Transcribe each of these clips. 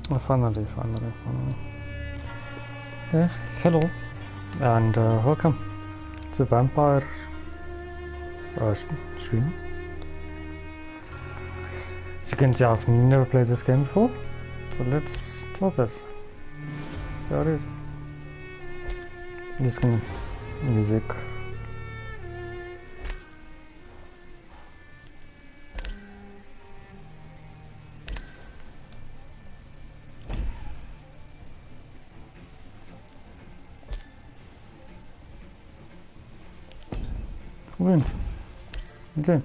Oh, finally. Yeah, hello, and welcome to Vampyr stream. As you can see, I've never played this game before, so let's start this. See how it is. This kind of music. Who wins? Okay.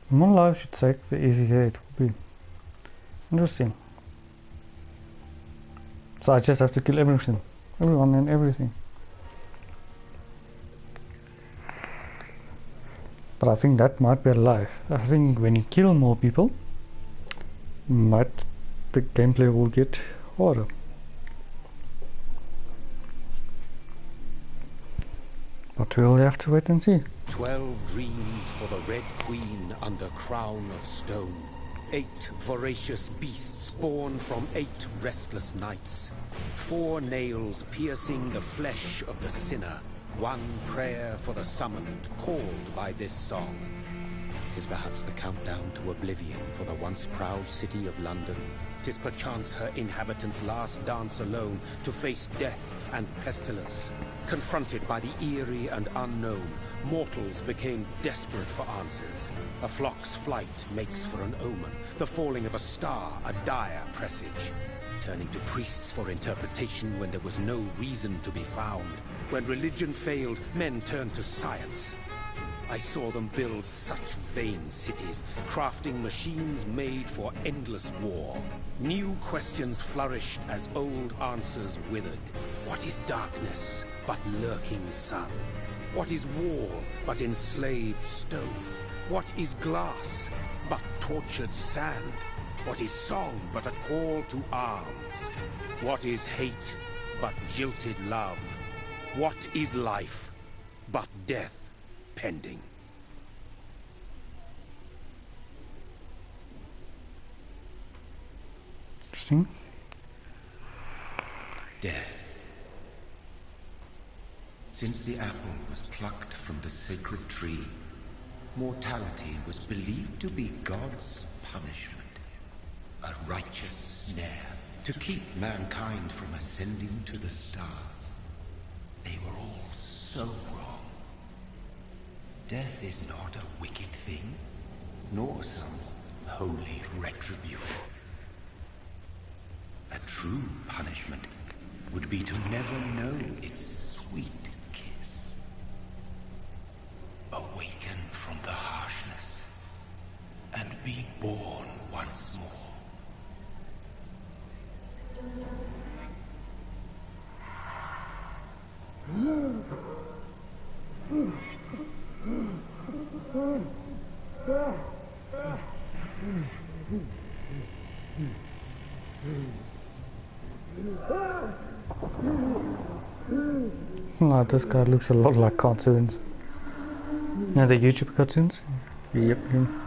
My life should take the easy way. It will be interesting. So I just have to kill everyone and everything. But I think that might be a lie. I think when you kill more people, the gameplay will get harder. But we'll have to wait and see. 12 dreams for the Red Queen under crown of stone. 8 voracious beasts born from 8 restless nights. 4 nails piercing the flesh of the sinner. 1 prayer for the summoned, called by this song. 'Tis perhaps the countdown to oblivion for the once proud city of London. 'Tis perchance her inhabitants' last dance alone to face death and pestilence. Confronted by the eerie and unknown, mortals became desperate for answers. A flock's flight makes for an omen, the falling of a star a dire presage. Turning to priests for interpretation when there was no reason to be found. When religion failed, men turned to science. I saw them build such vain cities, crafting machines made for endless war. New questions flourished as old answers withered. What is darkness but lurking sun? What is wall but enslaved stone? What is glass but tortured sand? What is song but a call to arms? What is hate but jilted love? What is life but death pending? Interesting. Death. Since the apple was plucked from the sacred tree, mortality was believed to be God's punishment. A righteous snare to keep mankind from ascending to the stars. They were all so wrong. Death is not a wicked thing, nor some holy retribution. A true punishment would be to never know its sweet kiss. Awaken from the harshness and be born once more. Oh, this guy looks a lot like cartoons. You know the YouTube cartoons? Yep, him.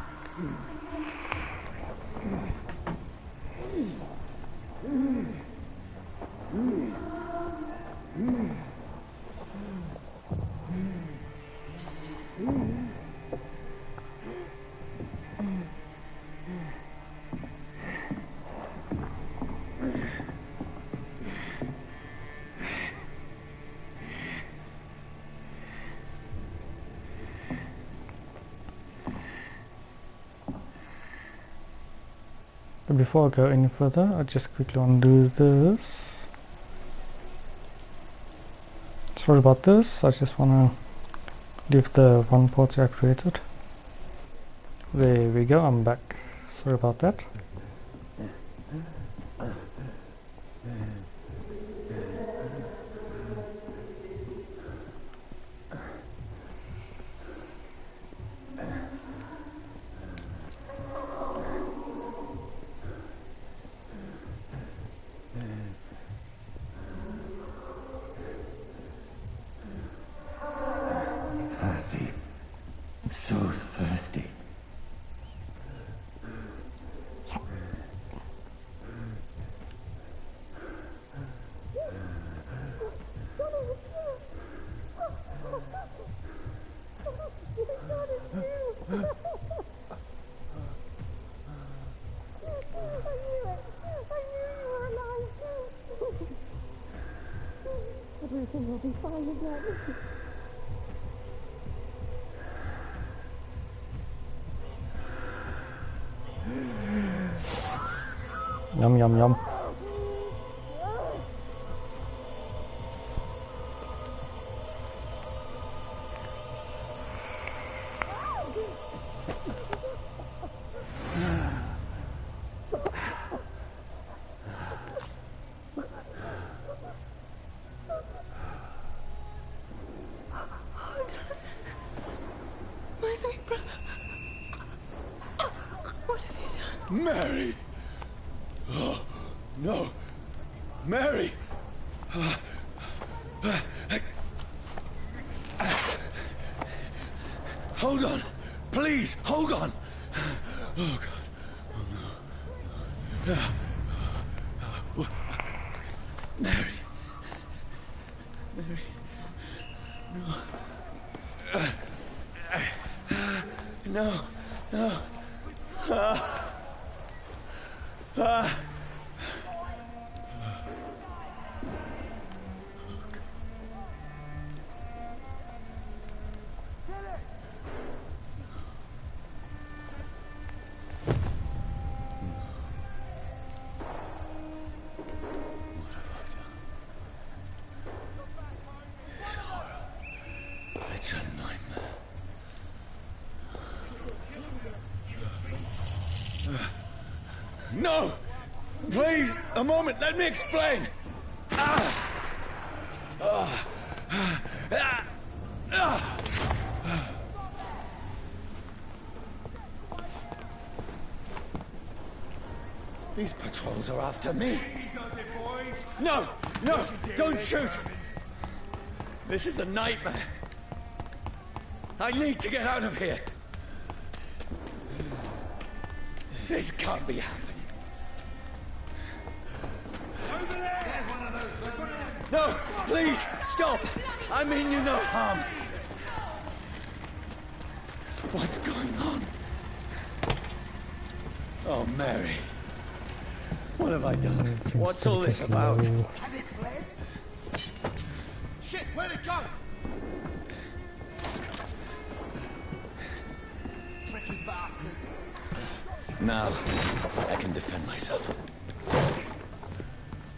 But before I go any further, I just quickly want to do this. Sorry about this, I just want to leave the one part I created. There we go, I'm back. Sorry about that. Thirsty. So thirsty. Everything will be fine again. Yum, yum, yum. My sweet brother. What have you done? Mary! Oh, no. Mary! Hold on. Please, hold on. Oh, God. Oh, no. Mary. Mary. No. No. No. It's a nightmare. No! Please, a moment, let me explain! These patrols are after me. No! No! Don't shoot! This is a nightmare. I need to get out of here. This can't be happening. Over there! There's one of those. No, please, stop. I mean you no harm. What's going on? Oh, Mary. What have I done? What's all this about? Has it fled? Shit, where'd it go? Tricky bastards. Now, I can defend myself.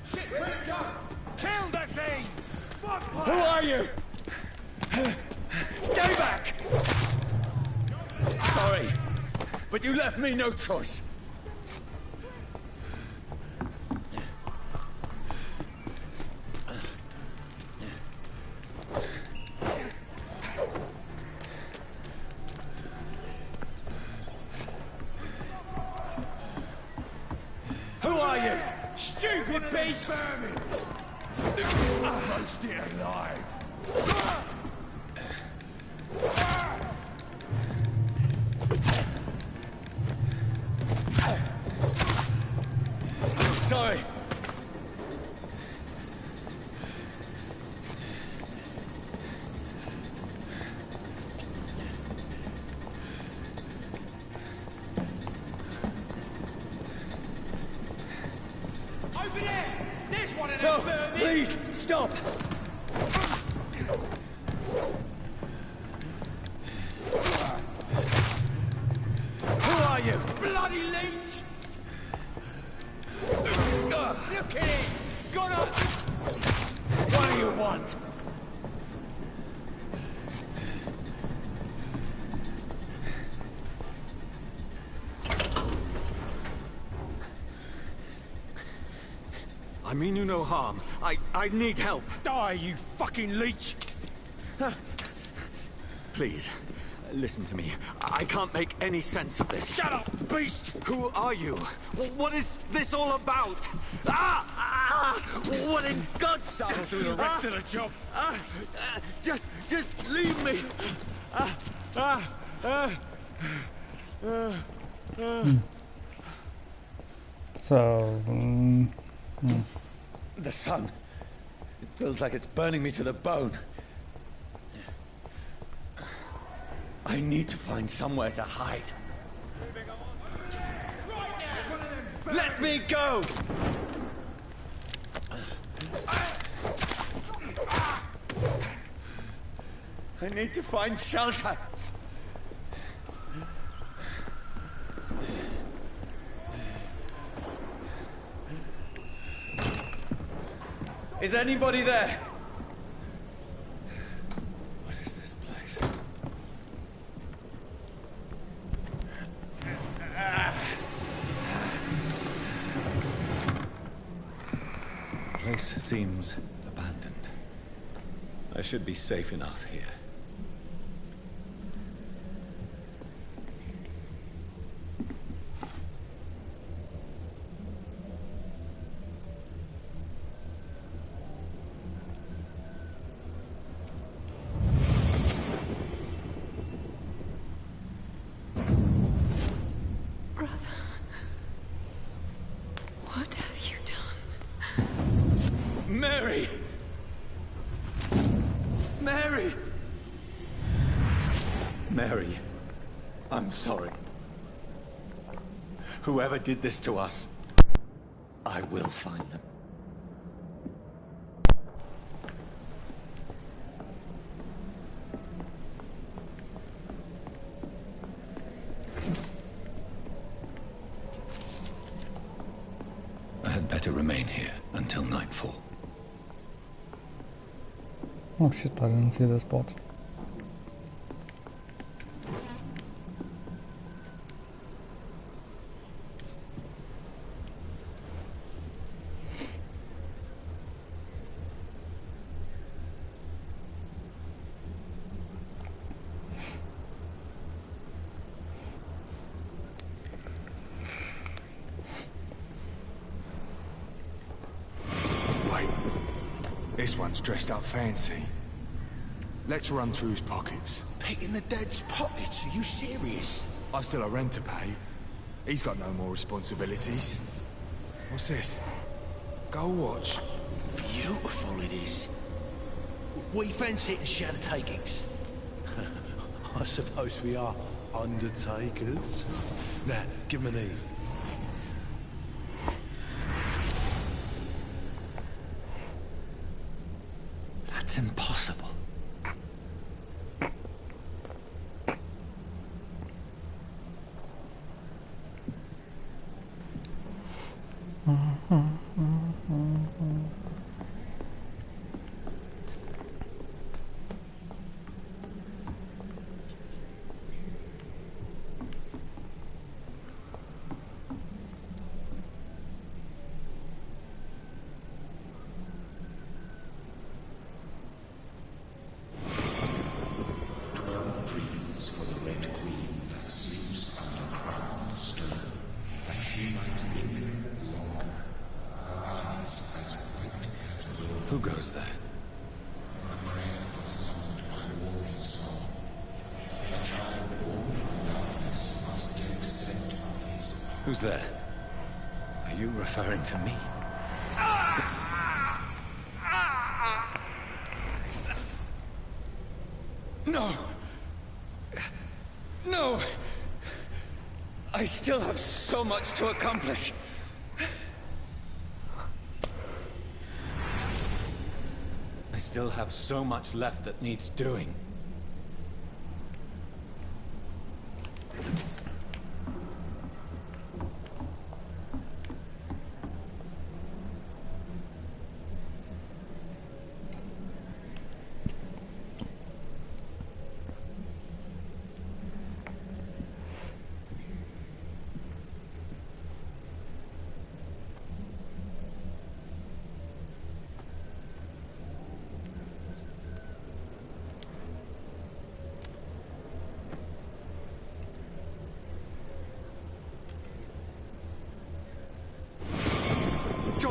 Shit, where'd it go? Kill that thing! Who are you? Stay back! Sorry, but you left me no choice. Who are you? Stupid beast! Roast it alive. Sorry. Over there! There's one of them No, vermin! please, stop! Who are you? Bloody leech! Look at it! Got up! What do you want? I mean you no harm. I need help. Die, you fucking leech! Please, listen to me. I can't make any sense of this. Shut up, beast! Who are you? What is this all about? What in God's name? That'll do the rest of the job. Just leave me. So, The sun. It feels like it's burning me to the bone. I need to find somewhere to hide. Let me go! I need to find shelter. Is anybody there? What is this place? The place seems abandoned. I should be safe enough here. What have you done? Mary! Mary! Mary, I'm sorry. Whoever did this to us, I will find them. I had better remain here until nightfall. oh shit, I didn't see the spot. Wait, this one's dressed up fancy. Let's run through his pockets. Picking the dead's pockets? Are you serious? I've still a rent to pay. He's got no more responsibilities. What's this? Gold watch. Beautiful it is. We fancy it and share the takings. I suppose we are undertakers. Now, give him an Eve. That's impossible. Who goes there? Who's there? Are you referring to me? No! No! I still have so much to accomplish. I still have so much left that needs doing.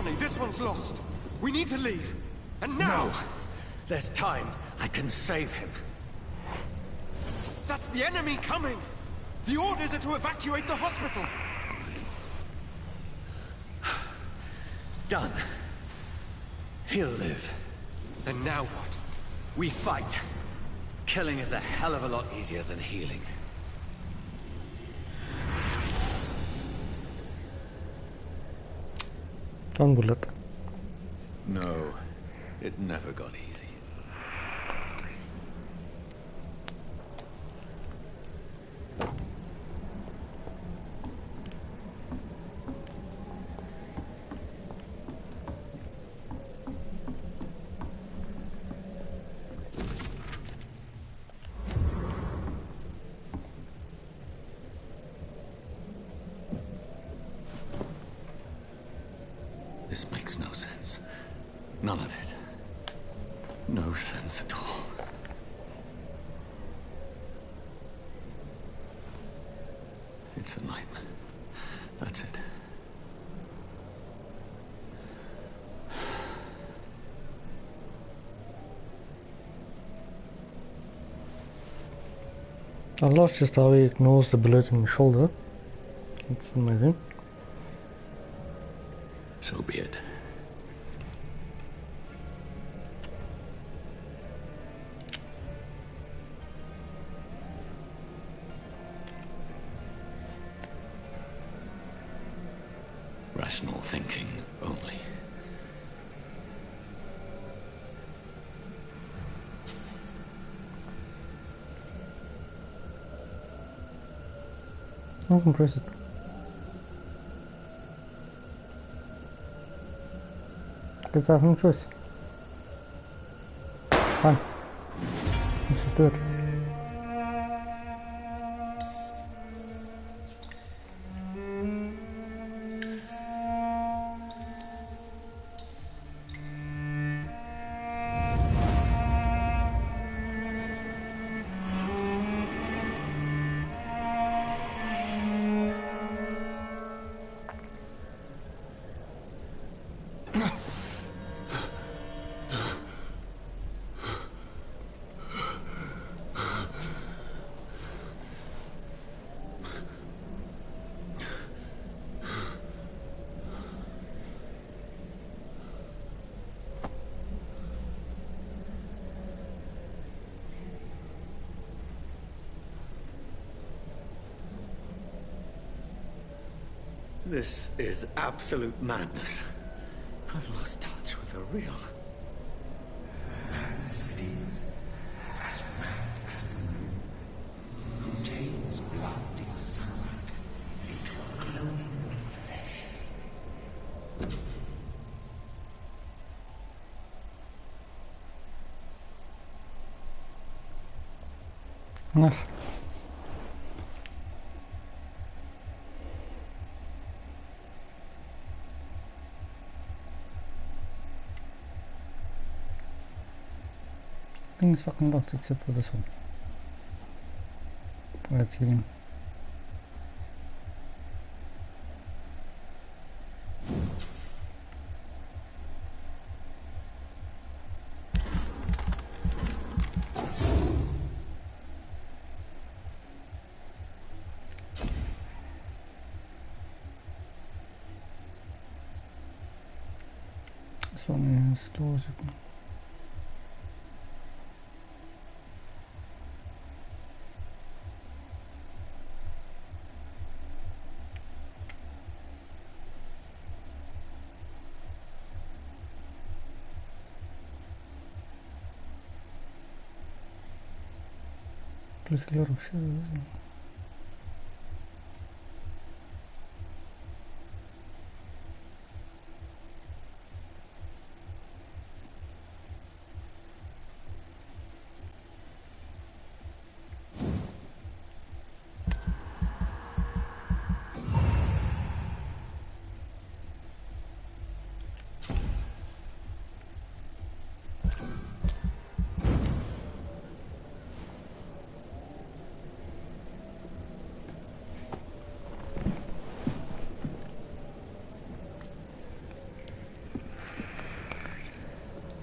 Johnny, this one's lost. We need to leave. And now! No! There's time. I can save him. That's the enemy coming! The orders are to evacuate the hospital! Done. He'll live. And now what? We fight. Killing is a hell of a lot easier than healing. One bullet. No, it never got easy. This makes no sense. None of it. No sense at all. It's a nightmare. That's it. I love just how he ignores the bullet in the shoulder. It's amazing. So be it. Rational thinking only. I can press it. Guess I have no choice. Fine. Let's just do it. This is absolute madness. I've lost touch with the real. Madness it is, as mad as the moon, who changes blinding sunlight into a glowing flesh. Nice. Things fucking locked except for this one. Let's healing. This one is close. Plus clear of shadows.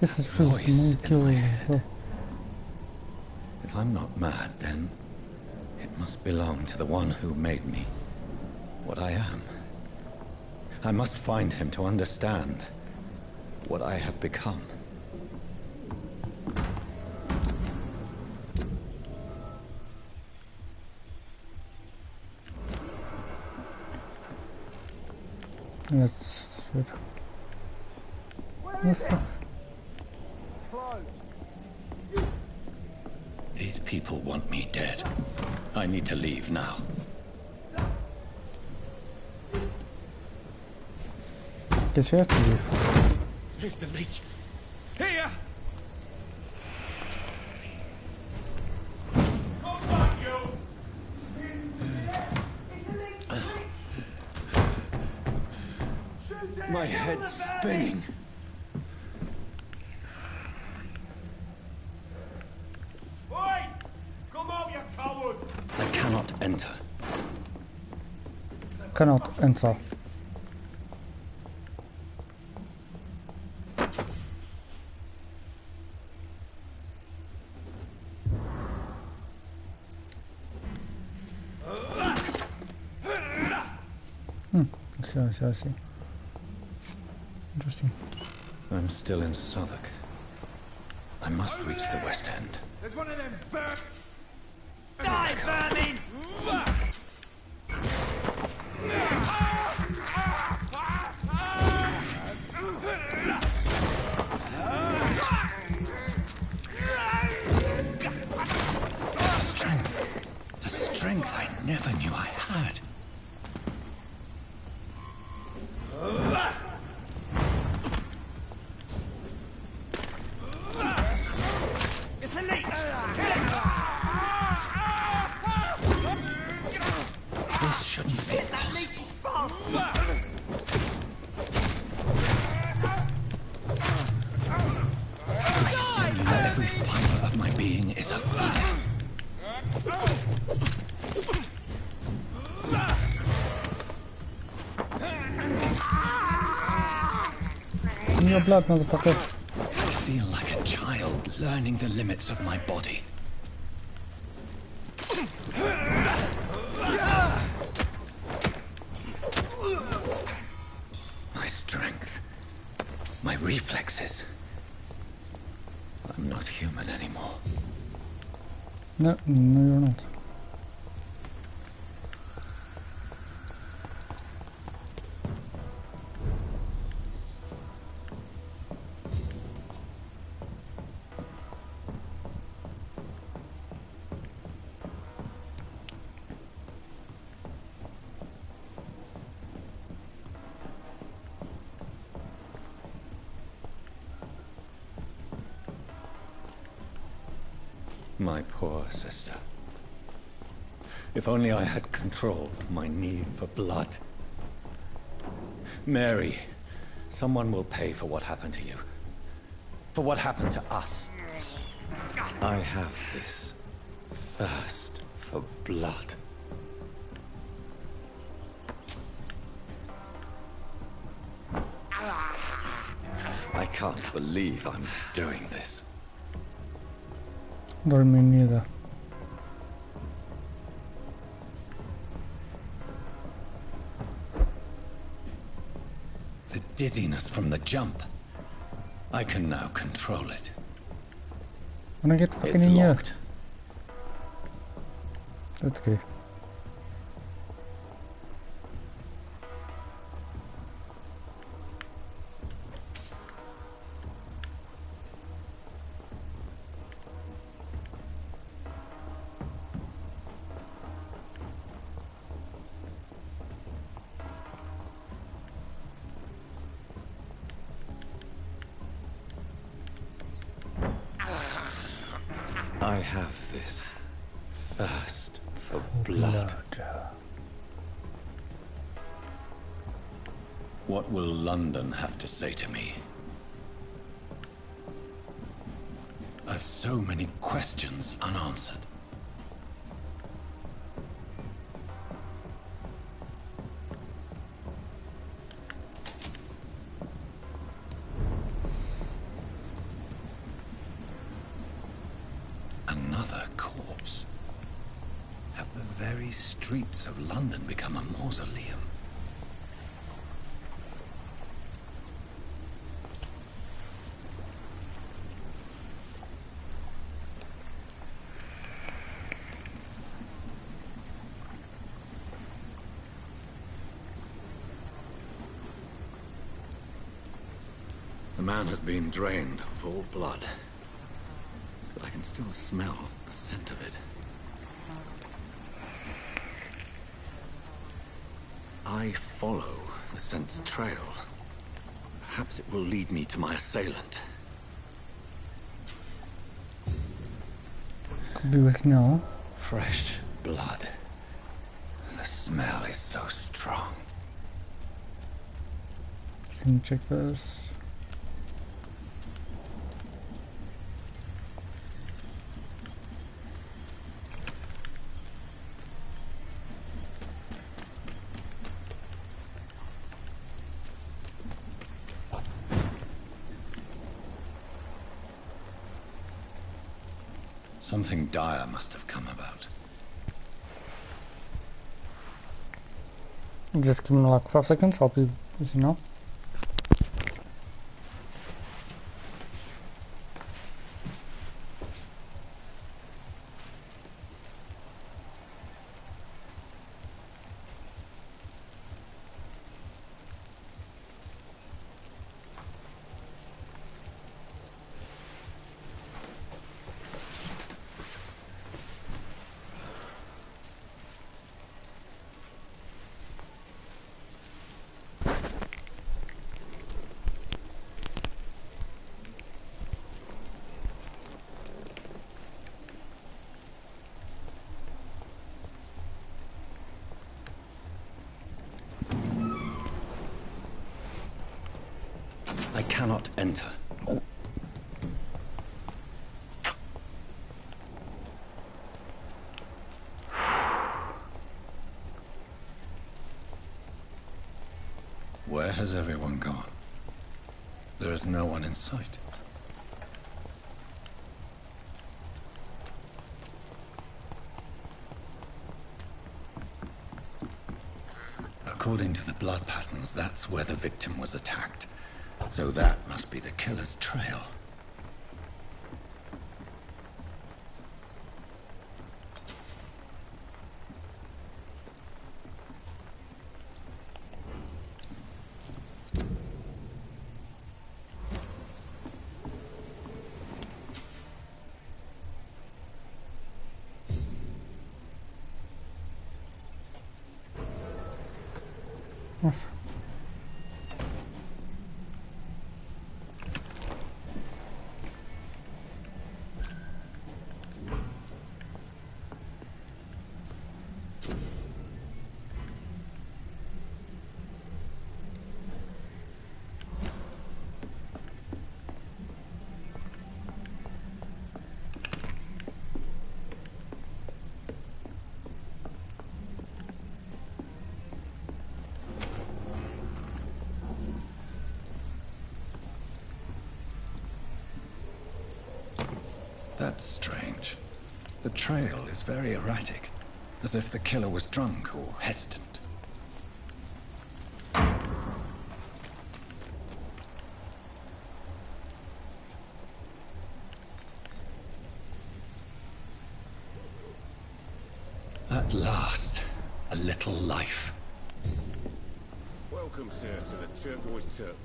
This is voice in really my head. If I'm not mad, then it must belong to the one who made me what I am. I must find him to understand what I have become. That's it. What the fuck? These people want me dead. I need to leave now. Guess you have to leave. Here's the leech. Here! My head's spinning. Oi! Come out, you coward! I cannot enter. Cannot enter. I see. Interesting. I'm still in Southwark. I must reach the West End. There's one of them Die, vermin! A strength I never knew I had. It's a leech! This shouldn't be That leech is fast! Every fiber of my being is afire. In your blood, motherfucker. I feel like a child learning the limits of my body. My strength, my reflexes. I'm not human anymore. No, you're not. My poor sister. If only I had controlled my need for blood. Mary, someone will pay for what happened to you. For what happened to us. I have this thirst for blood. I can't believe I'm doing this. Don't me neither. The dizziness from the jump. I can now control it. When I get fucking It's in here. locked. That's okay. I have this thirst for blood. What will London have to say to me? I've so many questions unanswered. another corpse. Have the very streets of London become a mausoleum? The man has been drained of all blood, but I can still smell the scent of it. I follow the scent's trail. Perhaps it will lead me to my assailant. Could be working now. Fresh blood. The smell is so strong. Can you check this? Something dire must have come about. Just give me like 5 seconds, I'll be with you now. I cannot enter. Where has everyone gone? There is no one in sight. According to the blood patterns, that's where the victim was attacked. So that must be the killer's trail. Yes. That's strange. The trail is very erratic, as if the killer was drunk or hesitant. At last, a little life. Welcome, sir, to the Turquoise Turk.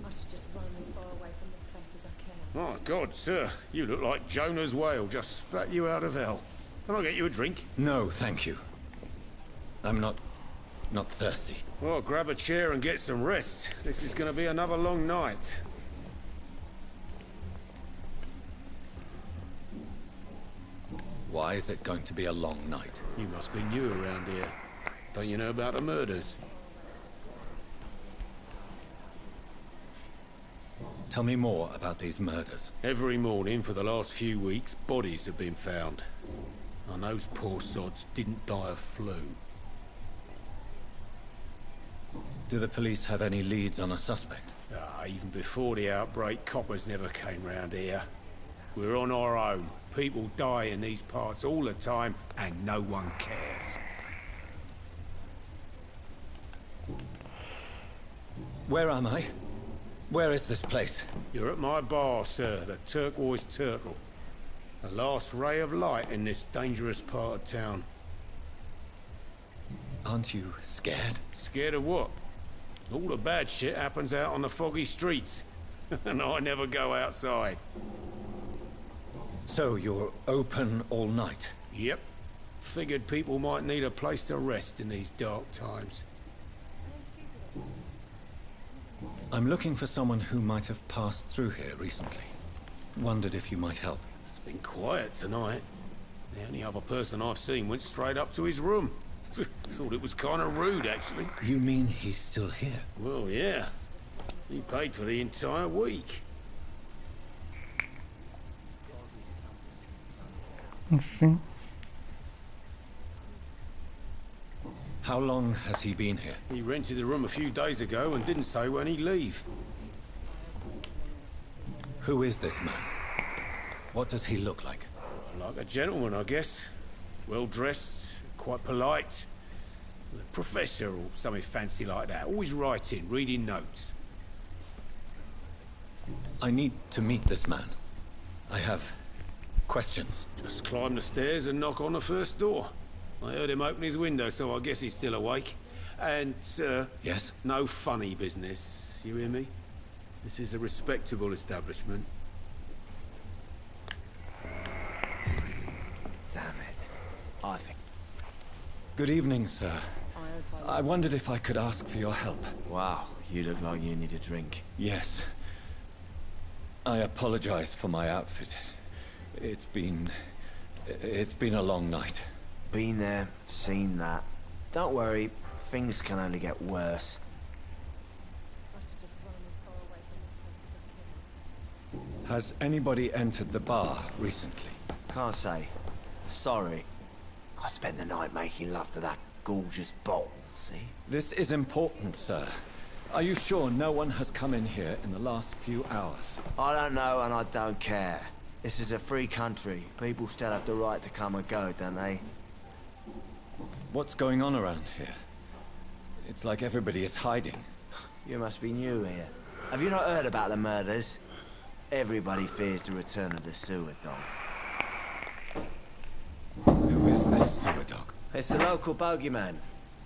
I should just run as far away from this place as I can. My God, sir, you look like Jonah's whale just spat you out of hell. Can I get you a drink? No, thank you. I'm not thirsty. Well, grab a chair and get some rest. This is going to be another long night. Why is it going to be a long night? You must be new around here. Don't you know about the murders? Tell me more about these murders. Every morning for the last few weeks, bodies have been found. And those poor sods didn't die of flu. Do the police have any leads on a suspect? Even before the outbreak, coppers never came round here. We're on our own, People die in these parts all the time, and no one cares. Where am I? Where is this place? You're at my bar, sir, the Turquoise Turtle. The last ray of light in this dangerous part of town. Aren't you scared? Scared of what? All the bad shit happens out on the foggy streets. And I never go outside. So you're open all night? Yep. Figured people might need a place to rest in these dark times. I'm looking for someone who might have passed through here recently. Wondered if you might help. It's been quiet tonight. The only other person I've seen went straight up to his room. Thought it was kind of rude, actually. You mean he's still here? Well, yeah. He paid for the entire week. Interesting. How long has he been here? He rented the room a few days ago and didn't say when he'd leave. Who is this man? What does he look like? Like a gentleman, I guess. Well-dressed, quite polite. A professor or something fancy like that. Always writing, reading notes. I need to meet this man. I have questions. Just climb the stairs and knock on the first door. I heard him open his window, so I guess he's still awake. And, sir... Yes? No funny business, you hear me? This is a respectable establishment. Damn it. I think... Good evening, sir. I wondered if I could ask for your help. Wow, you look like you need a drink. Yes. I apologize for my outfit. It's been a long night. Been there, seen that. Don't worry, things can only get worse. Has anybody entered the bar recently? Can't say. Sorry. I spent the night making love to that gorgeous bottle, see? This is important, sir. Are you sure no one has come in here in the last few hours? I don't know and I don't care. This is a free country. People still have the right to come and go, don't they? What's going on around here? It's like everybody is hiding. You must be new here. Have you not heard about the murders? Everybody fears the return of the sewer dog. Who is this sewer dog? It's the local bogeyman.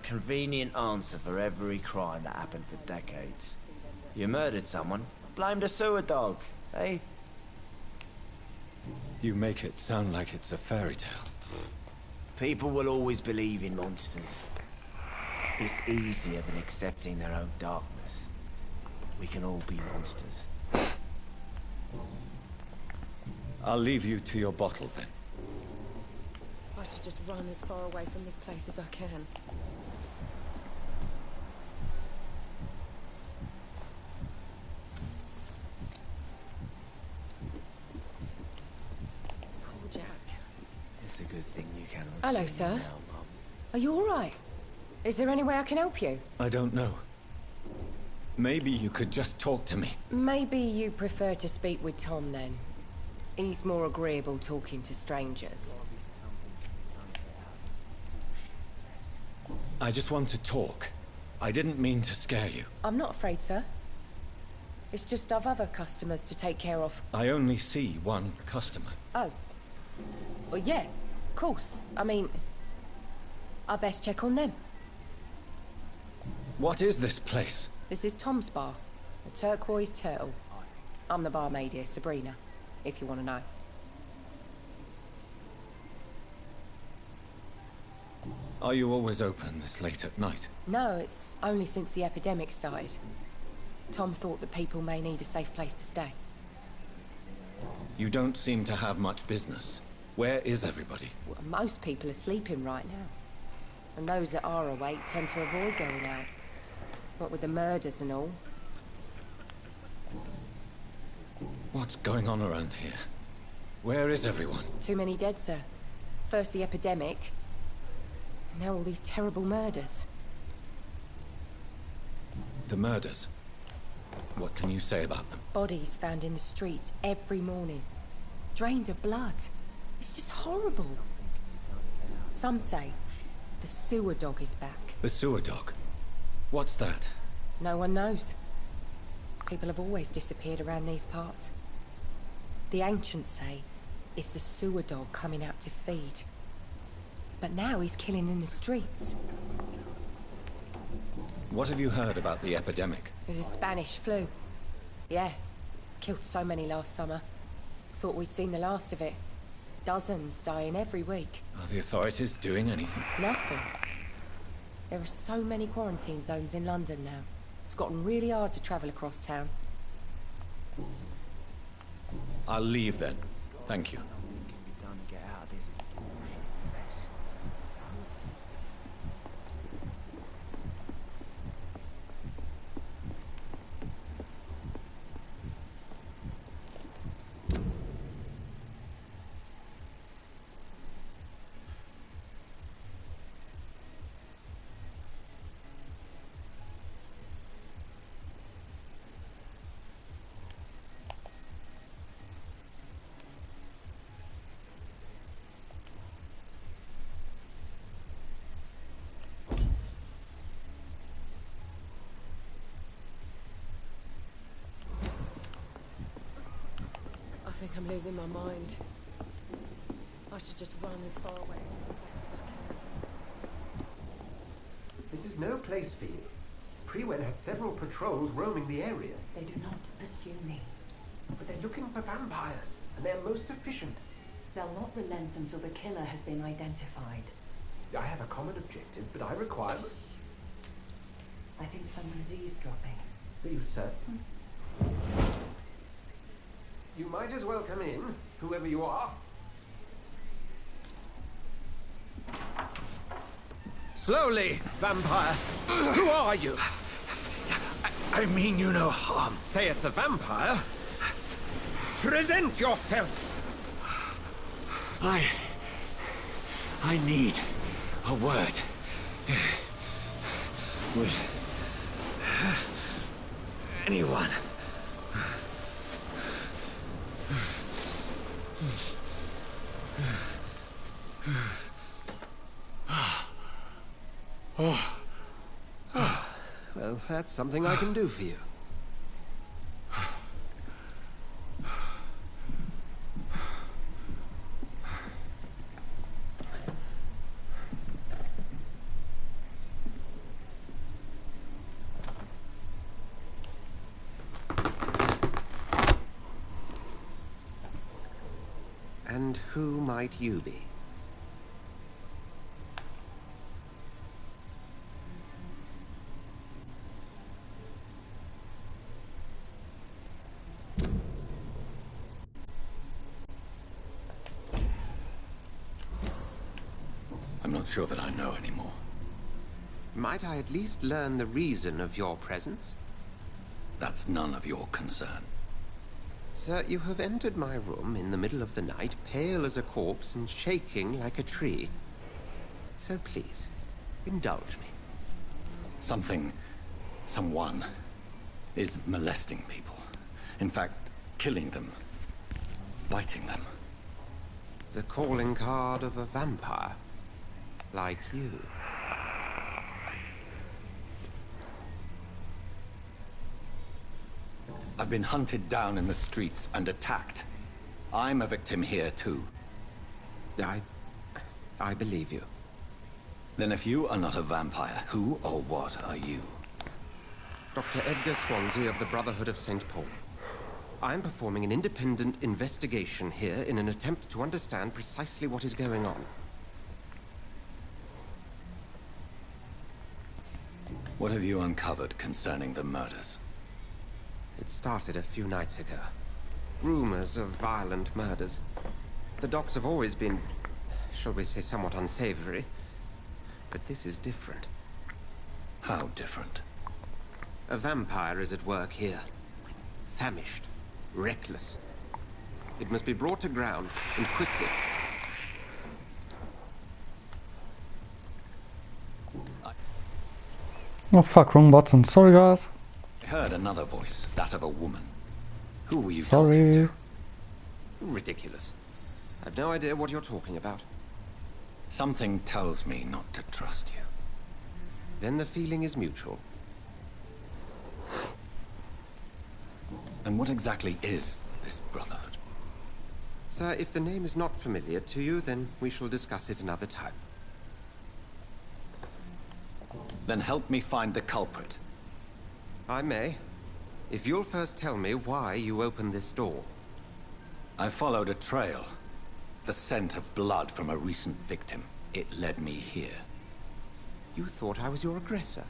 Convenient answer for every crime that happened for decades. You murdered someone, blame the sewer dog, eh? You make it sound like it's a fairy tale. People will always believe in monsters. It's easier than accepting their own darkness. We can all be monsters. I'll leave you to your bottle then. I should just run as far away from this place as I can. Poor Jack. It's a good thing you can. Hello, sir. Are you all right? Is there any way I can help you? I don't know. Maybe you could just talk to me. Maybe you prefer to speak with Tom, then. He's more agreeable talking to strangers. I just want to talk. I didn't mean to scare you. I'm not afraid, sir. It's just I've other customers to take care of. I only see one customer. Oh. Well, yeah, of course. I mean, I best check on them. What is this place? This is Tom's bar, the Turquoise Turtle. I'm the barmaid here, Sabrina, if you want to know. Are you always open this late at night? No, it's only since the epidemic started. Tom thought that people may need a safe place to stay. You don't seem to have much business. Where is everybody? Well, most people are sleeping right now. And those that are awake tend to avoid going out. What with the murders and all. What's going on around here? Where is everyone? Too many dead, sir. First the epidemic, now all these terrible murders. The murders? What can you say about them? Bodies found in the streets every morning. Drained of blood. horrible. Some say the sewer dog is back. The sewer dog? What's that? No one knows. People have always disappeared around these parts. The ancients say it's the sewer dog coming out to feed. But now he's killing in the streets. What have you heard about the epidemic? There's a Spanish flu. Yeah. Killed so many last summer. Thought we'd seen the last of it. Dozens dying every week. Are the authorities doing anything? Nothing. There are so many quarantine zones in London now. It's gotten really hard to travel across town. I'll leave then. Thank you. I think I'm losing my mind. I should just run as far away. This is no place for you. Prewen has several patrols roaming the area. They do not pursue me. But they're looking for vampires, and they're most efficient. They'll not relent until the killer has been identified. I have a common objective, but I require... I think someone's eavesdropping. Are you certain? You might as well come in, whoever you are. Slowly, vampire. Who are you? I mean you no harm. Saith the vampire. Present yourself. I need a word. Would anyone? Well, that's something I can do for you. And who might you be? I'm not sure that I know anymore. Might I at least learn the reason of your presence? That's none of your concern. Sir, you have entered my room in the middle of the night, pale as a corpse and shaking like a tree. So please, indulge me. Someone is molesting people. In fact, killing them. Biting them. The calling card of a vampire. Like you. I've been hunted down in the streets and attacked. I'm a victim here, too. I believe you. Then if you are not a vampire, who or what are you? Dr. Edgar Swansea of the Brotherhood of St. Paul. I'm performing an independent investigation here in an attempt to understand precisely what is going on. What have you uncovered concerning the murders? It started a few nights ago. Rumors of violent murders. The docks have always been, shall we say, somewhat unsavory. But this is different. How different? A vampire is at work here. Famished. Reckless. It must be brought to ground, and quickly. Oh fuck, wrong button. Sorry guys. I heard another voice, that of a woman. Who were you talking to? Ridiculous. I've no idea what you're talking about. Something tells me not to trust you. Then the feeling is mutual. And what exactly is this Brotherhood? Sir, if the name is not familiar to you, then we shall discuss it another time. Then help me find the culprit. I may. If you'll first tell me why you opened this door. I followed a trail. The scent of blood from a recent victim. It led me here. You thought I was your aggressor.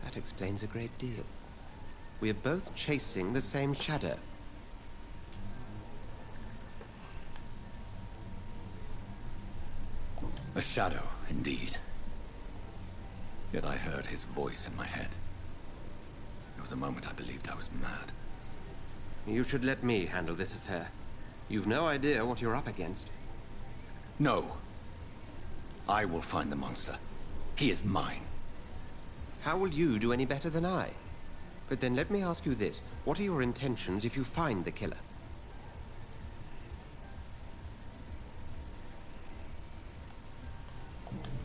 That explains a great deal. We are both chasing the same shadow. A shadow, indeed. Yet I heard his voice in my head. There was a moment I believed I was mad. You should let me handle this affair. You've no idea what you're up against. No. I will find the monster. He is mine. How will you do any better than I? But then let me ask you this. What are your intentions if you find the killer?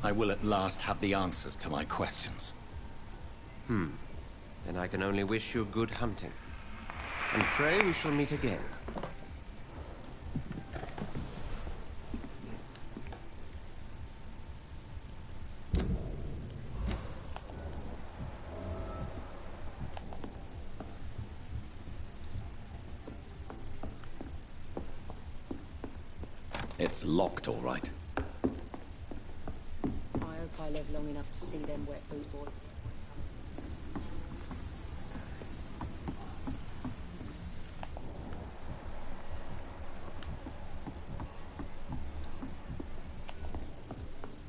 I will at last have the answers to my questions. Then I can only wish you good hunting. And pray we shall meet again. It's locked, all right. I hope I live long enough to see them wet boot boys.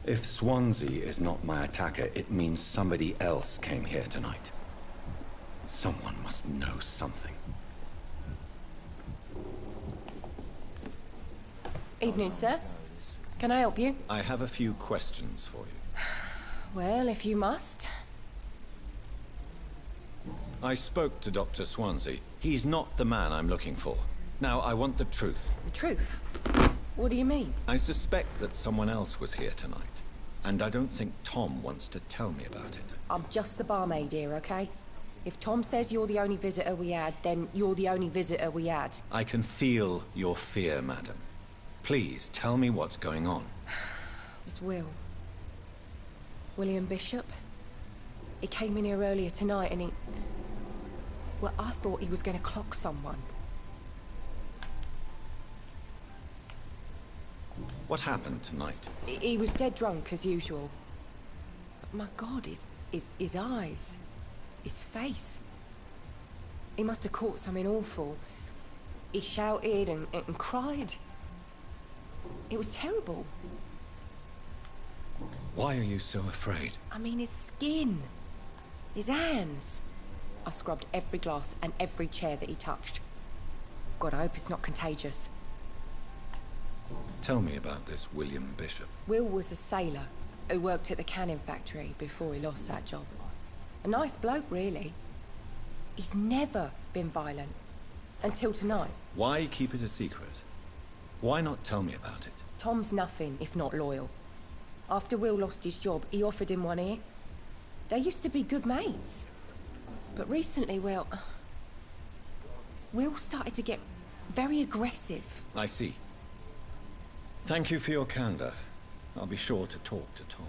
If Swansea is not my attacker, it means somebody else came here tonight. Someone must know something. Evening, sir. Can I help you? I have a few questions for you. Well, if you must. I spoke to Dr. Swansea. He's not the man I'm looking for. Now, I want the truth. The truth? What do you mean? I suspect that someone else was here tonight. And I don't think Tom wants to tell me about it. I'm just the barmaid here, okay? If Tom says you're the only visitor we had, then you're the only visitor we had. I can feel your fear, madam. Please, tell me what's going on. It's Will. William Bishop. He came in here earlier tonight and he... Well, I thought he was going to clock someone. What happened tonight? He was dead drunk, as usual. But my God, his eyes. His face. He must have caught something awful. He shouted and cried. It was terrible. Why are you so afraid? I mean, his skin. His hands. I scrubbed every glass and every chair that he touched. God, I hope it's not contagious. Tell me about this William Bishop. Will was a sailor who worked at the cannon factory before he lost that job. A nice bloke, really. He's never been violent. Until tonight. Why keep it a secret? Why not tell me about it? Tom's nothing if not loyal. After Will lost his job, he offered him one ear. They used to be good mates. But recently, well... Will started to get very aggressive. I see. Thank you for your candor. I'll be sure to talk to Tom.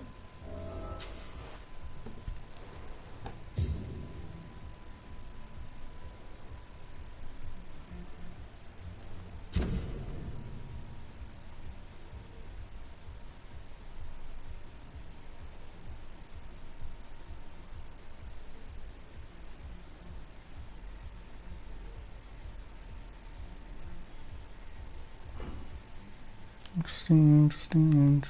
Interesting.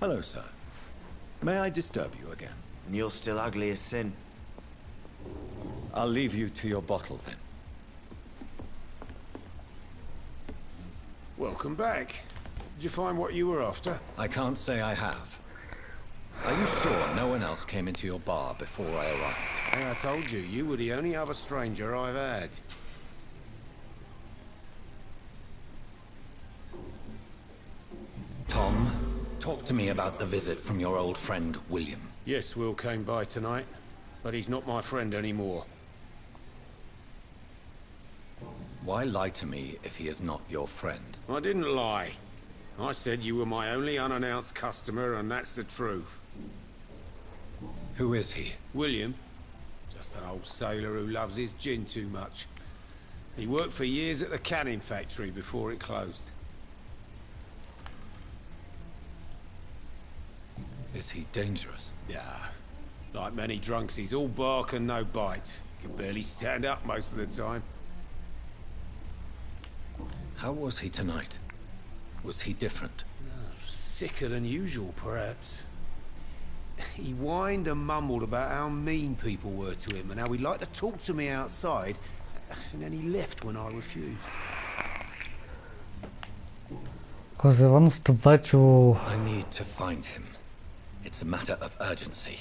Hello, sir. May I disturb you again? And you're still ugly as sin. I'll leave you to your bottle, then. Welcome back. Did you find what you were after? I can't say I have. Are you sure no one else came into your bar before I arrived? Hey, I told you, you were the only other stranger I've had. Tom, talk to me about the visit from your old friend, William. Yes, Will came by tonight, but he's not my friend anymore. Why lie to me if he is not your friend? I didn't lie. I said you were my only unannounced customer, and that's the truth. Who is he? William. Just an old sailor who loves his gin too much. He worked for years at the canning factory before it closed. Is he dangerous? Yeah. Like many drunks, he's all bark and no bite. He can barely stand up most of the time. How was he tonight? Was he different? Sicker than usual, perhaps. He whined and mumbled about how mean people were to him and how he'd like to talk to me outside, and then he left when I refused. Because he wants to bite you. I need to find him. It's a matter of urgency.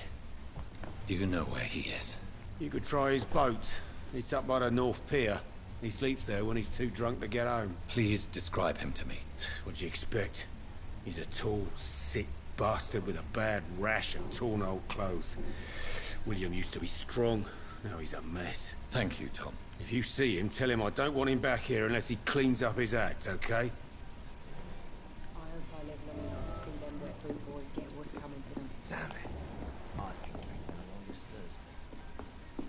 Do you know where he is? You could try his boat. It's up by the North Pier. He sleeps there when he's too drunk to get home. Please describe him to me. What'd you expect? He's a tall, sick bastard with a bad rash and torn old clothes. William used to be strong. Now he's a mess. Thank you, Tom. If you see him, tell him I don't want him back here unless he cleans up his act, okay? I hope I live long enough to see them wet boot boys get what's coming to them. Damn it. I can drink no longer stirs me.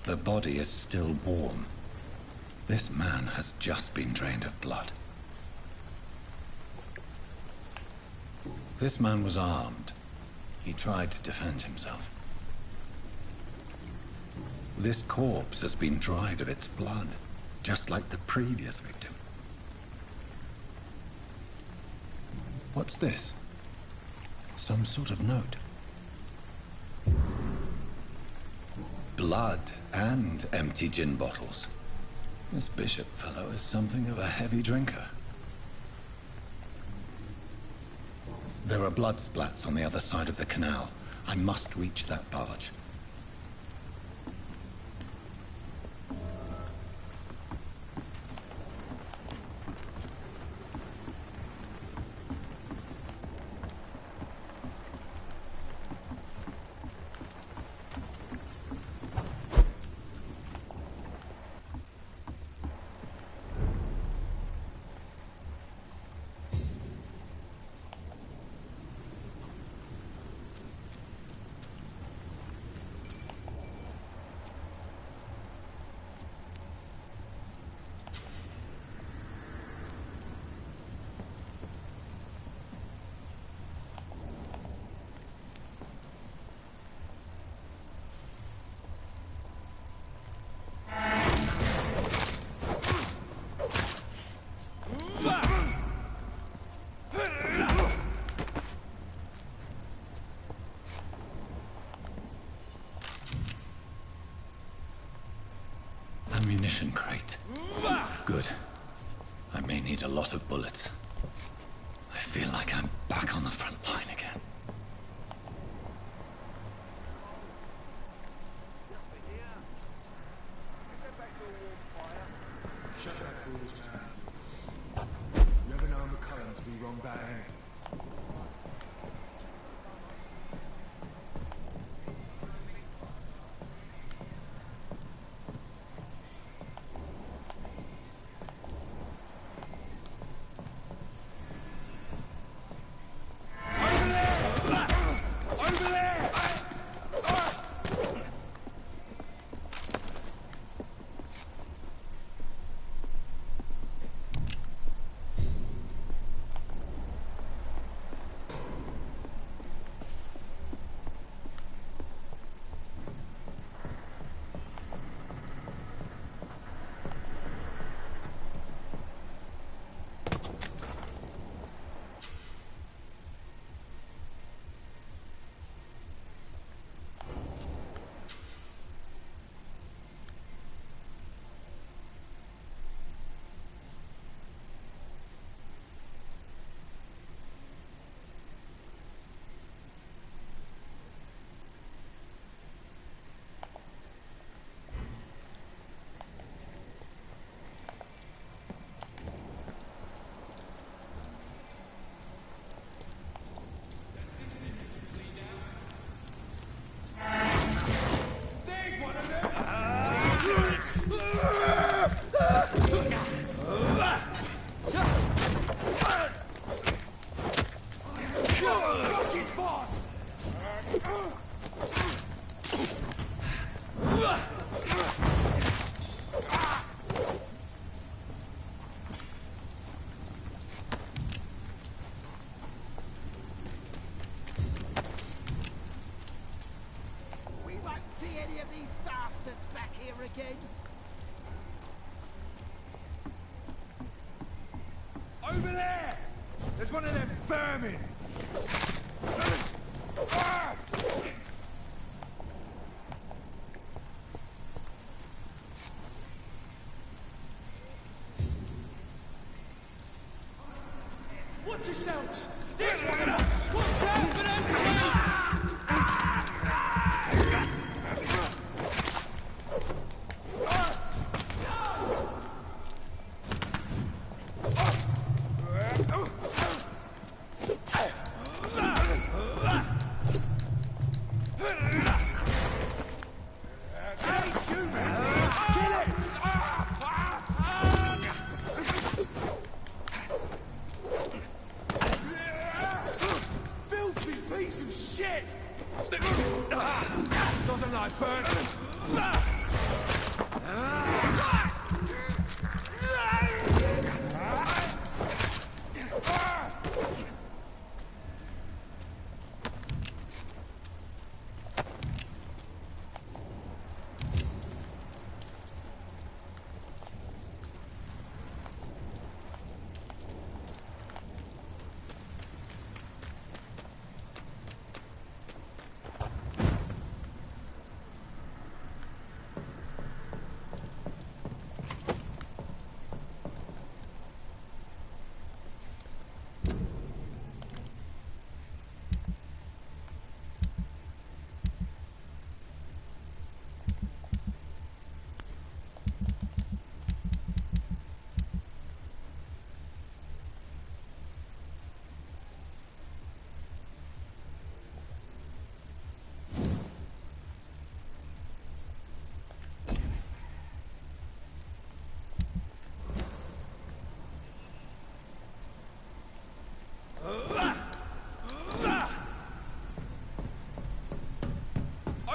The body is still warm. This man has just been drained of blood. This man was armed. He tried to defend himself. This corpse has been dried of its blood, just like the previous victim. What's this? Some sort of note. Blood and empty gin bottles. This bishop fellow is something of a heavy drinker. There are blood splats on the other side of the canal. I must reach that barge. Ammunition crate. Good. I may need a lot of bullets. I feel like I'm back on the front line again. Shut that foolish man. You ever known McCullum to be wrong about anything? any of these bastards back here again? Over there! There's one of them vermin! Watch yourselves! There's one of them! Watch out for them too! Doesn't like burn.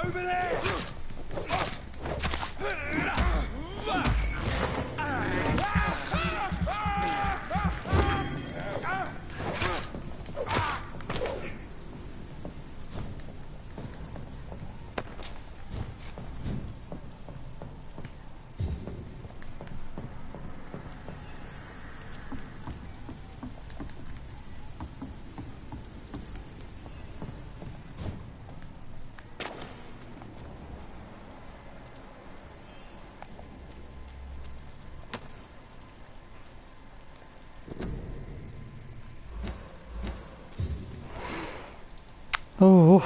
Over there! Oh.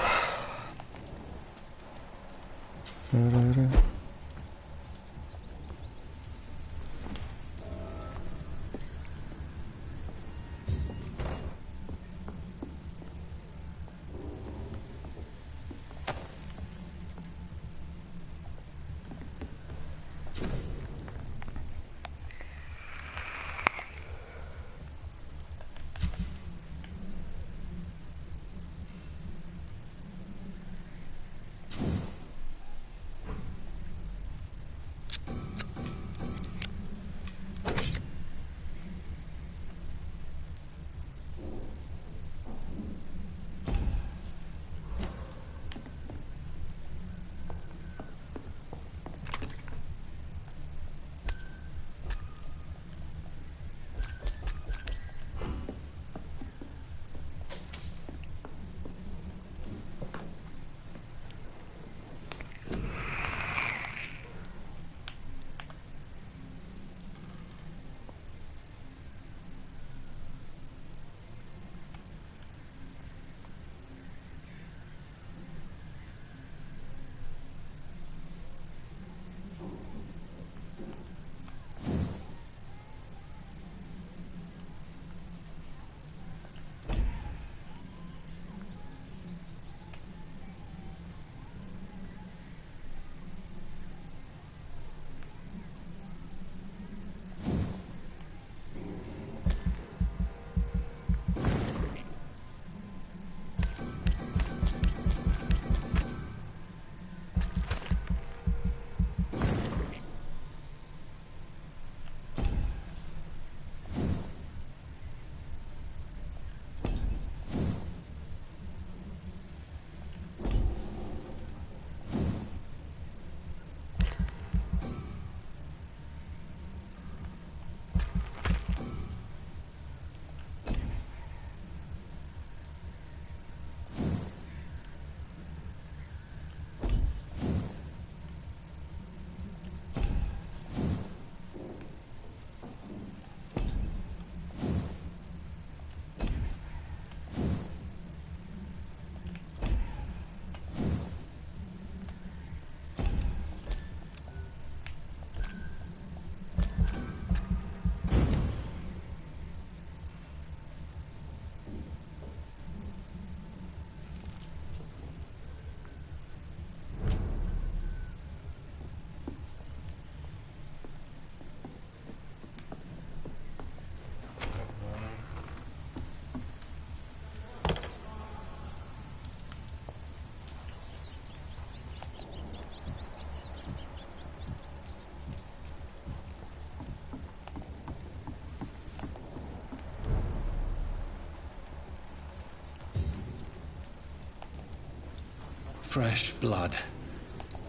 Fresh blood.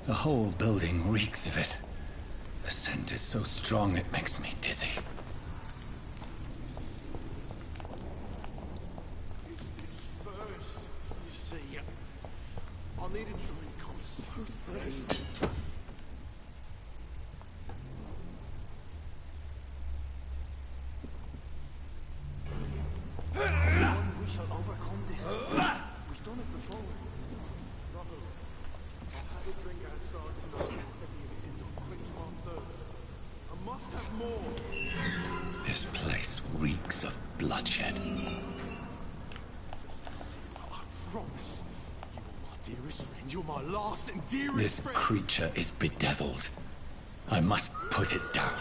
The whole building reeks of it. The scent is so strong it makes me dizzy. This place reeks of bloodshed. I promise. You are my dearest friend. You're my last and dearest This friend. creature is bedeviled. I must put it down.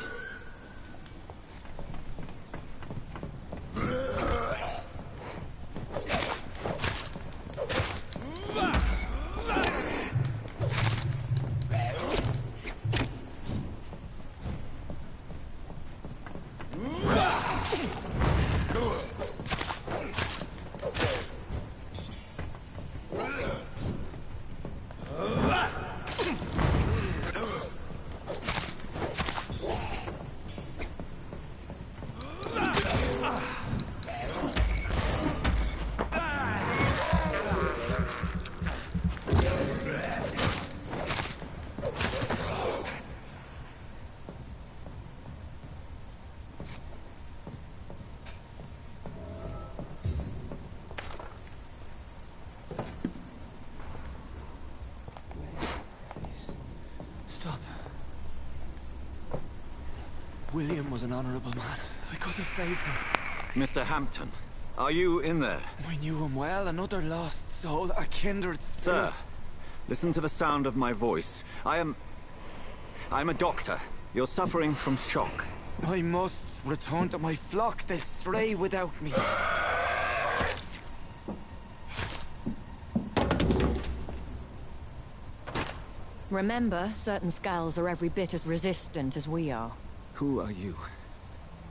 Stop. William was an honorable man. I could have saved him. Mr. Hampton, are you in there? I knew him well, another lost soul, a kindred spirit. Sir, listen to the sound of my voice. I'm a doctor. You're suffering from shock. I must return to my flock. They'll stray without me. Remember, certain skulls are every bit as resistant as we are. Who are you?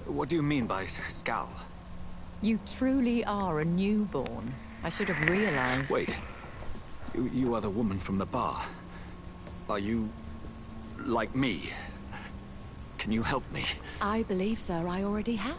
What do you mean by Skal? You truly are a newborn. I should have realized. Wait. You are the woman from the bar. Are you... like me? Can you help me? I believe, sir, I already have.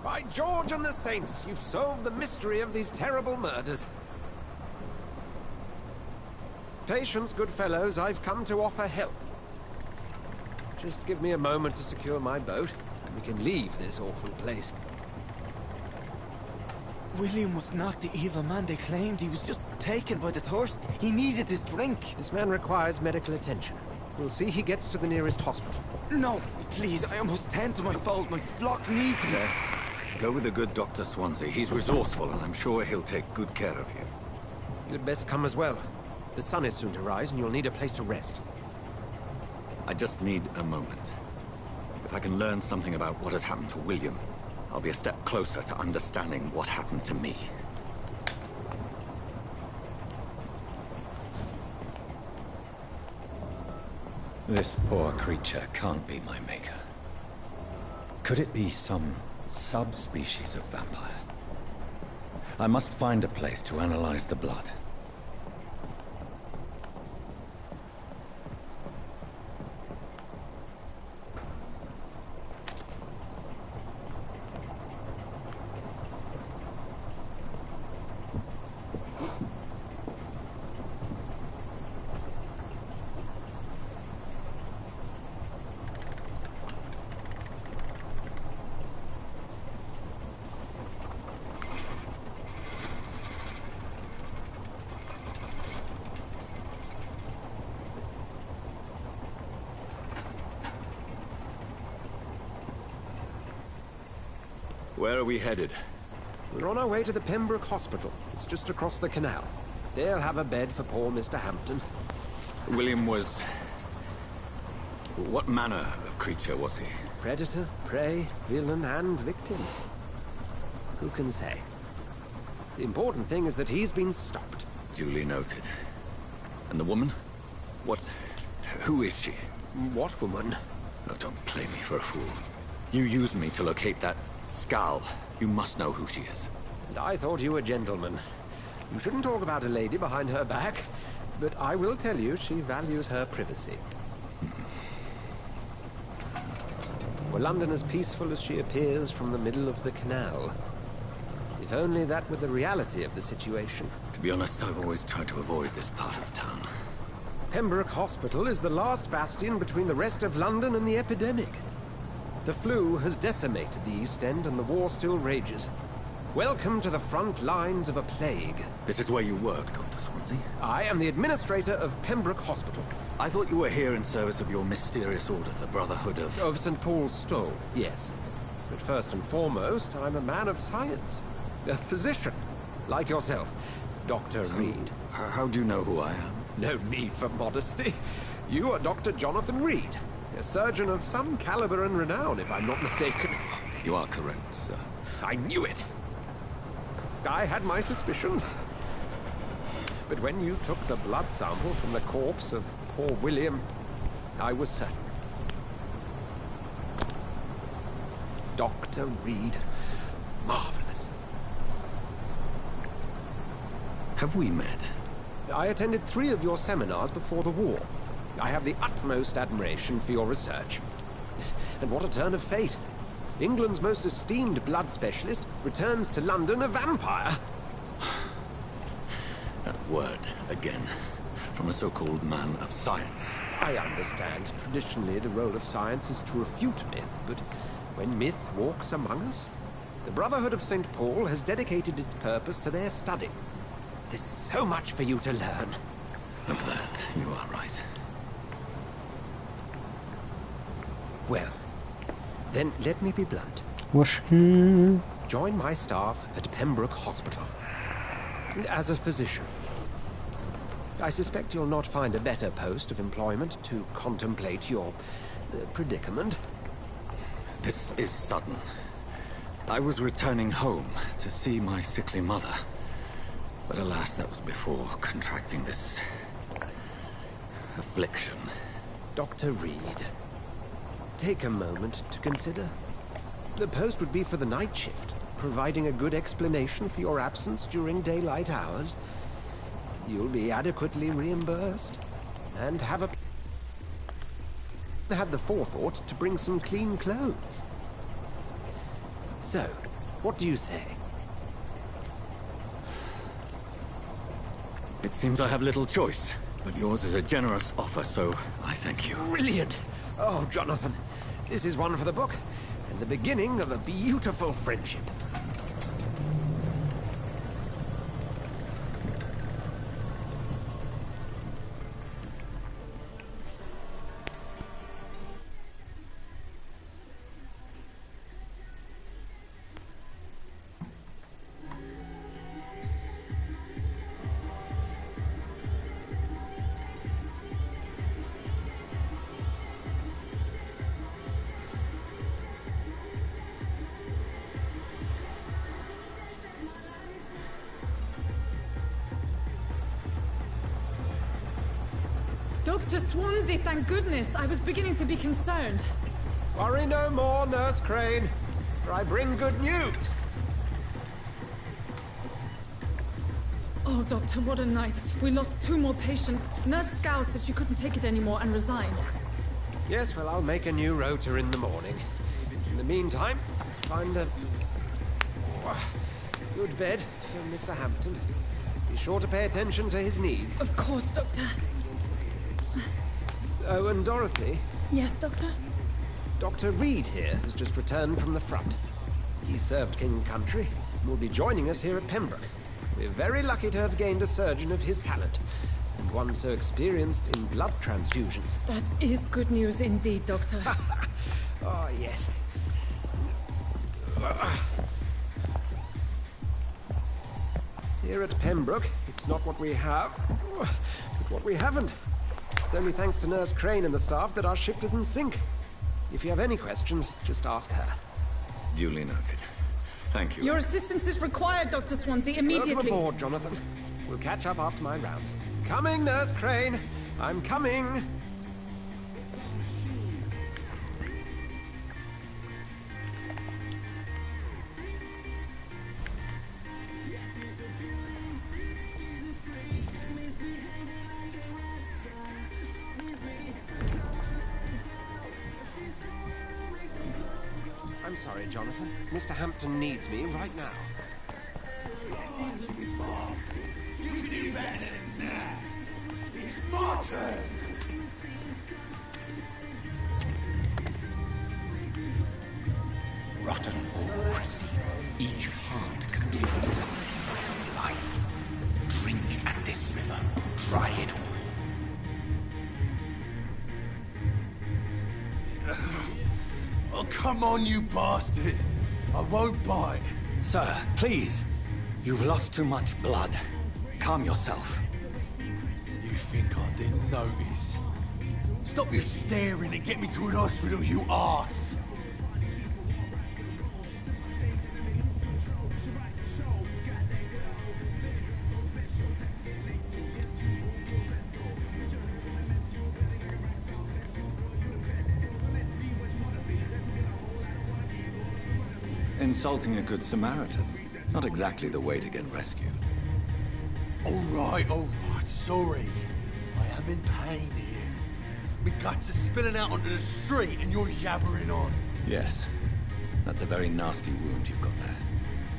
By George and the Saints, you've solved the mystery of these terrible murders. Patience, good fellows, I've come to offer help. Just give me a moment to secure my boat, and we can leave this awful place. William was not the evil man they claimed. He was just taken by the thirst. He needed his drink. This man requires medical attention. We'll see he gets to the nearest hospital. No, please, I must tend to my fold. My flock needs me. Yes. Go with the good Dr. Swansea. He's resourceful, and I'm sure he'll take good care of you. You'd best come as well. The sun is soon to rise, and you'll need a place to rest. I just need a moment. If I can learn something about what has happened to William, I'll be a step closer to understanding what happened to me. This poor creature can't be my maker. Could it be some subspecies of vampire? I must find a place to analyze the blood. Where are we headed? We're on our way to the Pembroke Hospital. It's just across the canal. They'll have a bed for poor Mr. Hampton. William was... what manner of creature was he? Predator, prey, villain, and victim. Who can say? The important thing is that he's been stopped. Duly noted. And the woman? Who is she? What woman? Oh, don't play me for a fool. You used me to locate that Skal. You must know who she is. And I thought you a gentleman. You shouldn't talk about a lady behind her back, but I will tell you she values her privacy. Were London as peaceful as she appears from the middle of the canal? If only that were the reality of the situation. To be honest, I've always tried to avoid this part of town. Pembroke Hospital is the last bastion between the rest of London and the epidemic. The flu has decimated the East End and the war still rages. Welcome to the front lines of a plague. This is where you work, Dr. Swansea? I am the administrator of Pembroke Hospital. I thought you were here in service of your mysterious order, the Brotherhood of... Of St. Paul's Stole, yes. But first and foremost, I'm a man of science. A physician, like yourself, Dr. Reed. How do you know who I am? No need for modesty. You are Dr. Jonathan Reed, a surgeon of some caliber and renown, if I'm not mistaken. You are correct, sir. I knew it! I had my suspicions. But when you took the blood sample from the corpse of poor William, I was certain. Dr. Reed. Marvelous. Have we met? I attended 3 of your seminars before the war. I have the utmost admiration for your research. And what a turn of fate. England's most esteemed blood specialist returns to London a vampire. That word, again, from a so-called man of science. I understand. Traditionally, the role of science is to refute myth, but when myth walks among us, the Brotherhood of St. Paul has dedicated its purpose to their study. There's so much for you to learn. Of that, you are right. Well, then let me be blunt. Whiskey. Join my staff at Pembroke Hospital. As a physician. I suspect you'll not find a better post of employment to contemplate your predicament. This is sudden. I was returning home to see my sickly mother. But alas, that was before contracting this... affliction. Dr. Reed, take a moment to consider. The post would be for the night shift, providing a good explanation for your absence during daylight hours. You'll be adequately reimbursed, and have had the forethought to bring some clean clothes. So, what do you say? It seems I have little choice, but yours is a generous offer, so I thank you. Brilliant! Oh, Jonathan, this is one for the book, and the beginning of a beautiful friendship. Dr. Swansea, thank goodness. I was beginning to be concerned. Worry no more, Nurse Crane, for I bring good news. Oh, Doctor, what a night. We lost 2 more patients. Nurse Scow said she couldn't take it anymore and resigned. Yes, well, I'll make a new rota in the morning. In the meantime, find a good bed for Mr. Hampton. Be sure to pay attention to his needs. Of course, Doctor. Oh, and Dorothy? Yes, Doctor? Dr. Reed here has just returned from the front. He served King and Country and will be joining us here at Pembroke. We're very lucky to have gained a surgeon of his talent, and one so experienced in blood transfusions. That is good news indeed, Doctor. Oh, yes. Here at Pembroke, it's not what we have, but what we haven't. It's only thanks to Nurse Crane and the staff that our ship doesn't sink. If you have any questions, just ask her. Duly noted. Thank you. Your assistance is required, Dr. Swansea, immediately. Welcome aboard, Jonathan. We'll catch up after my rounds. Coming, Nurse Crane! I'm coming! I'm sorry, Jonathan. Mr. Hampton needs me right now. You can do better than that. It's my turn. Rotten or pristine, each heart contains the secret of life. Drink at this river, try it all. Oh, come on, you bastard. I won't bite. Sir, please. You've lost too much blood. Calm yourself. You think I didn't notice? Stop your staring and get me to an hospital, you arse! Insulting a good Samaritan. Not exactly the way to get rescued. All right, sorry. I am in pain here. My guts are spilling out onto the street and you're yabbering on. Yes. That's a very nasty wound you've got there.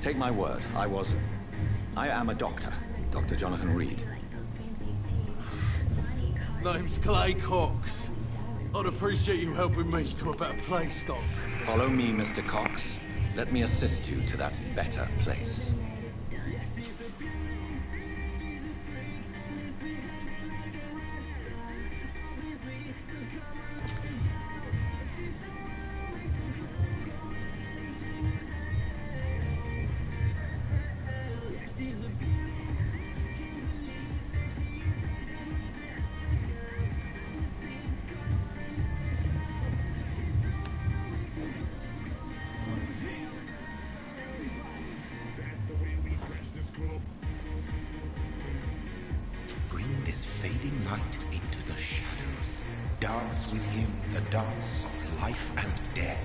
Take my word, I am a doctor. Dr. Jonathan Reed. Name's Clay Cox. I'd appreciate you helping me to a better place, Doc. Follow me, Mr. Cox. Let me assist you to that better place. Bring this fading light into the shadows. Dance with him the dance of life and death.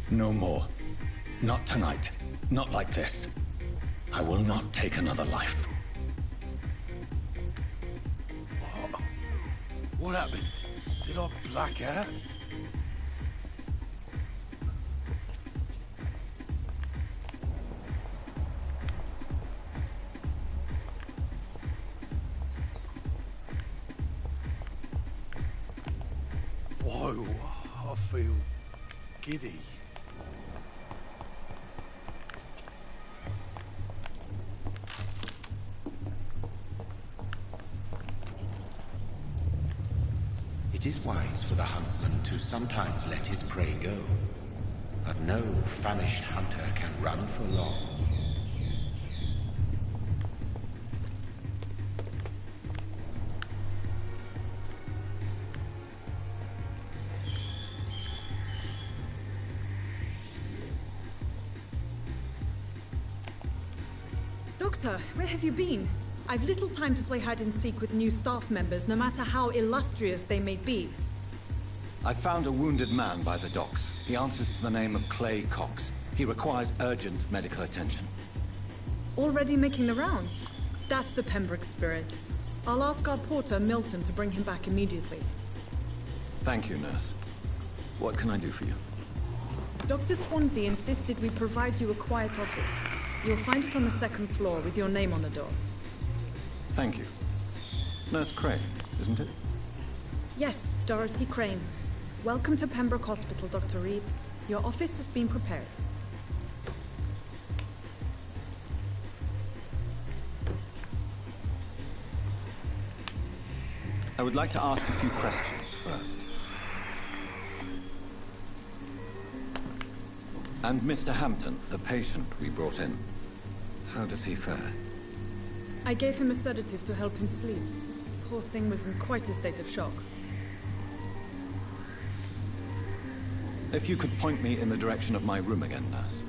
No more. Not tonight. Not like this. I will not take another life. What happened? Did I black out? Whoa, I feel giddy. It is wise for the huntsman to sometimes let his prey go. But no famished hunter can run for long. Doctor, where have you been? I've little time to play hide and seek with new staff members, no matter how illustrious they may be. I found a wounded man by the docks. He answers to the name of Clay Cox. He requires urgent medical attention. Already making the rounds? That's the Pembroke spirit. I'll ask our porter, Milton, to bring him back immediately. Thank you, nurse. What can I do for you? Dr. Swansea insisted we provide you a quiet office. You'll find it on the second floor with your name on the door. Thank you. Nurse Crane, isn't it? Yes, Dorothy Crane. Welcome to Pembroke Hospital, Dr. Reed. Your office has been prepared. I would like to ask a few questions first. And Mr. Hampton, the patient we brought in, how does he fare? I gave him a sedative to help him sleep. Poor thing was in quite a state of shock. If you could point me in the direction of my room again, nurse.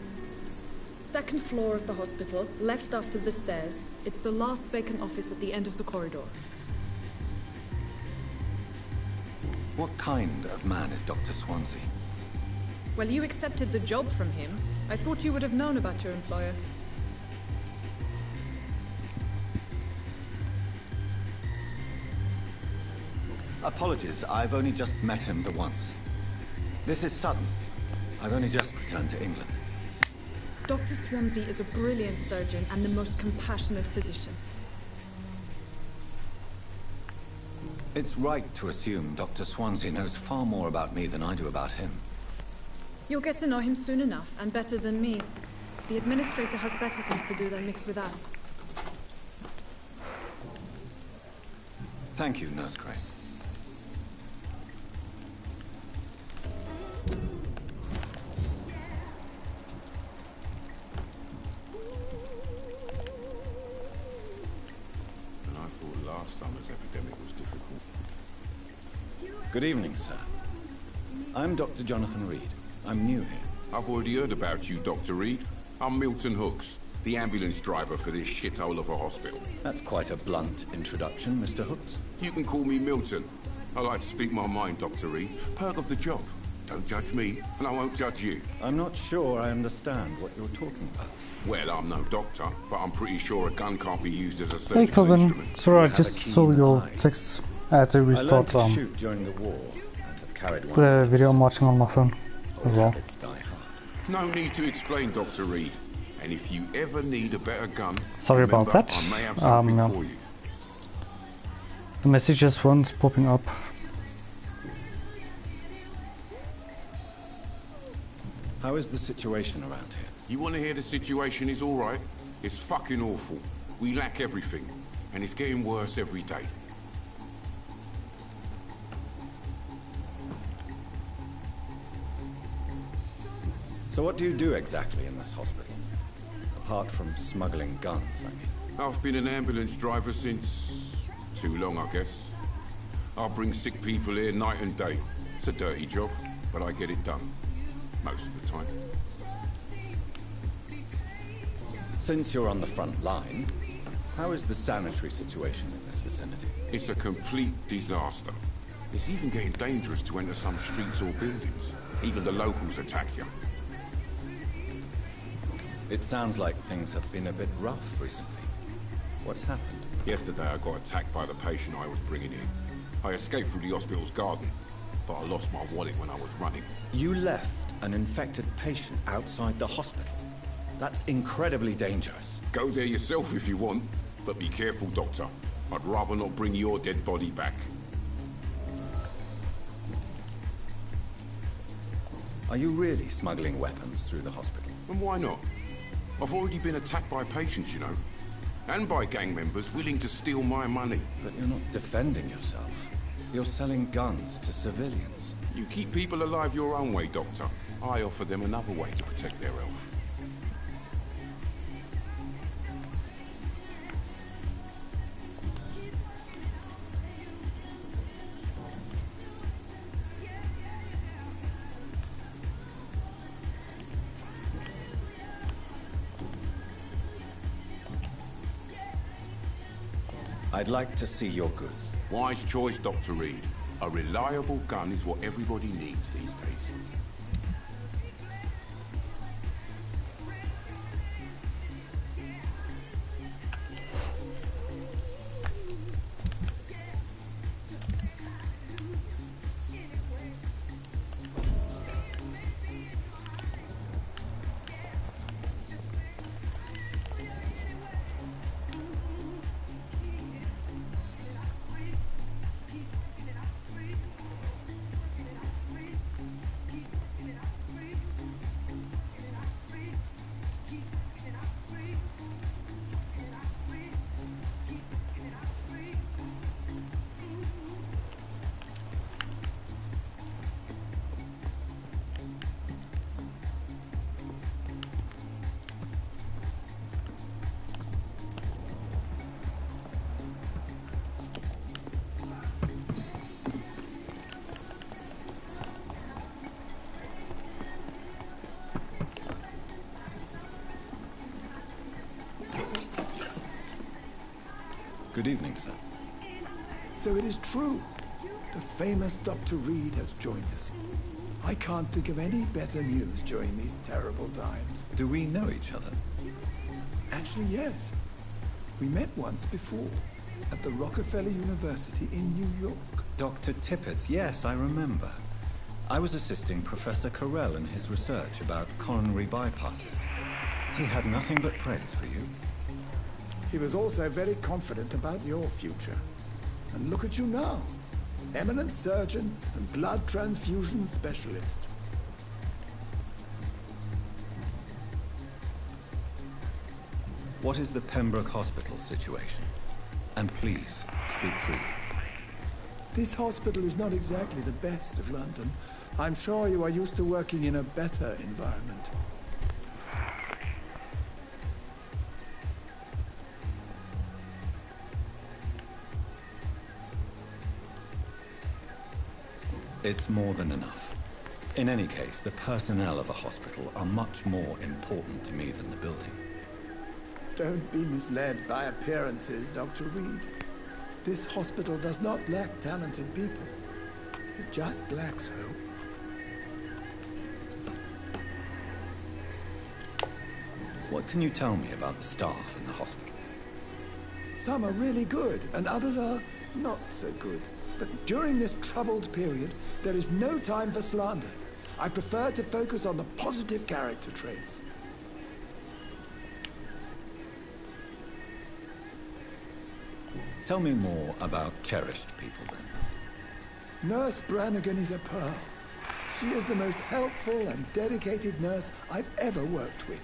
Second floor of the hospital, left after the stairs. It's the last vacant office at the end of the corridor. What kind of man is Dr. Swansea? Well, you accepted the job from him. I thought you would have known about your employer. Apologies, I've only just met him the once. This is sudden. I've only just returned to England. Dr. Swansea is a brilliant surgeon and the most compassionate physician. It's right to assume Dr. Swansea knows far more about me than I do about him. You'll get to know him soon enough, and better than me. The administrator has better things to do than mix with us. Thank you, Nurse Crane. I thought last summer's epidemic was difficult. Good evening, sir. I'm Dr. Jonathan Reed. I'm new here. I've already heard about you, Dr. Reed. I'm Milton Hooks, the ambulance driver for this shithole of a hospital. That's quite a blunt introduction, Mr. Hooks. You can call me Milton. I like to speak my mind, Dr. Reed. Perk of the job. Don't judge me, and I won't judge you. I'm not sure I understand what you're talking about. Well, I'm no doctor, but I'm pretty sure a gun can't be used as a Hey surgical Coven, instrument. sorry I just saw your texts. I had to I learned restart to shoot during the war and have carried one. the video I'm watching on my phone as well. No need to explain, Dr. Reed. And if you ever need a better gun, Sorry about remember, that. I may have something Yeah. for you. The message just once popping up. How is the situation around here? You want to hear the situation is all right? It's fucking awful. We lack everything, and it's getting worse every day. So what do you do exactly in this hospital? Apart from smuggling guns, I mean. I've been an ambulance driver since... too long, I guess. I bring sick people here night and day. It's a dirty job, but I get it done. Most of the time. Since you're on the front line, how is the sanitary situation in this vicinity? It's a complete disaster. It's even getting dangerous to enter some streets or buildings. Even the locals attack you. It sounds like things have been a bit rough recently. What's happened? Yesterday I got attacked by the patient I was bringing in. I escaped through the hospital's garden, but I lost my wallet when I was running. You left an infected patient outside the hospital? That's incredibly dangerous. Go there yourself if you want, but be careful, Doctor. I'd rather not bring your dead body back. Are you really smuggling weapons through the hospital? And why not? I've already been attacked by patients, you know. And by gang members willing to steal my money. But you're not defending yourself. You're selling guns to civilians. You keep people alive your own way, Doctor. I offer them another way to protect their health. I'd like to see your goods. Wise choice, Dr. Reed. A reliable gun is what everybody needs these days. Good evening, sir. So it is true. The famous Dr. Reed has joined us. I can't think of any better news during these terrible times. Do we know each other? Actually, yes. We met once before, at the Rockefeller University in New York. Dr. Tippett, yes, I remember. I was assisting Professor Carell in his research about coronary bypasses. He had nothing but praise for you. He was also very confident about your future. And look at you now. Eminent surgeon and blood transfusion specialist. What is the Pembroke Hospital situation? And please, speak freely. This hospital is not exactly the best of London. I'm sure you are used to working in a better environment. It's more than enough. In any case, the personnel of a hospital are much more important to me than the building. Don't be misled by appearances, Dr. Reed. This hospital does not lack talented people. It just lacks hope. What can you tell me about the staff in the hospital? Some are really good, and others are not so good. But during this troubled period, there is no time for slander. I prefer to focus on the positive character traits. Tell me more about cherished people, then. Nurse Brannigan is a pearl. She is the most helpful and dedicated nurse I've ever worked with.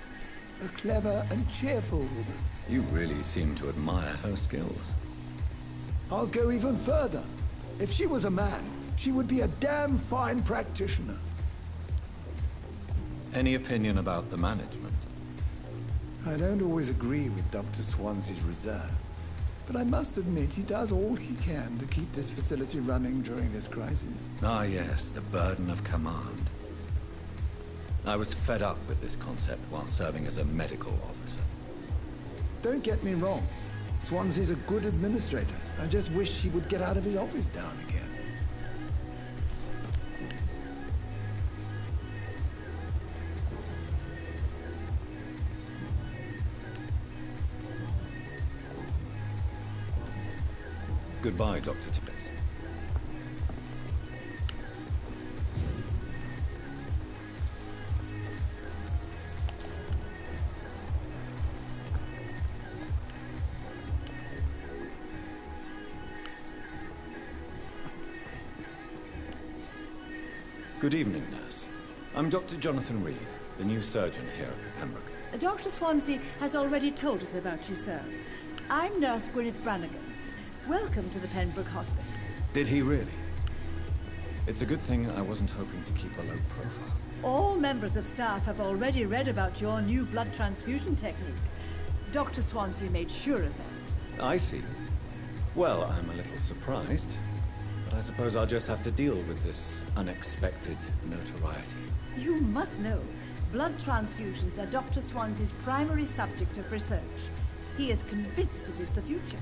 A clever and cheerful woman. You really seem to admire her skills. I'll go even further. If she was a man, she would be a damn fine practitioner. Any opinion about the management? I don't always agree with Dr. Swansea's reserve, but I must admit he does all he can to keep this facility running during this crisis. Ah, yes, the burden of command. I was fed up with this concept while serving as a medical officer. Don't get me wrong. Swansea's a good administrator. I just wish he would get out of his office down again. Goodbye, Dr. Tippett. Good evening, nurse. I'm Dr. Jonathan Reed, the new surgeon here at the Pembroke. Dr. Swansea has already told us about you, sir. I'm Nurse Gwyneth Brannigan. Welcome to the Pembroke Hospital. Did he really? It's a good thing I wasn't hoping to keep a low profile. All members of staff have already read about your new blood transfusion technique. Dr. Swansea made sure of that. I see. Well, I'm a little surprised, but I suppose I'll just have to deal with this unexpected notoriety. You must know, blood transfusions are Dr. Swansea's primary subject of research. He is convinced it is the future.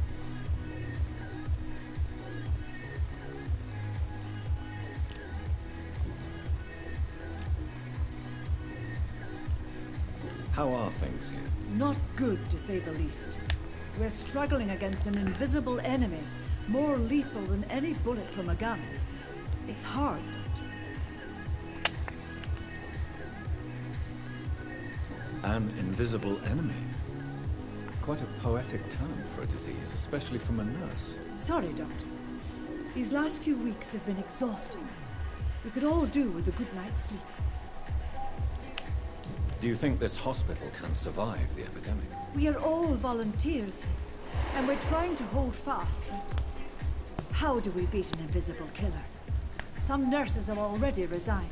How are things here? Not good, to say the least. We're struggling against an invisible enemy, more lethal than any bullet from a gun. It's hard, Doctor. An invisible enemy? Quite a poetic term for a disease, especially from a nurse. Sorry, Doctor. These last few weeks have been exhausting. We could all do with a good night's sleep. Do you think this hospital can survive the epidemic? We are all volunteers here, and we're trying to hold fast, but how do we beat an invisible killer? Some nurses have already resigned.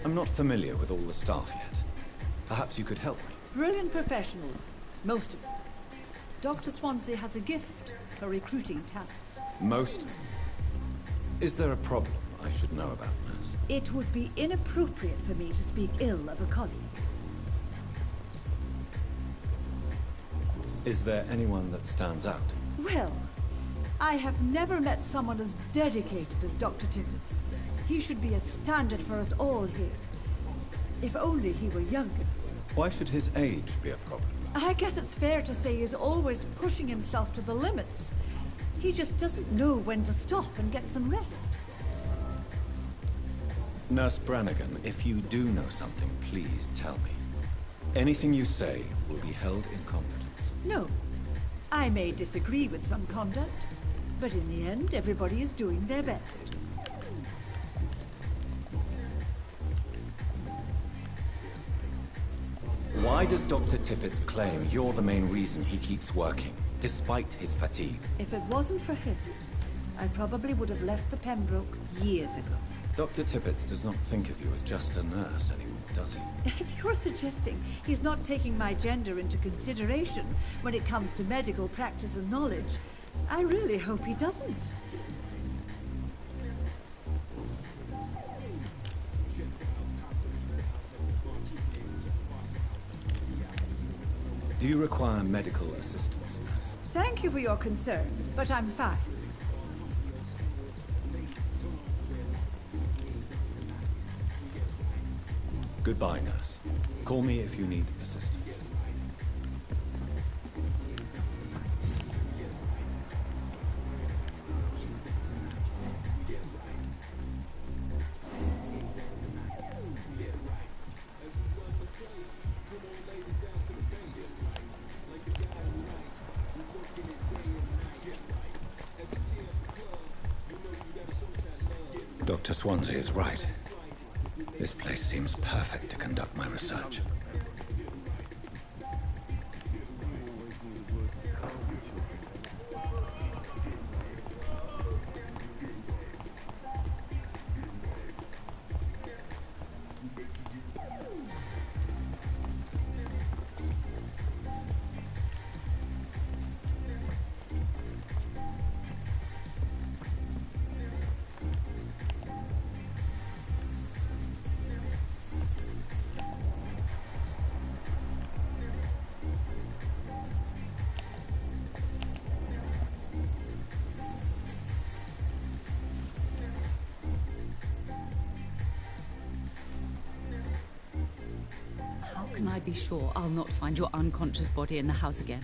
I'm not familiar with all the staff yet. Perhaps you could help me. Brilliant professionals, most of them. Dr. Swansea has a gift for recruiting talent. Most of them? Is there a problem I should know about, nurse? It would be inappropriate for me to speak ill of a colleague. Is there anyone that stands out? Well, I have never met someone as dedicated as Dr. Tippett. He should be a standard for us all here. If only he were younger. Why should his age be a problem? I guess it's fair to say he's always pushing himself to the limits. He just doesn't know when to stop and get some rest. Nurse Brannigan, if you do know something, please tell me. Anything you say will be held in confidence. No. I may disagree with some conduct, but in the end, everybody is doing their best. Why does Dr. Tippett claim you're the main reason he keeps working, despite his fatigue? If it wasn't for him, I probably would have left the Pembroke years ago. Dr. Tippett does not think of you as just a nurse anymore, does he? If you're suggesting he's not taking my gender into consideration when it comes to medical practice and knowledge, I really hope he doesn't. Do you require medical assistance, nurse? Thank you for your concern, but I'm fine. Goodbye, nurse. Call me if you need assistance. Dr. Swansea is right. This place seems perfect to conduct my research. How can I be sure I'll not find your unconscious body in the house again?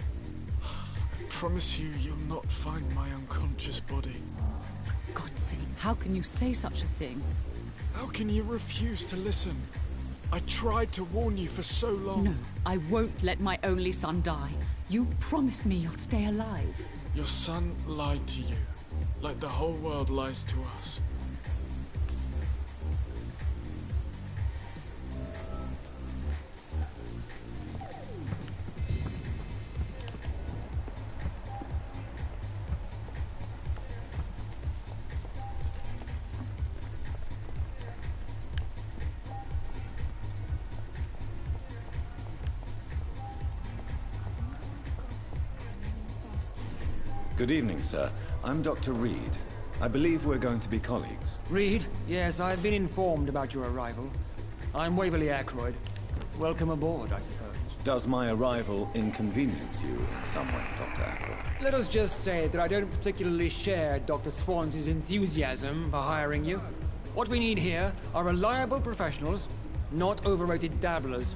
I promise you, you'll not find my unconscious body. For God's sake, how can you say such a thing? How can you refuse to listen? I tried to warn you for so long. No, I won't let my only son die. You promised me you'll stay alive. Your son lied to you, like the whole world lies to us. Good evening, sir. I'm Dr. Reed. I believe we're going to be colleagues. Reed? Yes, I've been informed about your arrival. I'm Waverly Ackroyd. Welcome aboard, I suppose. Does my arrival inconvenience you in some way, Dr. Ackroyd? Let us just say that I don't particularly share Dr. Swansea's enthusiasm for hiring you. What we need here are reliable professionals, not overrated dabblers.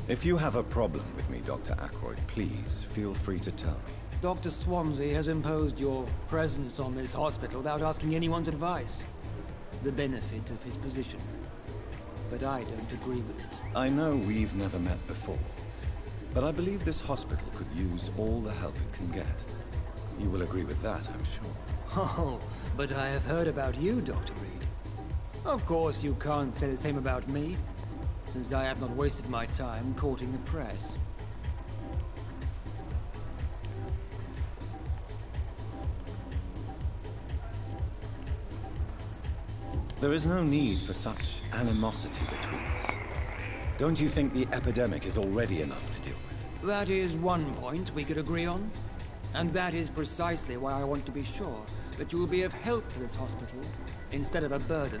If you have a problem with me, Dr. Ackroyd, please feel free to tell me. Dr. Swansea has imposed your presence on this hospital without asking anyone's advice. The benefit of his position. But I don't agree with it. I know we've never met before, but I believe this hospital could use all the help it can get. You will agree with that, I'm sure. Oh, but I have heard about you, Dr. Reed. Of course, you can't say the same about me, since I have not wasted my time courting the press. There is no need for such animosity between us. Don't you think the epidemic is already enough to deal with? That is one point we could agree on. And that is precisely why I want to be sure that you will be of help to this hospital, instead of a burden.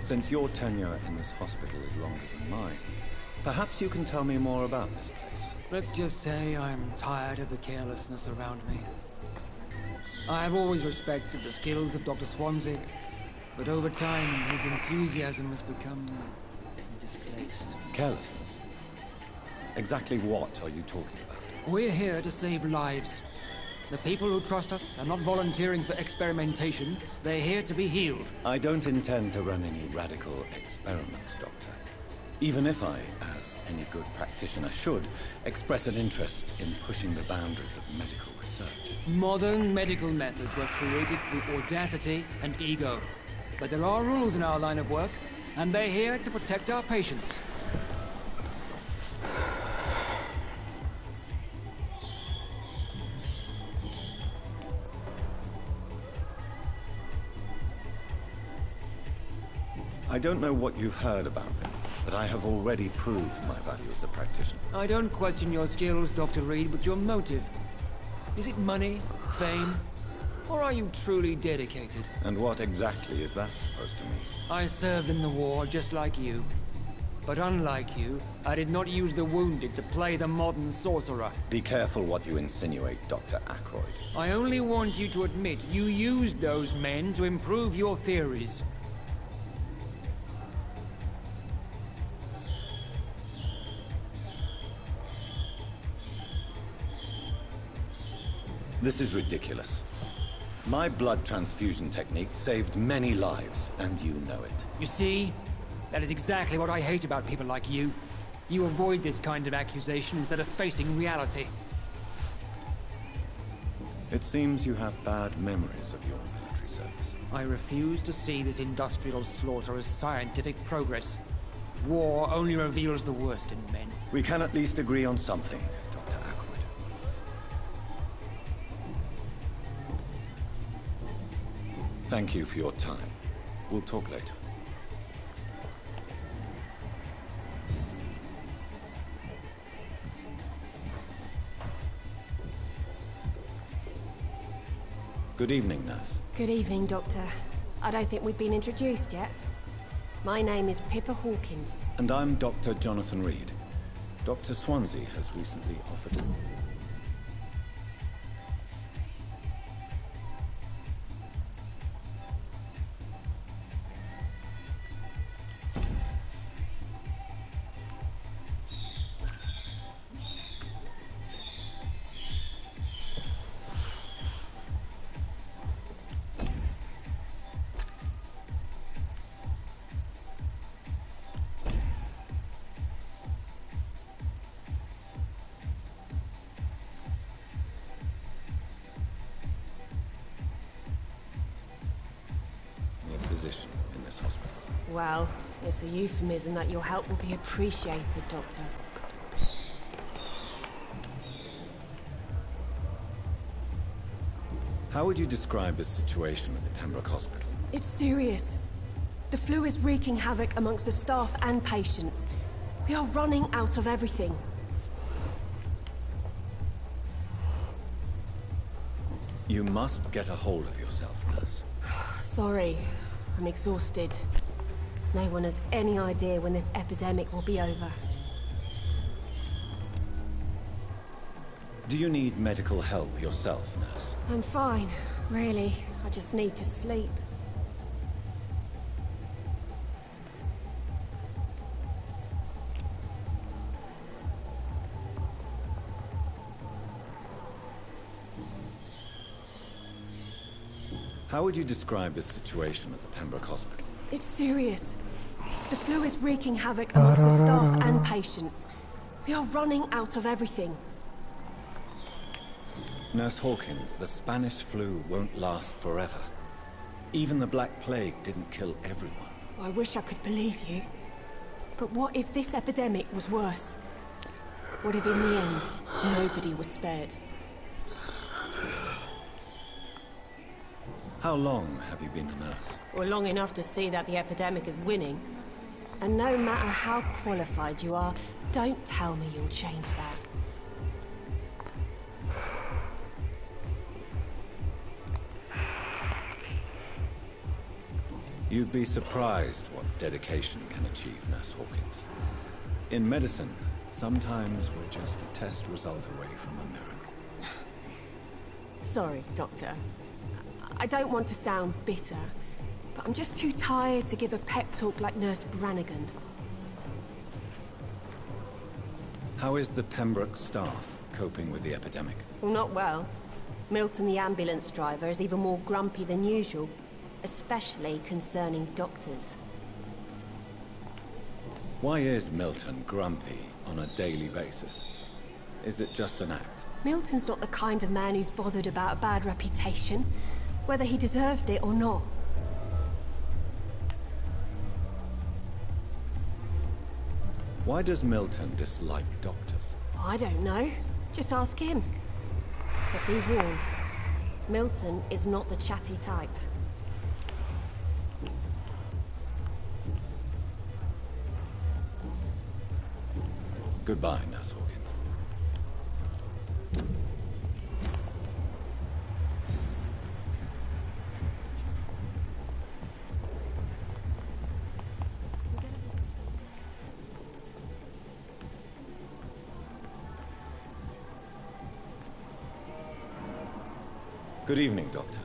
Since your tenure in this hospital is longer than mine, perhaps you can tell me more about this place. Let's just say I'm tired of the carelessness around me. I have always respected the skills of Dr. Swansea, but over time his enthusiasm has become displaced. Carelessness? Exactly what are you talking about? We're here to save lives. The people who trust us are not volunteering for experimentation. They're here to be healed. I don't intend to run any radical experiments, Doctor. Even if I, as any good practitioner should, express an interest in pushing the boundaries of medical research. Modern medical methods were created through audacity and ego. But there are rules in our line of work, and they're here to protect our patients. I don't know what you've heard about me, but I have already proved my value as a practitioner. I don't question your skills, Dr. Reed, but your motive. Is it money, fame, or are you truly dedicated? And what exactly is that supposed to mean? I served in the war just like you. But unlike you, I did not use the wounded to play the modern sorcerer. Be careful what you insinuate, Dr. Ackroyd. I only want you to admit you used those men to improve your theories. This is ridiculous. My blood transfusion technique saved many lives, and you know it. You see? That is exactly what I hate about people like you. You avoid this kind of accusation instead of facing reality. It seems you have bad memories of your military service. I refuse to see this industrial slaughter as scientific progress. War only reveals the worst in men. We can at least agree on something, Dr. Ackroyd. Thank you for your time. We'll talk later. Good evening, nurse. Good evening, Doctor. I don't think we've been introduced yet. My name is Pippa Hawkins. And I'm Dr. Jonathan Reed. Dr. Swansea has recently offered... position in this hospital. Well, it's a euphemism that your help will be appreciated, Doctor. How would you describe the situation at the Pembroke Hospital? It's serious. The flu is wreaking havoc amongst the staff and patients. We are running out of everything. You must get a hold of yourself, nurse. Sorry, I'm exhausted. No one has any idea when this epidemic will be over. Do you need medical help yourself, nurse? I'm fine, really. I just need to sleep. How would you describe the situation at the Pembroke Hospital? It's serious. The flu is wreaking havoc amongst the staff and patients. We are running out of everything. Nurse Hawkins, the Spanish flu won't last forever. Even the Black Plague didn't kill everyone. I wish I could believe you. But what if this epidemic was worse? What if in the end, nobody was spared? How long have you been a nurse? Well, long enough to see that the epidemic is winning. And no matter how qualified you are, don't tell me you'll change that. You'd be surprised what dedication can achieve, Nurse Hawkins. In medicine, sometimes we're just a test result away from a miracle. Sorry, Doctor. I don't want to sound bitter, but I'm just too tired to give a pep talk like Nurse Brannigan. How is the Pembroke staff coping with the epidemic? Well, not well. Milton, the ambulance driver, is even more grumpy than usual, especially concerning doctors. Why is Milton grumpy on a daily basis? Is it just an act? Milton's not the kind of man who's bothered about a bad reputation, whether he deserved it or not. Why does Milton dislike doctors? I don't know. Just ask him. But be warned, Milton is not the chatty type. Goodbye, Nurse Hawkins. Good evening, Doctor.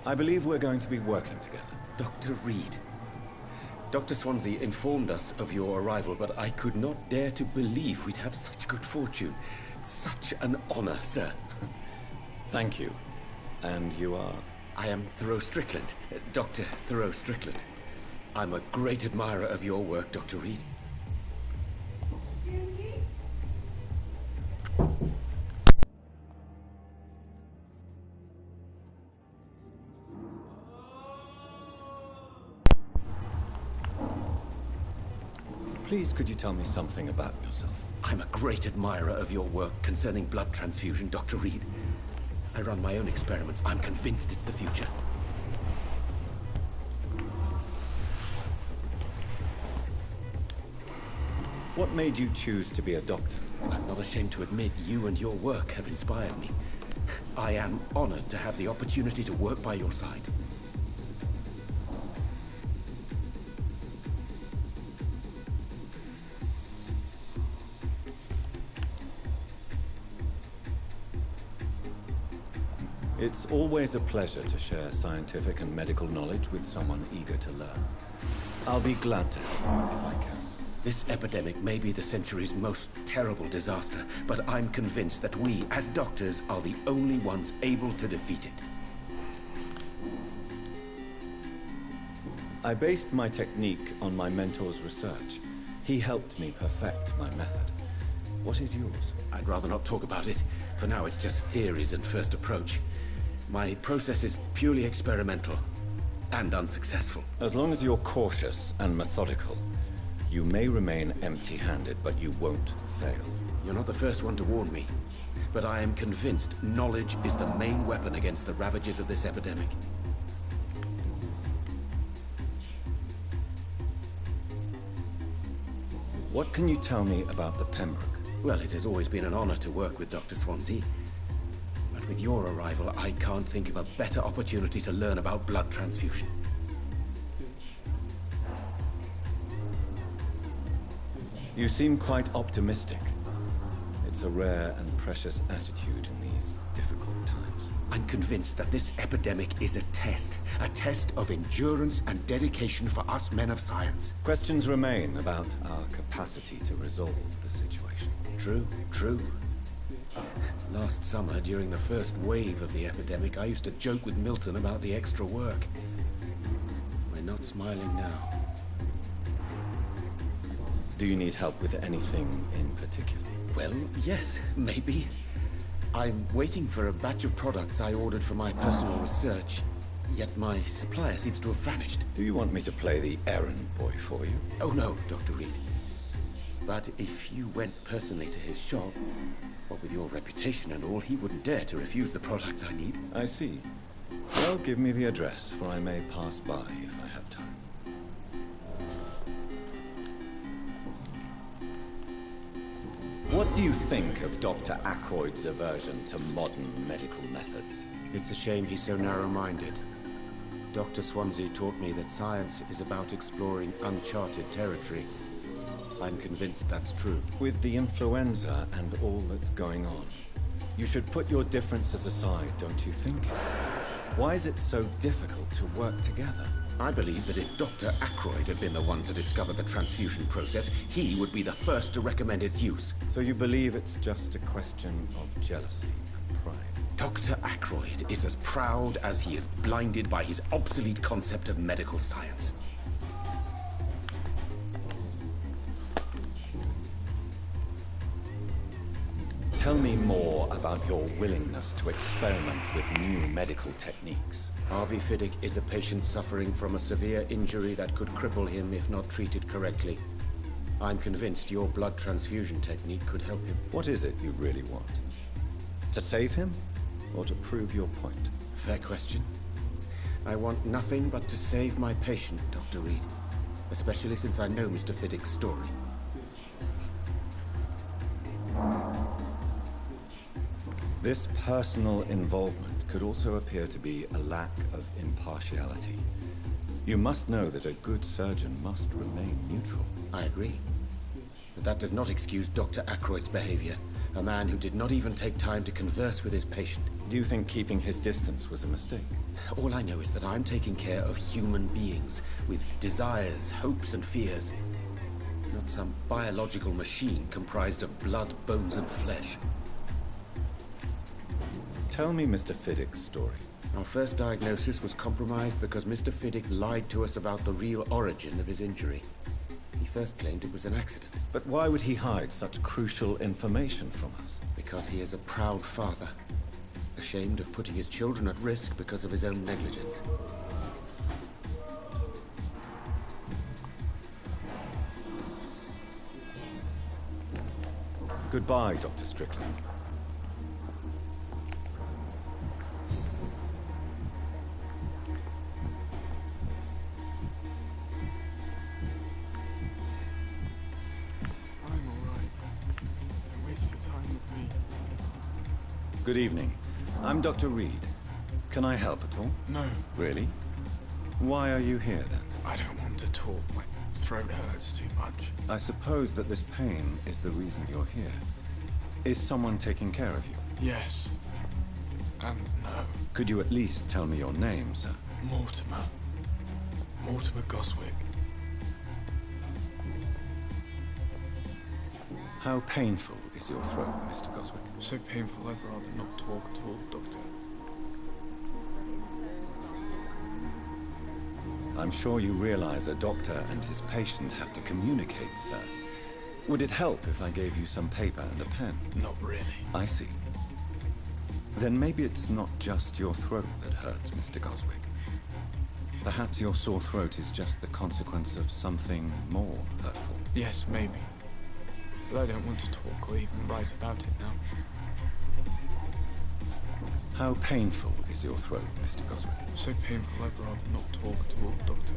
I believe we're going to be working together. Dr. Reed. Dr. Swansea informed us of your arrival, but I could not dare to believe we'd have such good fortune. Such an honor, sir. Thank you. And you are? I am Thoreau Strickland, Dr. Thoreau Strickland. I'm a great admirer of your work, Dr. Reed. Please, could you tell me something about yourself? I'm a great admirer of your work concerning blood transfusion, Dr. Reed. I run my own experiments. I'm convinced it's the future. What made you choose to be a doctor? I'm not ashamed to admit you and your work have inspired me. I am honored to have the opportunity to work by your side. It's always a pleasure to share scientific and medical knowledge with someone eager to learn. I'll be glad to help you if I can. This epidemic may be the century's most terrible disaster, but I'm convinced that we, as doctors, are the only ones able to defeat it. I based my technique on my mentor's research. He helped me perfect my method. What is yours? I'd rather not talk about it. For now, it's just theories and first approach. My process is purely experimental and unsuccessful. As long as you're cautious and methodical, you may remain empty-handed, but you won't fail. You're not the first one to warn me, but I am convinced knowledge is the main weapon against the ravages of this epidemic. What can you tell me about the Pembroke? Well, it has always been an honor to work with Dr. Swansea. But with your arrival, I can't think of a better opportunity to learn about blood transfusion. You seem quite optimistic. It's a rare and precious attitude in these difficult times. I'm convinced that this epidemic is a test of endurance and dedication for us men of science. Questions remain about our capacity to resolve the situation. True. Last summer, during the first wave of the epidemic, I used to joke with Milton about the extra work. We're not smiling now. Do you need help with anything in particular? Well, yes, maybe. I'm waiting for a batch of products I ordered for my personal research, yet my supplier seems to have vanished. Do you want me to play the errand boy for you? Oh no, Dr. Reed. But if you went personally to his shop, what with your reputation and all, he wouldn't dare to refuse the products I need. I see. Well, give me the address, for I may pass by if I have time. What do you think of Dr. Ackroyd's aversion to modern medical methods? It's a shame he's so narrow-minded. Dr. Swansea taught me that science is about exploring uncharted territory. I'm convinced that's true. With the influenza and all that's going on, you should put your differences aside, don't you think? Why is it so difficult to work together? I believe that if Dr. Ackroyd had been the one to discover the transfusion process, he would be the first to recommend its use. So you believe it's just a question of jealousy and pride? Dr. Ackroyd is as proud as he is blinded by his obsolete concept of medical science. Tell me more about your willingness to experiment with new medical techniques. Harvey Fiddick is a patient suffering from a severe injury that could cripple him if not treated correctly. I'm convinced your blood transfusion technique could help him. What is it you really want? To save him? Or to prove your point? Fair question. I want nothing but to save my patient, Dr. Reed. Especially since I know Mr. Fiddick's story. This personal involvement could also appear to be a lack of impartiality. You must know that a good surgeon must remain neutral. I agree. But that does not excuse Dr. Ackroyd's behavior. A man who did not even take time to converse with his patient. Do you think keeping his distance was a mistake? All I know is that I'm taking care of human beings with desires, hopes, and fears. Not some biological machine comprised of blood, bones, and flesh. Tell me Mr. Fiddick's story. Our first diagnosis was compromised because Mr. Fiddick lied to us about the real origin of his injury. He first claimed it was an accident. But why would he hide such crucial information from us? Because he is a proud father, ashamed of putting his children at risk because of his own negligence. Goodbye, Dr. Strickland. Good evening. I'm Dr. Reed. Can I help at all? No. Really? Why are you here then? I don't want to talk. My throat hurts too much. I suppose that this pain is the reason you're here. Is someone taking care of you? Yes. And no. Could you at least tell me your name, sir? Mortimer. Mortimer Goswick. How painful is your throat, Mr. Goswick? So painful I'd rather not talk at all, Doctor. I'm sure you realize a doctor and his patient have to communicate, sir. Would it help if I gave you some paper and a pen? Not really. I see. Then maybe it's not just your throat that hurts, Mr. Goswick. Perhaps your sore throat is just the consequence of something more hurtful. Yes, maybe. But I don't want to talk or even write about it now. How painful is your throat, Mr. Goswick? So painful I'd rather not talk at all, Doctor.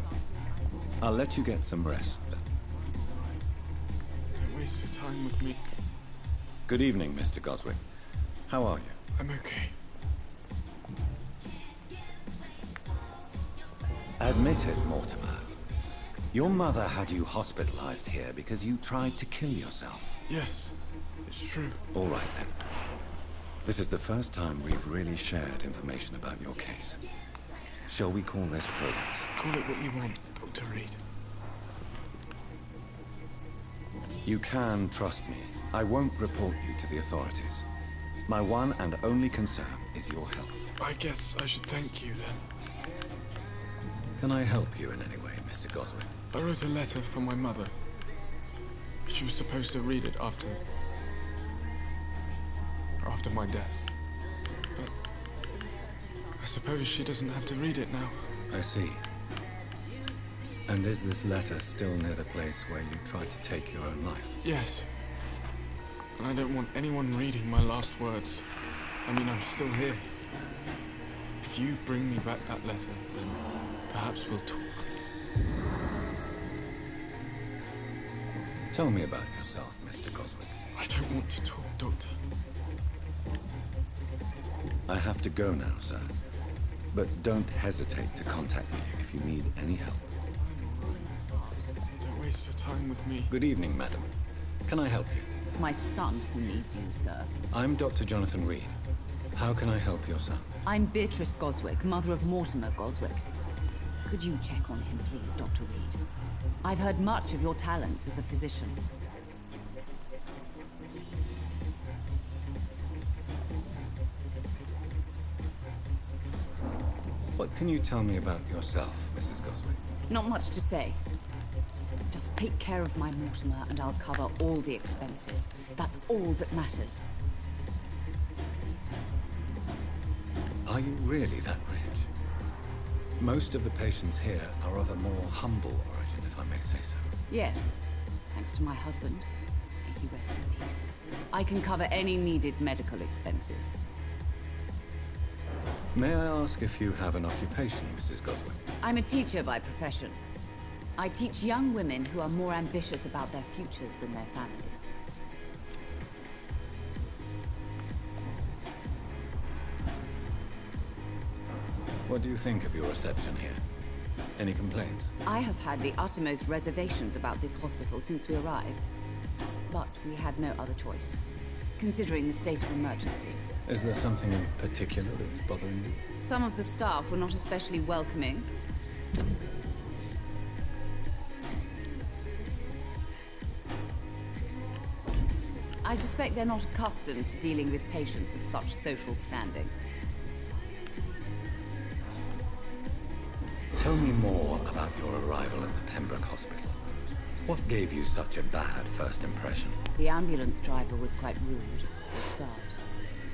I'll let you get some rest, then. Don't waste your time with me. Good evening, Mr. Goswick. How are you? I'm okay. Admit it, Mortimer. Your mother had you hospitalized here because you tried to kill yourself. Yes, it's true. All right, then. This is the first time we've really shared information about your case. Shall we call this progress? Call it what you want, Dr. Reed. You can trust me. I won't report you to the authorities. My one and only concern is your health. I guess I should thank you, then. Can I help you in any way, Mr. Goswick? I wrote a letter for my mother. She was supposed to read it after my death. But I suppose she doesn't have to read it now. I see. And is this letter still near the place where you tried to take your own life? Yes. And I don't want anyone reading my last words. I mean, I'm still here. If you bring me back that letter, then perhaps we'll talk. Tell me about yourself, Mr. Goswick. I don't want to talk, Doctor. I have to go now, sir. But don't hesitate to contact me if you need any help. Don't waste your time with me. Good evening, madam. Can I help you? It's my son who needs you, sir. I'm Dr. Jonathan Reed. How can I help your son? I'm Beatrice Goswick, mother of Mortimer Goswick. Could you check on him, please, Dr. Reed? I've heard much of your talents as a physician. What can you tell me about yourself, Mrs. Goswick? Not much to say. Just take care of my Mortimer and I'll cover all the expenses. That's all that matters. Are you really that rich? Most of the patients here are of a more humble origin, if I may say so. Yes, thanks to my husband. May he rest in peace. I can cover any needed medical expenses. May I ask if you have an occupation, Mrs. Goswick? I'm a teacher by profession. I teach young women who are more ambitious about their futures than their families. What do you think of your reception here? Any complaints? I have had the uttermost reservations about this hospital since we arrived. But we had no other choice, considering the state of emergency. Is there something in particular that's bothering you? Some of the staff were not especially welcoming. I suspect they're not accustomed to dealing with patients of such social standing. Tell me more about your arrival at the Pembroke Hospital. What gave you such a bad first impression? The ambulance driver was quite rude, for a start.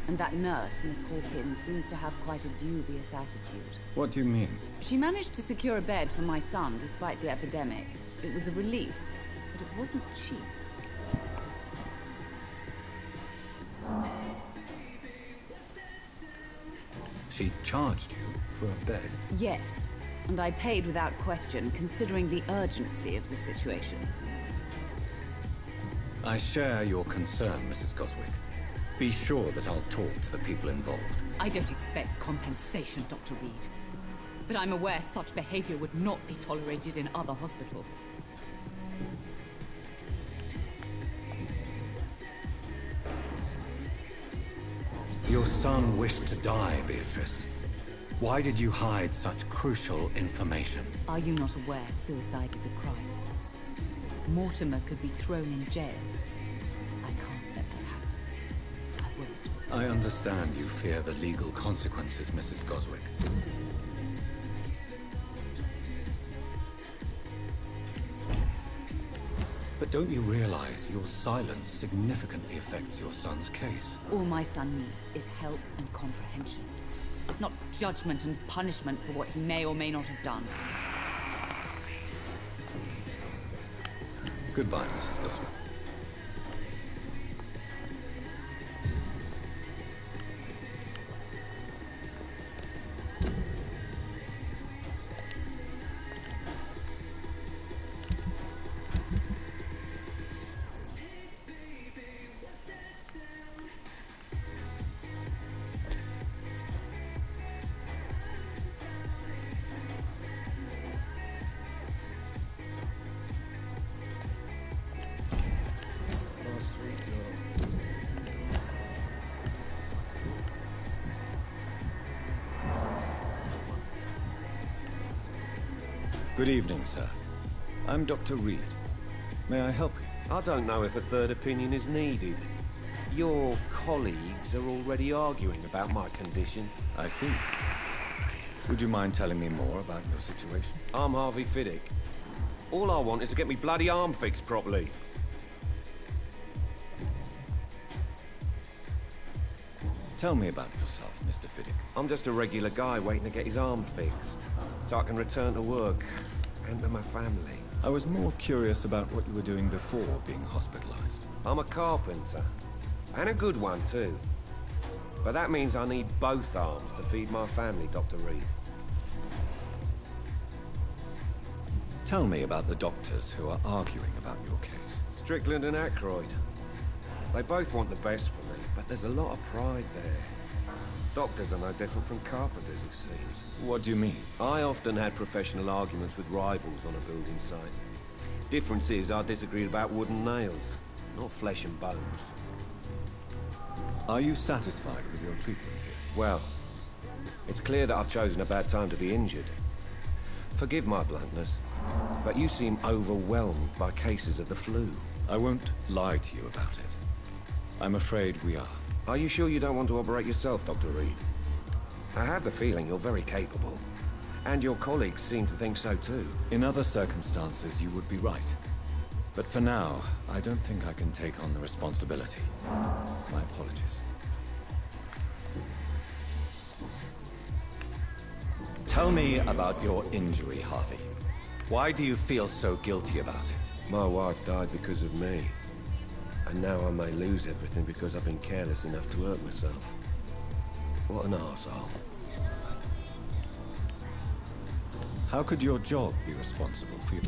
And that nurse, Miss Hawkins, seems to have quite a dubious attitude. What do you mean? She managed to secure a bed for my son despite the epidemic. It was a relief, but it wasn't cheap. She charged you for a bed? Yes, and I paid without question, considering the urgency of the situation. I share your concern, Mrs. Goswick. Be sure that I'll talk to the people involved. I don't expect compensation, Dr. Reed. But I'm aware such behavior would not be tolerated in other hospitals. Your son wished to die, Beatrice. Why did you hide such crucial information? Are you not aware suicide is a crime? Mortimer could be thrown in jail. I can't let that happen. I won't. I understand you fear the legal consequences, Mrs. Goswick. But don't you realize your silence significantly affects your son's case? All my son needs is help and comprehension. Not judgment and punishment for what he may or may not have done. Goodbye, Mrs. Goswick. Good evening, sir. I'm Dr. Reed. May I help you? I don't know if a third opinion is needed. Your colleagues are already arguing about my condition. I see. Would you mind telling me more about your situation? I'm Harvey Fiddick. All I want is to get me bloody arm fixed properly. Tell me about yourself, Mr. Fiddick. I'm just a regular guy waiting to get his arm fixed, so I can return to work and to my family. I was more curious about what you were doing before being hospitalized. I'm a carpenter, and a good one too. But that means I need both arms to feed my family, Dr. Reed. Tell me about the doctors who are arguing about your case. Strickland and Aykroyd. They both want the best for me, but there's a lot of pride there. Doctors are no different from carpenters, it seems. What do you mean? I often had professional arguments with rivals on a building site. Difference is, I disagreed about wooden nails, not flesh and bones. Are you satisfied with your treatment here? Well, it's clear that I've chosen a bad time to be injured. Forgive my bluntness, but you seem overwhelmed by cases of the flu. I won't lie to you about it. I'm afraid we are. Are you sure you don't want to operate yourself, Dr. Reed? I have the feeling you're very capable. And your colleagues seem to think so too. In other circumstances, you would be right. But for now, I don't think I can take on the responsibility. My apologies. Tell me about your injury, Harvey. Why do you feel so guilty about it? My wife died because of me. And now I may lose everything because I've been careless enough to hurt myself. What an arsehole. How could your job be responsible for you?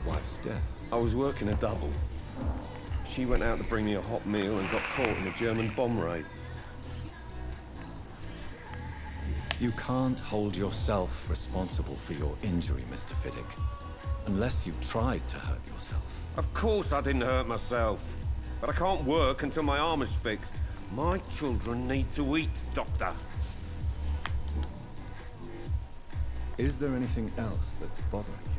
Wife's death. I was working a double. She went out to bring me a hot meal and got caught in a German bomb raid. You can't hold yourself responsible for your injury, Mr. Fiddick. Unless you tried to hurt yourself. Of course I didn't hurt myself. But I can't work until my arm is fixed. My children need to eat, Doctor. Is there anything else that's bothering you?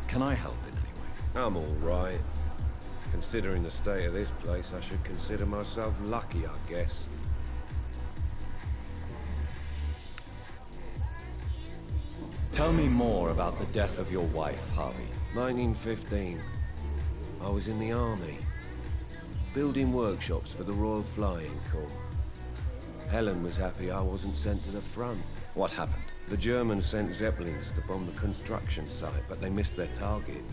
Can I help in any way? I'm all right. Considering the state of this place, I should consider myself lucky, I guess. Tell me more about the death of your wife, Harvey. 1915. I was in the army. Building workshops for the Royal Flying Corps. Helen was happy I wasn't sent to the front. What happened? The Germans sent Zeppelins to bomb the construction site, but they missed their target.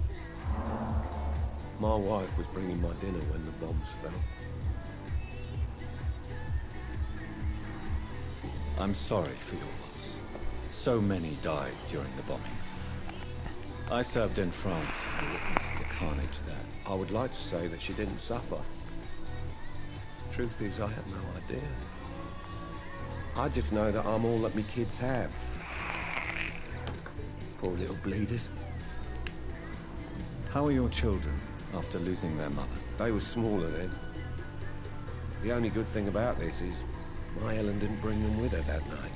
My wife was bringing my dinner when the bombs fell. I'm sorry for your loss. So many died during the bombings. I served in France and witnessed the carnage there. I would like to say that she didn't suffer. Truth is, I have no idea. I just know that I'm all that me kids have. Poor little bleeders. How are your children after losing their mother? They were smaller then. The only good thing about this is my Helen didn't bring them with her that night.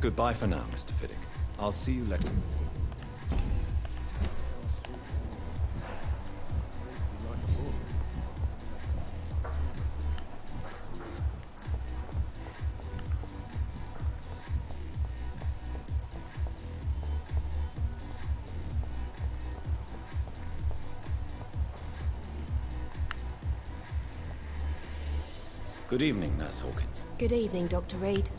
Goodbye for now, Mr. Fiddick. I'll see you later. Good evening, Nurse Hawkins. Good evening, Dr. Reed.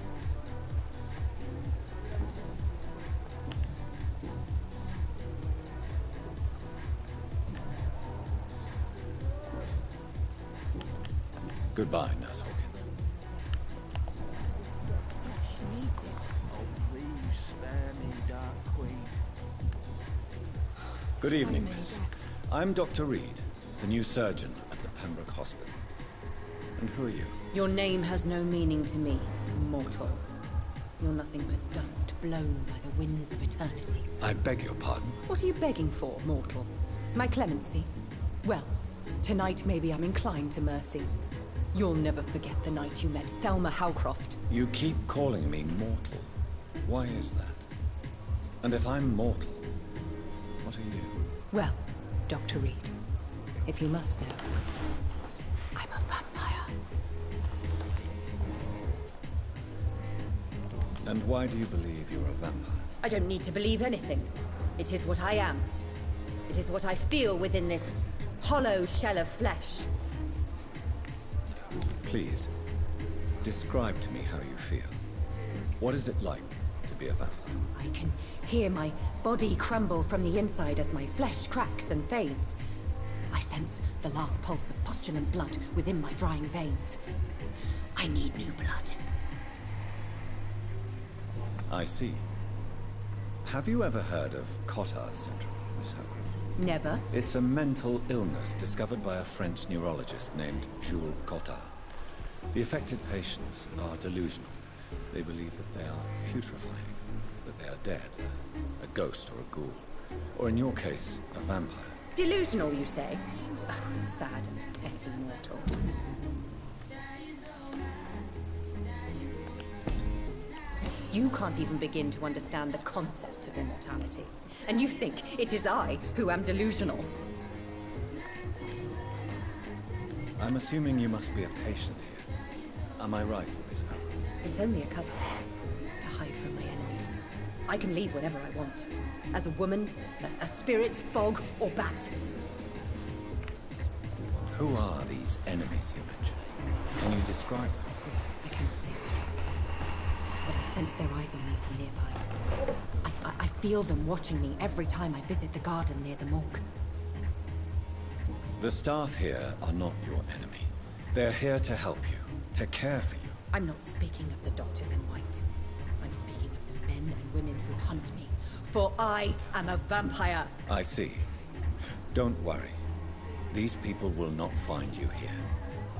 Goodbye, Nurse Hawkins. Good evening, miss. I'm Dr. Reed, the new surgeon at the Pembroke Hospital. And who are you? Your name has no meaning to me, mortal. You're nothing but dust blown by the winds of eternity. I beg your pardon. What are you begging for, mortal? My clemency? Well, tonight maybe I'm inclined to mercy. You'll never forget the night you met Thelma Howcroft. You keep calling me mortal. Why is that? And if I'm mortal, what are you? Well, Dr. Reed, if you must know, I'm a vampire. And why do you believe you're a vampire? I don't need to believe anything. It is what I am. It is what I feel within this hollow shell of flesh. Please, describe to me how you feel. What is it like to be a vampire? I can hear my body crumble from the inside as my flesh cracks and fades. I sense the last pulse of postulant blood within my drying veins. I need new blood. I see. Have you ever heard of Cotard syndrome, Miss Howcroft? Never. It's a mental illness discovered by a French neurologist named Jules Cotard. The affected patients are delusional. They believe that they are putrefying, that they are dead, a ghost or a ghoul, or in your case, a vampire. Delusional, you say? Oh, sad and petty mortal. You can't even begin to understand the concept of immortality. And you think it is I who am delusional. I'm assuming you must be a patient here. Am I right, Miss Howcroft? It's only a cover to hide from my enemies. I can leave whenever I want. As a woman, a spirit, fog, or bat. Who are these enemies you mentioned? Can you describe them? I cannot say for sure. But I sense their eyes on me from nearby. I feel them watching me every time I visit the garden near the morgue. The staff here are not your enemy. They're here to help you, to care for you. I'm not speaking of the doctors in white. I'm speaking of the men and women who hunt me. For I am a vampire. I see. Don't worry. These people will not find you here.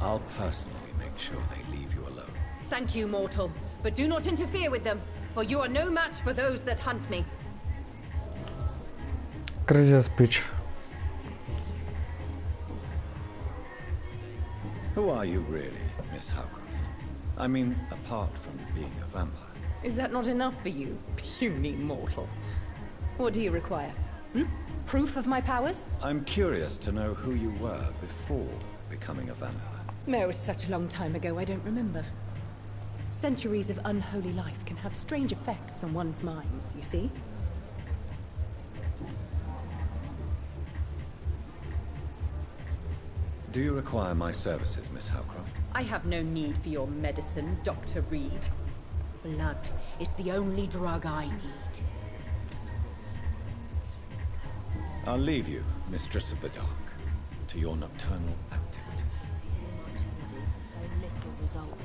I'll personally make sure they leave you alone. Thank you, mortal. But do not interfere with them, for you are no match for those that hunt me. Crazy speech. Who are you really, Miss Howcroft? I mean, apart from being a vampire. Is that not enough for you, puny mortal? What do you require? Proof of my powers? I'm curious to know who you were before becoming a vampire. No, it was such a long time ago, I don't remember. Centuries of unholy life can have strange effects on one's minds, you see? Do you require my services, Miss Howcroft? I have no need for your medicine, Dr. Reed. Blood is the only drug I need. I'll leave you, Mistress of the Dark, to your nocturnal activities. What can you do for so little result?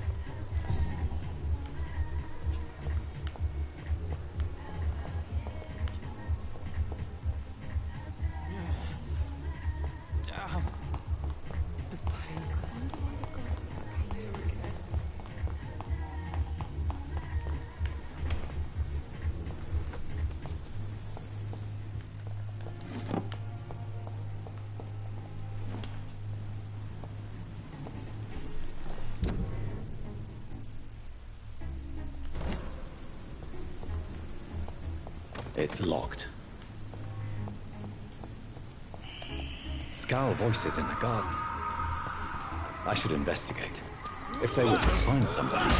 Damn. The pain. I wonder why the gods came here again. It's locked. Scowl voices in the garden. I should investigate. If they were to find somebody...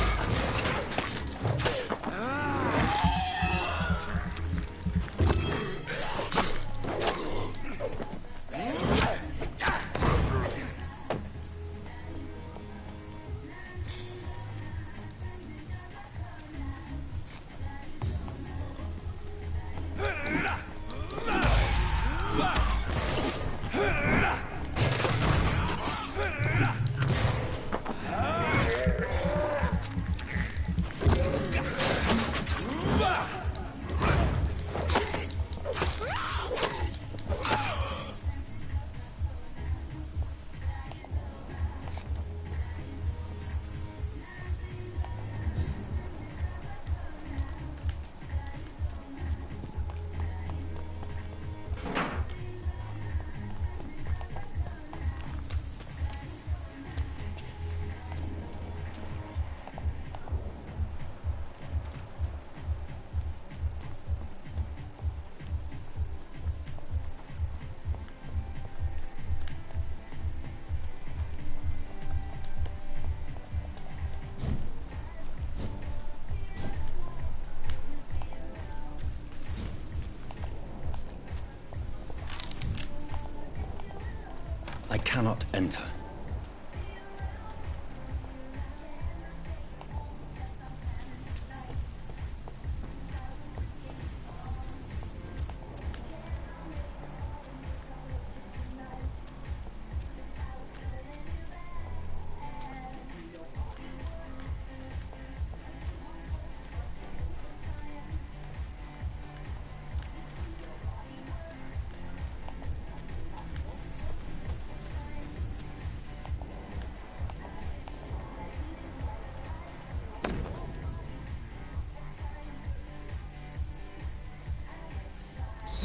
I cannot enter.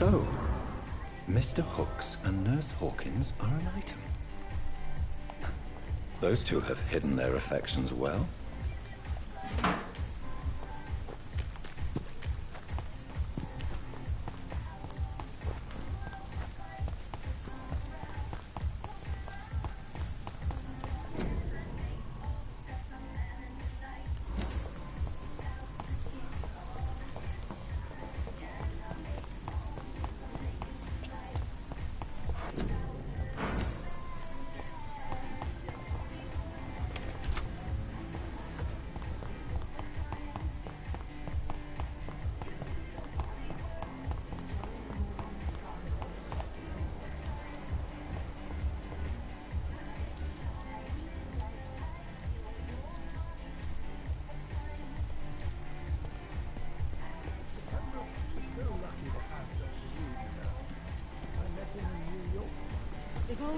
So, Mr. Hooks and Nurse Hawkins are an item. Those two have hidden their affections well.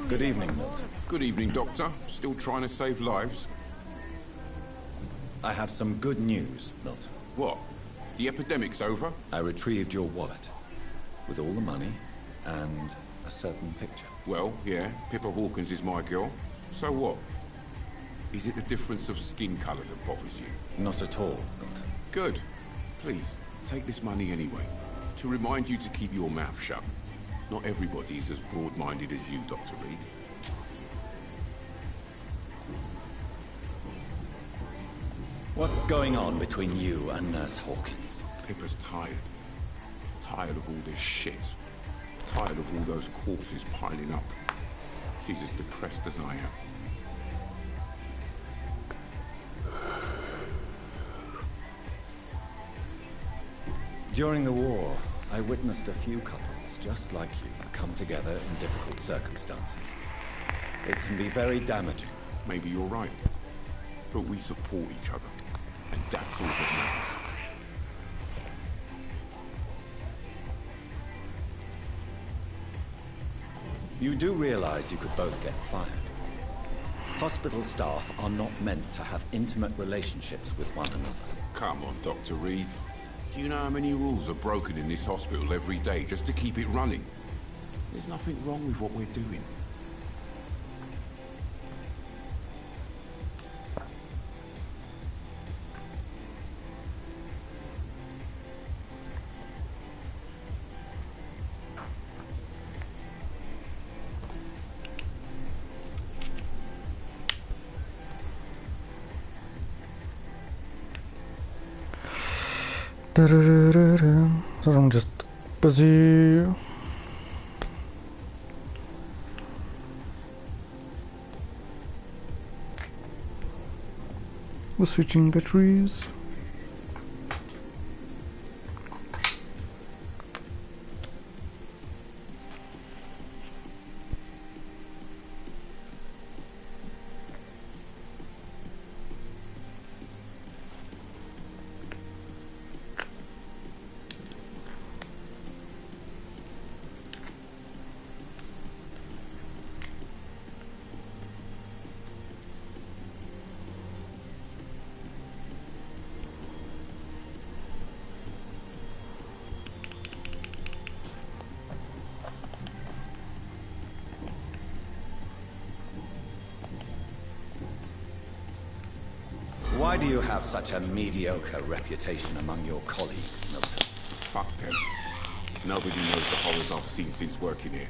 Good evening, Milton. Good evening, Doctor. Still trying to save lives? I have some good news, Milton. What? The epidemic's over? I retrieved your wallet, with all the money, and a certain picture. Well, yeah, Pippa Hawkins is my girl. So what? Is it the difference of skin colour that bothers you? Not at all, Milton. Good. Please, take this money anyway. To remind you to keep your mouth shut. Not everybody is as broad-minded as you, Dr. Reed. What's going on between you and Nurse Hawkins? Pippa's tired. Tired of all this shit. Tired of all those corpses piling up. She's as depressed as I am. During the war, I witnessed a few couples just like you come together in difficult circumstances. It can be very damaging. Maybe you're right. But we support each other. And that's all that matters. You do realize you could both get fired. Hospital staff are not meant to have intimate relationships with one another. Come on, Dr. Reed. Do you know how many rules are broken in this hospital every day just to keep it running? There's nothing wrong with what we're doing. So I'm just busy. We're switching batteries. Why do you have such a mediocre reputation among your colleagues, Milton? Fuck them. Nobody knows the horrors I've seen since working here.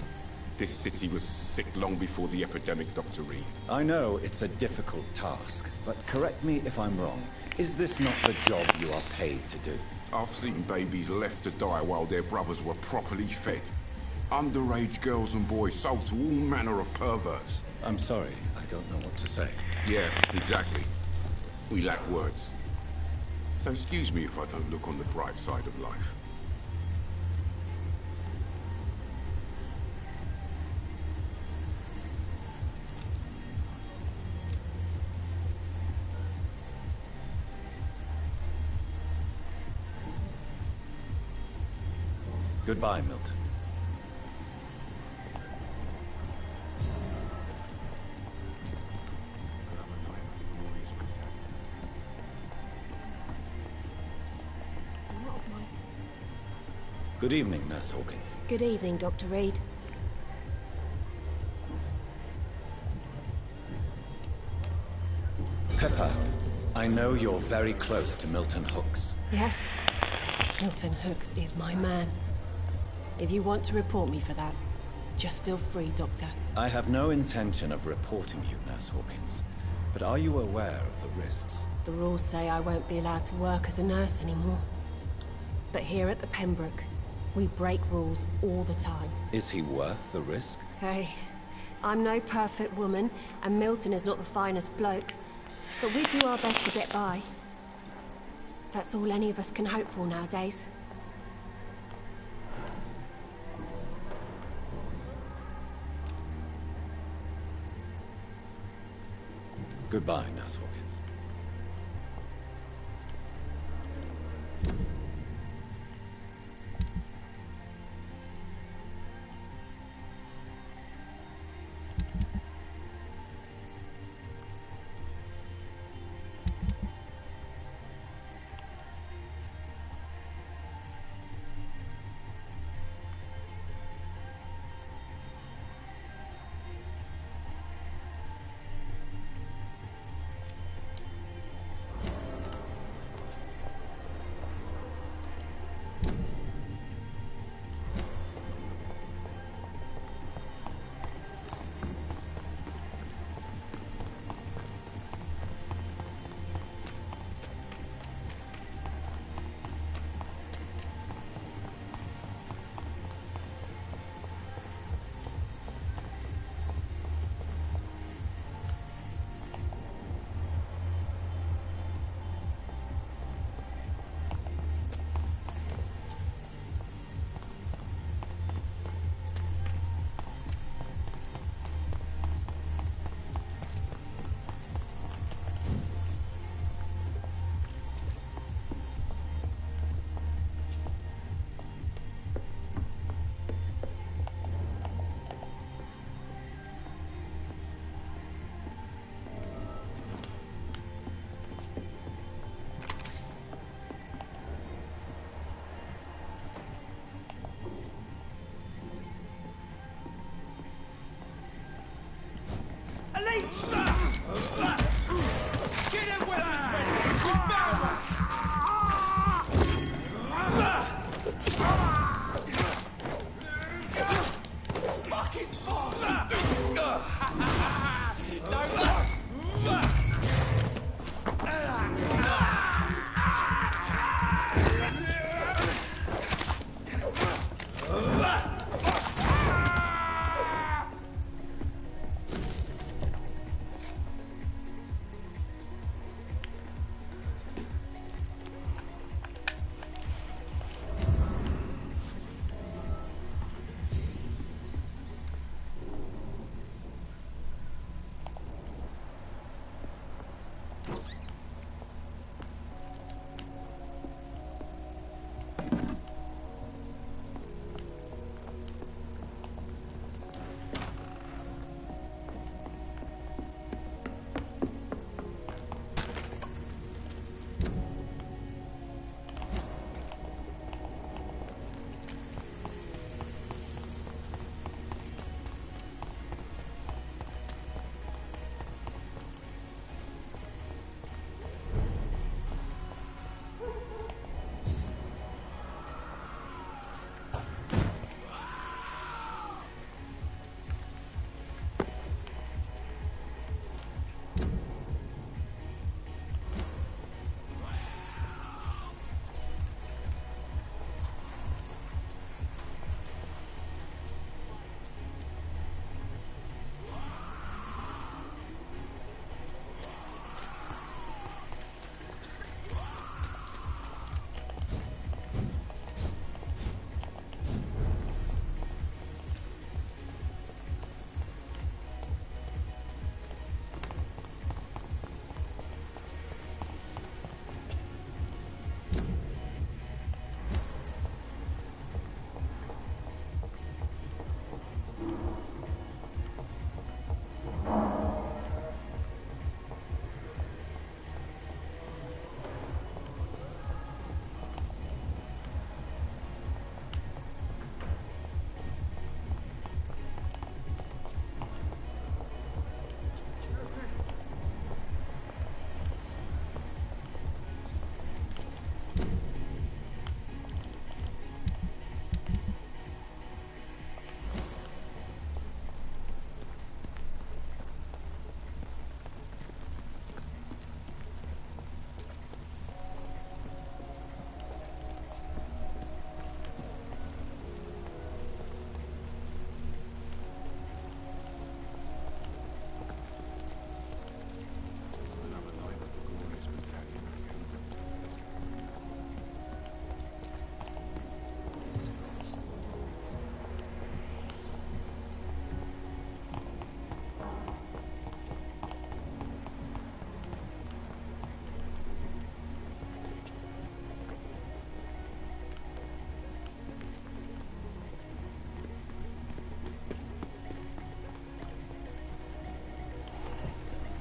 This city was sick long before the epidemic, Dr. Reed. I know it's a difficult task, but correct me if I'm wrong. Is this not the job you are paid to do? I've seen babies left to die while their brothers were properly fed. Underage girls and boys sold to all manner of perverts. I'm sorry, I don't know what to say. Yeah, exactly. We lack words. So excuse me if I don't look on the bright side of life. Goodbye, Milton. Good evening, Nurse Hawkins. Good evening, Dr. Reed. Pepper, I know you're very close to Milton Hooks. Yes? Milton Hooks is my man. If you want to report me for that, just feel free, Doctor. I have no intention of reporting you, Nurse Hawkins. But are you aware of the risks? The rules say I won't be allowed to work as a nurse anymore. But here at the Pembroke, we break rules all the time. Is he worth the risk? Hey, I'm no perfect woman, and Milton is not the finest bloke. But we do our best to get by. That's all any of us can hope for nowadays. Goodbye, Nurse Hawkins.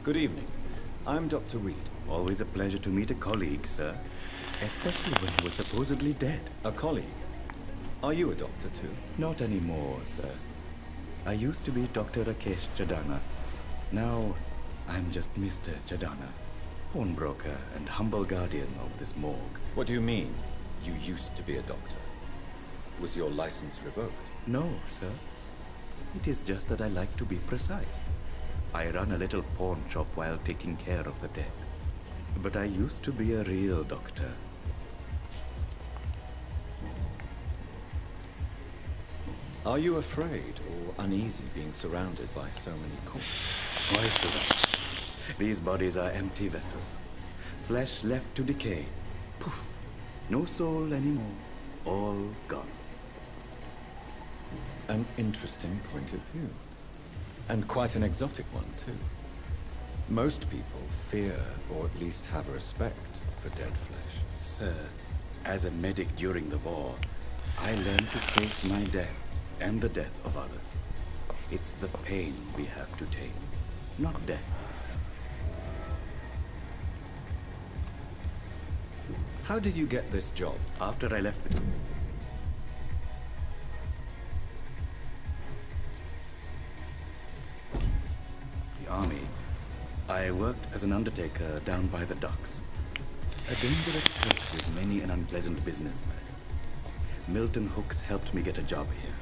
Good evening. I'm Dr. Reed. Always a pleasure to meet a colleague, sir. Especially when he was supposedly dead. A colleague? Are you a doctor too? Not anymore, sir. I used to be Dr. Rakesh Chadana. Now, I'm just Mr. Chadana, pawnbroker and humble guardian of this morgue. What do you mean, you used to be a doctor? Was your license revoked? No, sir. It is just that I like to be precise. I run a little pawn shop while taking care of the dead. But I used to be a real doctor. Are you afraid or uneasy being surrounded by so many corpses? Why should I? These bodies are empty vessels. Flesh left to decay. Poof. No soul anymore. All gone. An interesting point of view. And quite an exotic one, too. Most people fear, or at least have a respect, for dead flesh. Sir, as a medic during the war, I learned to face my death and the death of others. It's the pain we have to take, not death itself. How did you get this job? After I left the... army, I worked as an undertaker down by the docks. A dangerous place with many an unpleasant business there. Milton Hooks helped me get a job here.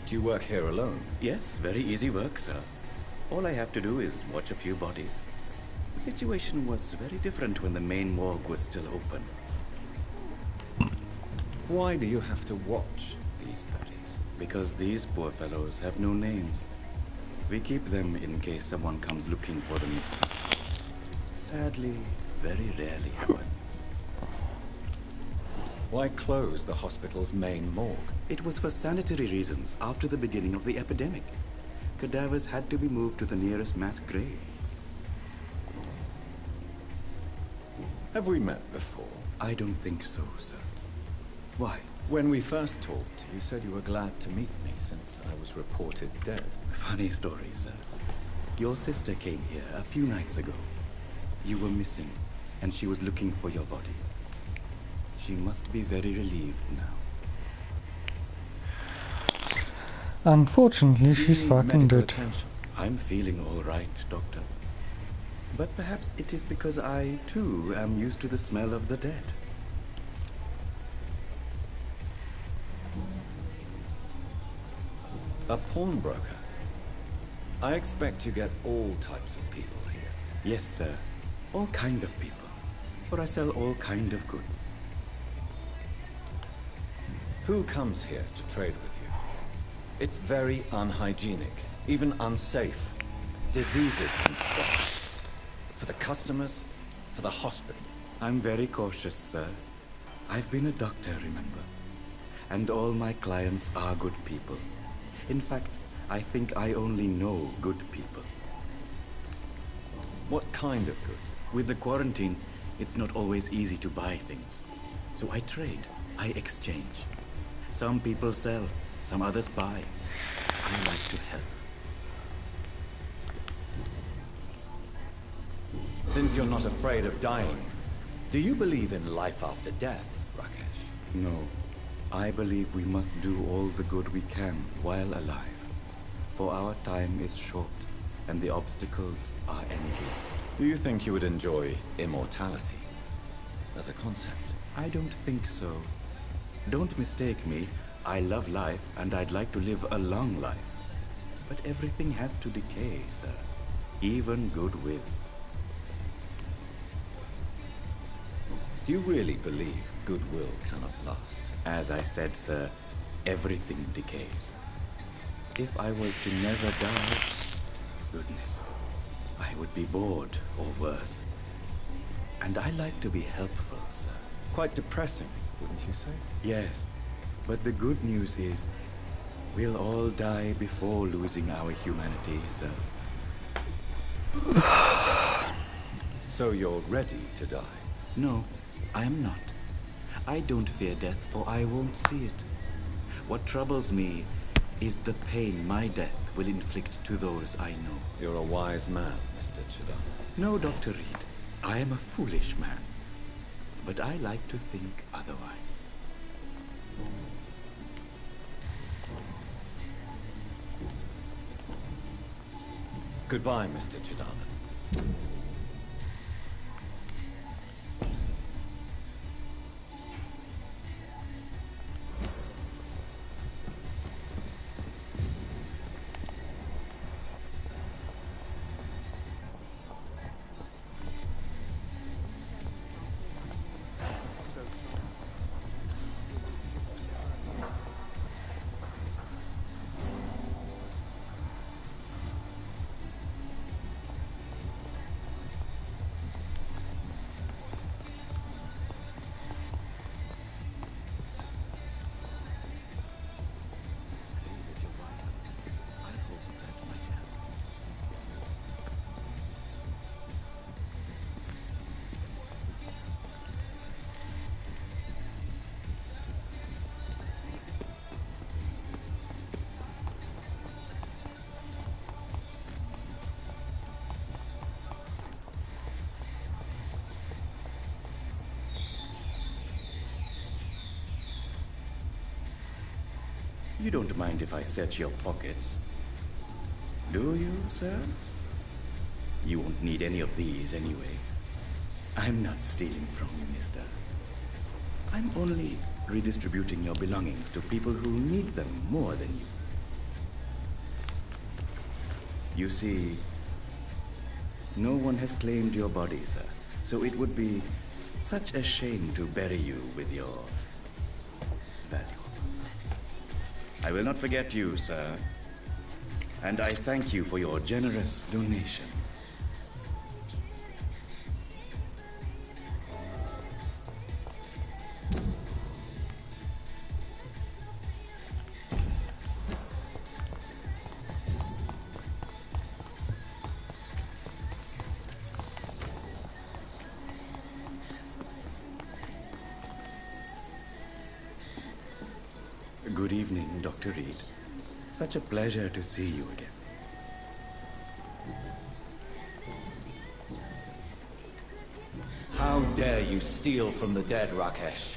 Do you work here alone? Yes, very easy work, sir. All I have to do is watch a few bodies. The situation was very different when the main morgue was still open. Why do you have to watch these bodies? Because these poor fellows have no names. We keep them in case someone comes looking for the missing. Sadly, very rarely happens. Why close the hospital's main morgue? It was for sanitary reasons after the beginning of the epidemic. Cadavers had to be moved to the nearest mass grave. Have we met before? I don't think so, sir. Why? When we first talked, you said you were glad to meet me since I was reported dead. Funny story, sir. Your sister came here a few nights ago. You were missing, and she was looking for your body. She must be very relieved now. Unfortunately, she's fucking dead. I'm feeling all right, Doctor. But perhaps it is because I, too, am used to the smell of the dead. A pawnbroker? I expect you get all types of people here. Yes, sir. All kind of people. For I sell all kind of goods. Who comes here to trade with you? It's very unhygienic, even unsafe. Diseases can spread. For the customers, for the hospital. I'm very cautious, sir. I've been a doctor, remember? And all my clients are good people. In fact, I think I only know good people. What kind of goods? With the quarantine, it's not always easy to buy things. So I trade, I exchange. Some people sell, some others buy. I like to help. Since you're not afraid of dying, do you believe in life after death, Rakesh? No. I believe we must do all the good we can while alive. For our time is short, and the obstacles are endless. Do you think you would enjoy immortality as a concept? I don't think so. Don't mistake me. I love life, and I'd like to live a long life. But everything has to decay, sir. Even goodwill. Do you really believe goodwill cannot last? As I said, sir, everything decays. If I was to never die, goodness, I would be bored or worse. And I like to be helpful, sir. Quite depressing, wouldn't you say? Yes, but the good news is, we'll all die before losing our humanity, sir. So you're ready to die? No, I am not. I don't fear death, for I won't see it. What troubles me is the pain my death will inflict to those I know. You're a wise man, Mr. Chidana. No, Dr. Reed. I am a foolish man. But I like to think otherwise. Goodbye, Mr. Chidana. You don't mind if I search your pockets, do you, sir? You won't need any of these anyway. I'm not stealing from you, mister. I'm only redistributing your belongings to people who need them more than you. You see, no one has claimed your body, sir, so it would be such a shame to bury you with your valuables. I will not forget you, sir, and I thank you for your generous donation. Good evening, Dr. Reed. Such a pleasure to see you again. How dare you steal from the dead, Rakesh?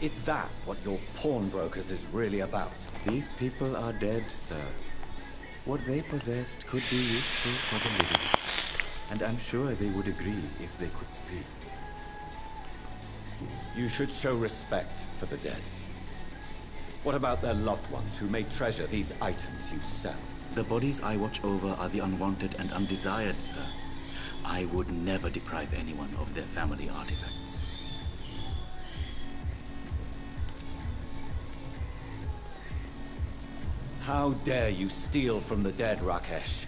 Is that what your pawnbrokers is really about? These people are dead, sir. What they possessed could be useful for the living. And I'm sure they would agree if they could speak. You should show respect for the dead. What about their loved ones who may treasure these items you sell? The bodies I watch over are the unwanted and undesired, sir. I would never deprive anyone of their family artifacts. How dare you steal from the dead, Rakesh?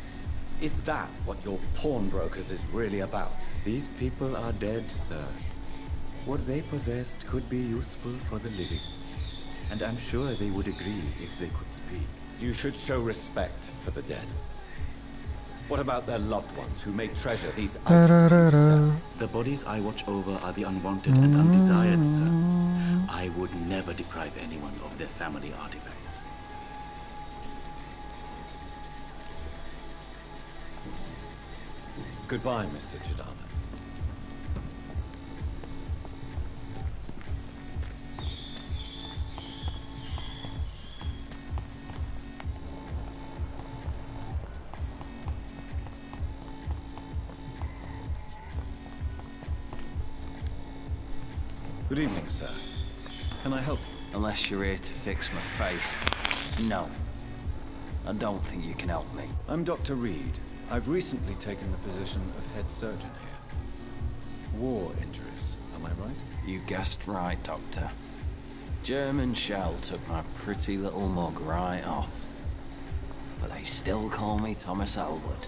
Is that what your pawnbrokers is really about? These people are dead, sir. What they possessed could be useful for the living. And I'm sure they would agree if they could speak. You should show respect for the dead. What about their loved ones who may treasure these items you sell? The bodies I watch over are the unwanted and undesired, sir. I would never deprive anyone of their family artifacts. Goodbye, Mr. Chidana. Good evening, sir. Can I help you? Unless you're here to fix my face. No. I don't think you can help me. I'm Dr. Reed. I've recently taken the position of head surgeon here. War injuries, am I right? You guessed right, Doctor. German shell took my pretty little mug right off. But they still call me Thomas Elwood.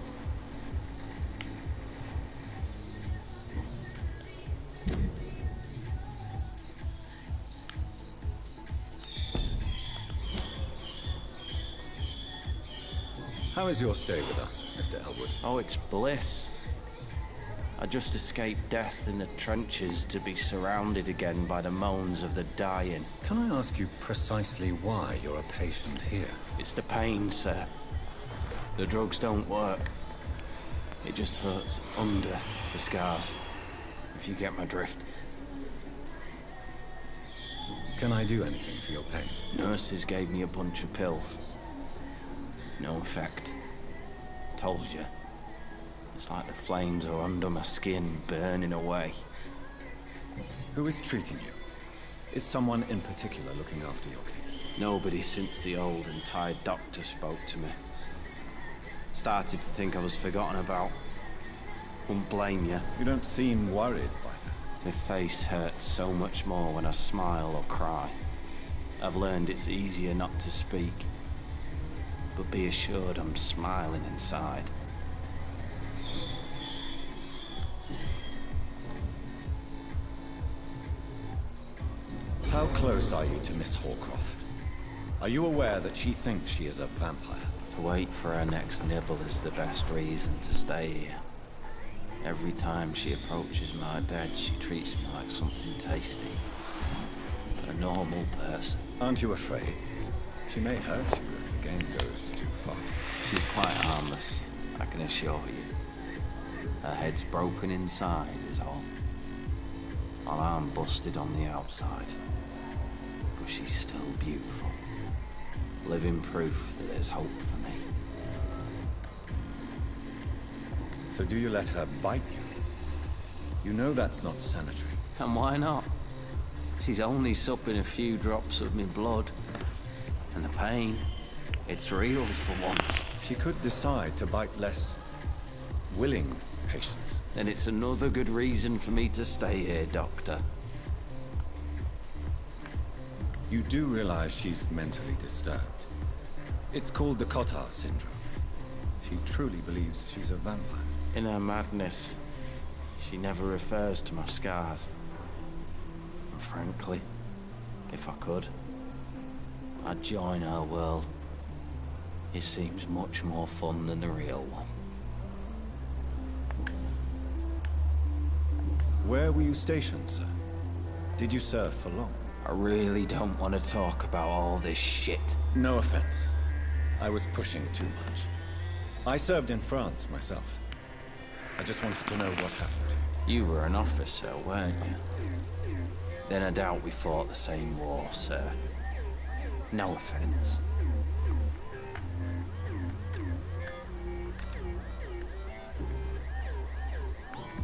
How is your stay with us, Mr. Elwood? Oh, it's bliss. I just escaped death in the trenches to be surrounded again by the moans of the dying. Can I ask you precisely why you're a patient here? It's the pain, sir. The drugs don't work. It just hurts under the scars, if you get my drift. Can I do anything for your pain? Nurses gave me a bunch of pills. No effect. Told you. It's like the flames are under my skin, burning away. Who is treating you? Is someone in particular looking after your case? Nobody since the old and tired doctor spoke to me. Started to think I was forgotten about. Wouldn't blame you. You don't seem worried by that. My face hurts so much more when I smile or cry. I've learned it's easier not to speak. But be assured I'm smiling inside. How close are you to Miss Horcroft? Are you aware that she thinks she is a vampire? To wait for her next nibble is the best reason to stay here. Every time she approaches my bed, she treats me like something tasty. A normal person. Aren't you afraid? She may hurt you if the game goes too far. She's quite harmless, I can assure you. Her head's broken inside is all. Her arm busted on the outside. But she's still beautiful. Living proof that there's hope for me. So do you let her bite you? You know that's not sanitary. And why not? She's only supping a few drops of me blood. And the pain, it's real for once. She could decide to bite less willing patients. Then it's another good reason for me to stay here, Doctor. You do realize she's mentally disturbed. It's called the Cotard syndrome. She truly believes she's a vampire. In her madness, she never refers to my scars. And frankly, if I could, I'd join her world. It seems much more fun than the real one. Where were you stationed, sir? Did you serve for long? I really don't want to talk about all this shit. No offense. I was pushing too much. I served in France myself. I just wanted to know what happened. You were an officer, weren't you? Then I doubt we fought the same war, sir. No offense.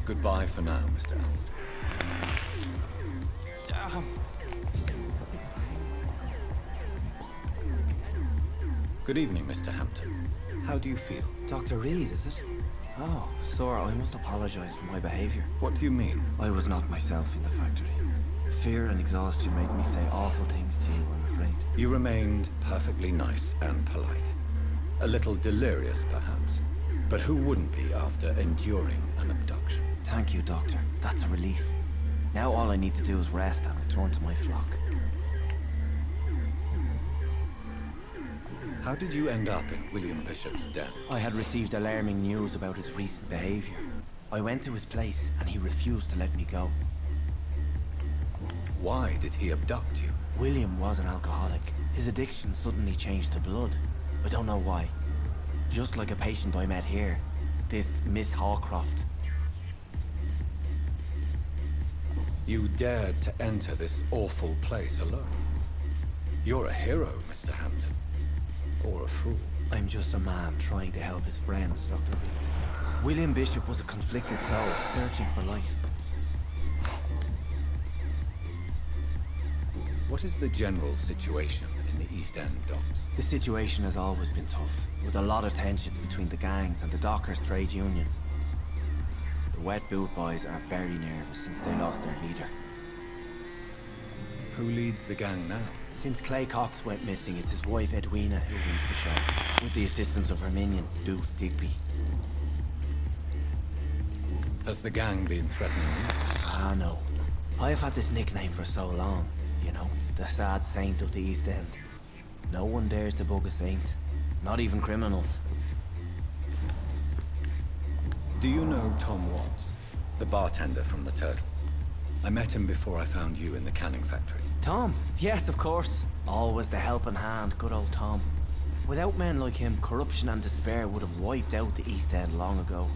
Goodbye for now, Mr. Damn. Good evening, Mr. Hampton. How do you feel? Dr. Reed, is it? Oh, sorry, I must apologize for my behavior. What do you mean? I was not myself in the factory. Fear and exhaustion made me say awful things to you, I'm afraid. You remained perfectly nice and polite. A little delirious, perhaps. But who wouldn't be after enduring an abduction? Thank you, Doctor. That's a relief. Now all I need to do is rest and return to my flock. How did you end up in William Bishop's den? I had received alarming news about his recent behavior. I went to his place and he refused to let me go. Why did he abduct you? William was an alcoholic. His addiction suddenly changed to blood. I don't know why. Just like a patient I met here. This Miss Horcroft. You dared to enter this awful place alone. You're a hero, Mr. Hampton. Or a fool. I'm just a man trying to help his friends, Dr. Reed. William Bishop was a conflicted soul, searching for life. What is the general situation in the East End docks? The situation has always been tough, with a lot of tensions between the gangs and the dockers' trade union. The Wet Boot Boys are very nervous since they lost their leader. Who leads the gang now? Since Clay Cox went missing, it's his wife Edwina who runs the show, with the assistance of her minion, Dooth Digby. Has the gang been threatening you? Ah, no. I've had this nickname for so long, you know, the sad saint of the East End. No one dares to bug a saint, not even criminals. Do you know Tom Watts? The bartender from the Turtle. I met him before I found you in the canning factory. Tom? Yes, of course. Always the helping hand, good old Tom. Without men like him, corruption and despair would have wiped out the East End long ago.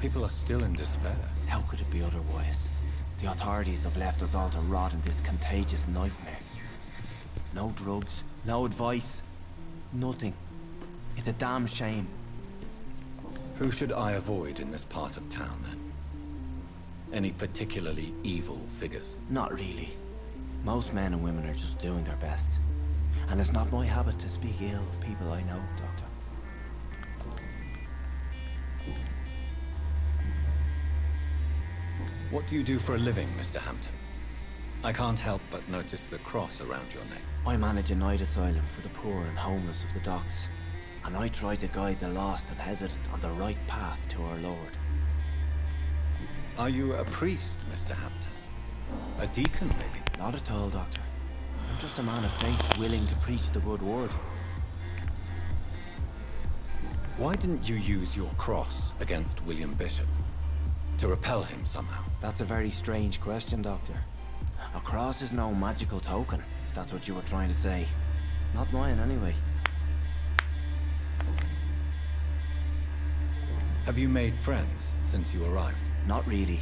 People are still in despair. How could it be otherwise? The authorities have left us all to rot in this contagious nightmare. No drugs, no advice, nothing. It's a damn shame. Who should I avoid in this part of town, then? Any particularly evil figures? Not really. Most men and women are just doing their best. And it's not my habit to speak ill of people I know, Doctor. What do you do for a living, Mr. Hampton? I can't help but notice the cross around your neck. I manage a night asylum for the poor and homeless of the docks. And I try to guide the lost and hesitant on the right path to our Lord. Are you a priest, Mr. Hampton? A deacon, maybe? Not at all, Doctor. I'm just a man of faith willing to preach the good word. Why didn't you use your cross against William Bishop? To repel him somehow? That's a very strange question, Doctor. A cross is no magical token, if that's what you were trying to say. Not mine, anyway. Have you made friends since you arrived? Not really,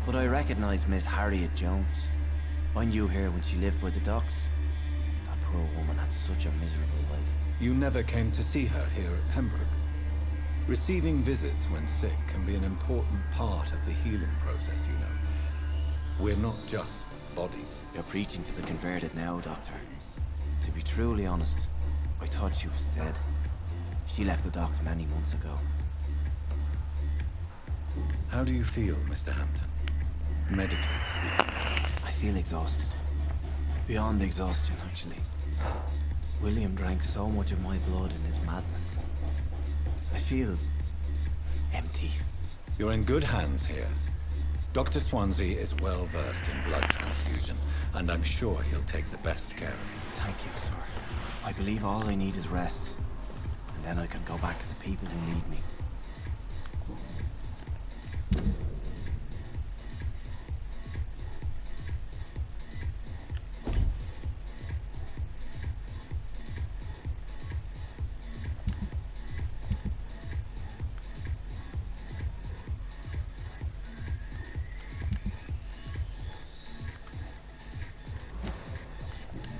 but I recognize Miss Harriet Jones. I knew her when she lived by the docks. That poor woman had such a miserable life. You never came to see her here at Pembroke? Receiving visits when sick can be an important part of the healing process, you know. We're not just bodies. You're preaching to the converted now, Doctor. To be truly honest, I thought she was dead. She left the docks many months ago. How do you feel, Mr. Hampton? Medically speaking. I feel exhausted. Beyond exhaustion, actually. William drank so much of my blood in his madness. I feel empty. You're in good hands here. Dr. Swansea is well versed in blood transfusion, and I'm sure he'll take the best care of you. Thank you, sir. I believe all I need is rest. And then I can go back to the people who need me.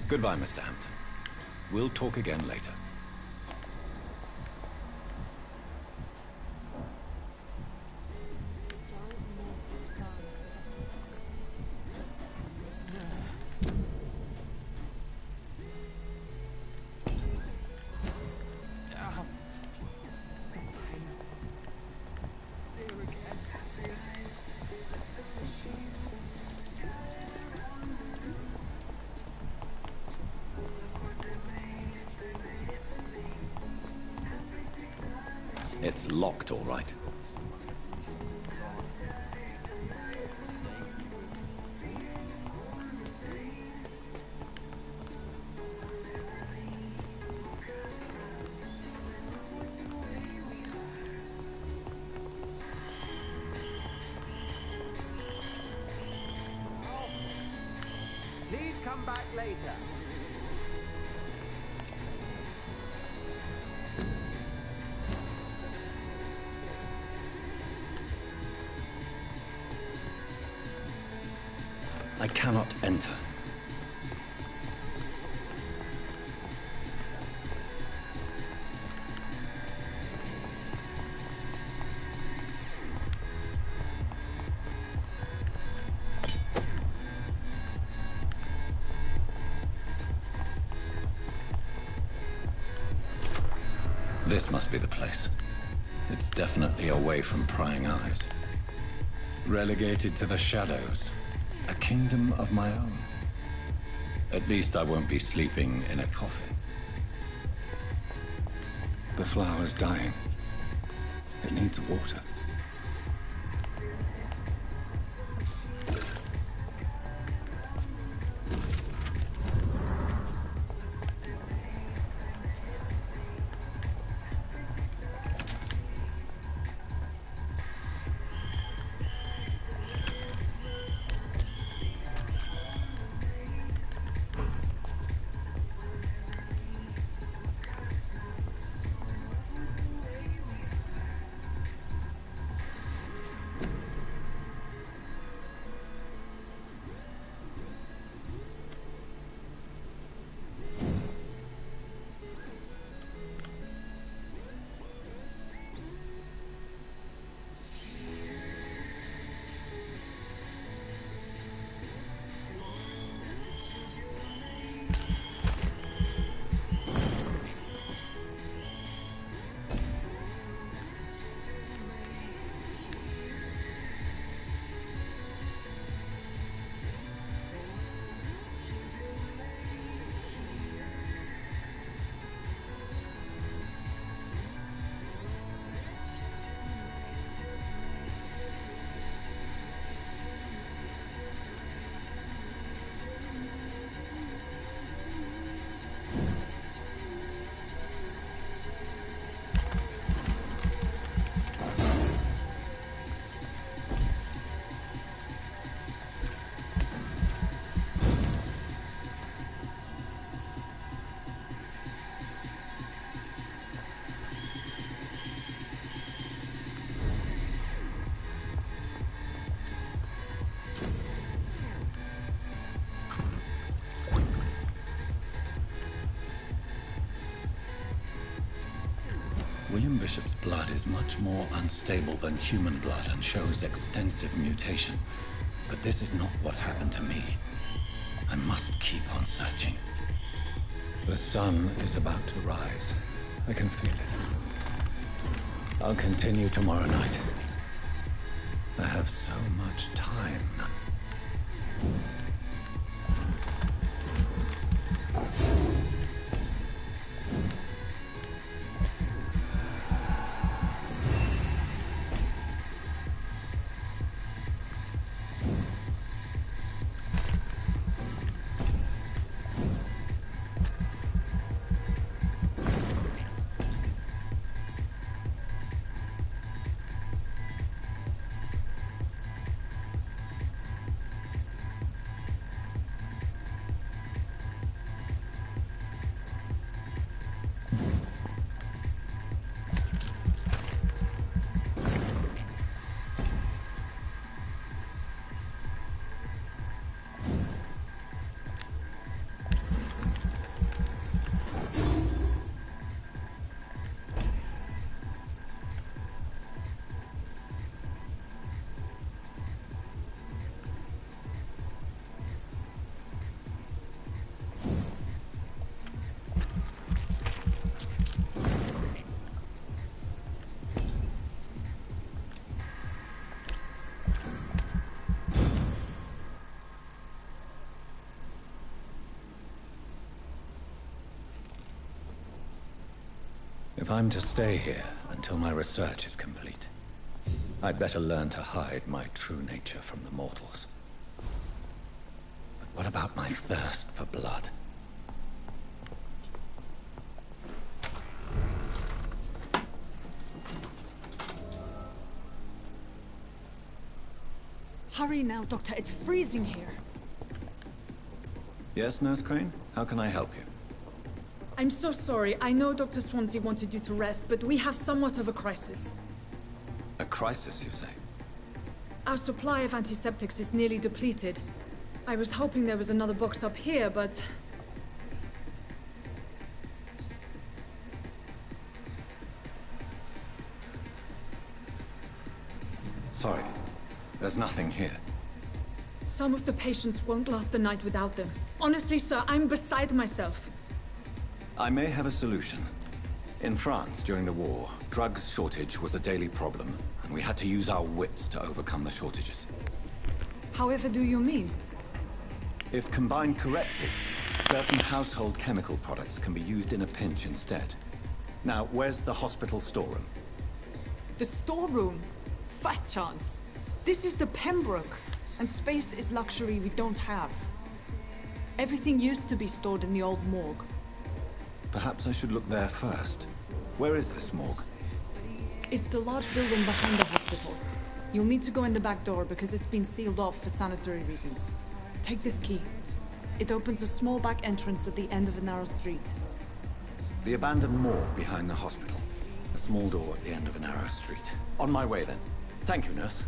Goodbye, Mr. Hampton. We'll talk again later. It's locked, all right. Please come back later. I cannot enter. This must be the place. It's definitely away from prying eyes. Relegated to the shadows. A kingdom of my own. At least I won't be sleeping in a coffin. The flower's dying. It needs water. William Bishop's blood is much more unstable than human blood and shows extensive mutation. But this is not what happened to me. I must keep on searching. The sun is about to rise. I can feel it. I'll continue tomorrow night. I have so much time. If I'm to stay here until my research is complete, I'd better learn to hide my true nature from the mortals. But what about my thirst for blood? Hurry now, Doctor. It's freezing here. Yes, Nurse Crane? How can I help you? I'm so sorry. I know Dr. Swansea wanted you to rest, but we have somewhat of a crisis. A crisis, you say? Our supply of antiseptics is nearly depleted. I was hoping there was another box up here, but... Sorry. There's nothing here. Some of the patients won't last the night without them. Honestly, sir, I'm beside myself. I may have a solution. In France, during the war, drugs shortage was a daily problem, and we had to use our wits to overcome the shortages. However do you mean? If combined correctly, certain household chemical products can be used in a pinch instead. Now, where's the hospital storeroom? The storeroom? Fat chance. This is the Pembroke, and space is luxury we don't have. Everything used to be stored in the old morgue. Perhaps I should look there first. Where is this morgue? It's the large building behind the hospital. You'll need to go in the back door because it's been sealed off for sanitary reasons. Take this key. It opens a small back entrance at the end of a narrow street. The abandoned morgue behind the hospital. A small door at the end of a narrow street. On my way then. Thank you, nurse.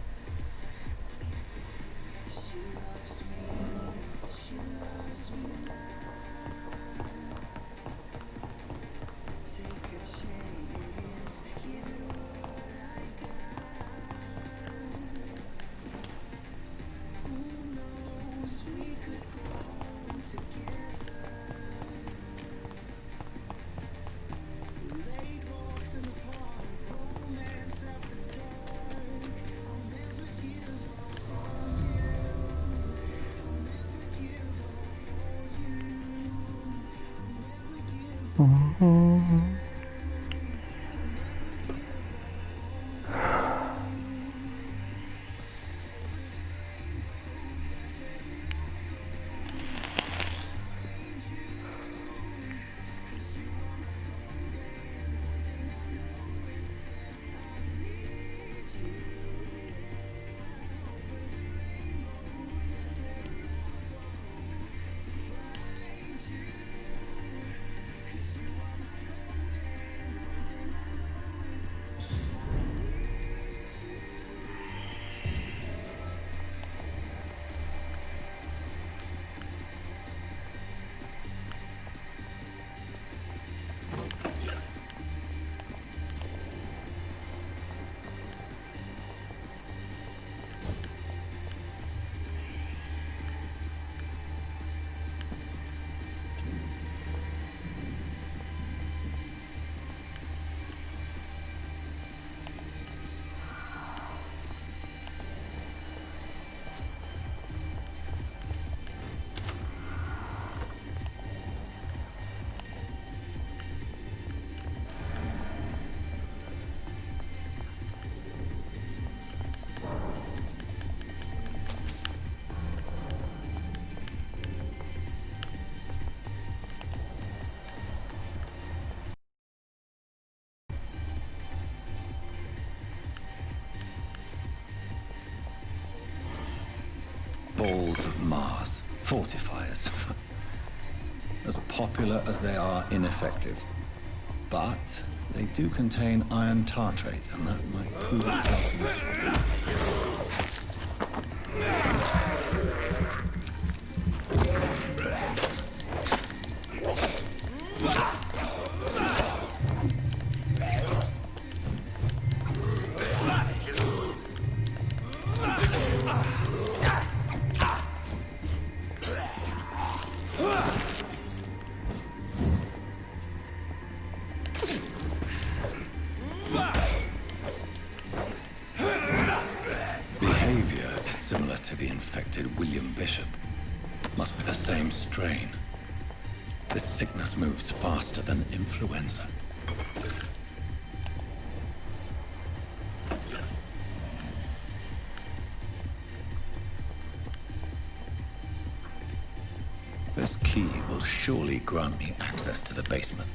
balls of Mars. Fortifiers. As popular as they are ineffective. But they do contain iron tartrate, and that might prove itself useful. Must be the same strain. This sickness moves faster than influenza. This key will surely grant me access to the basement.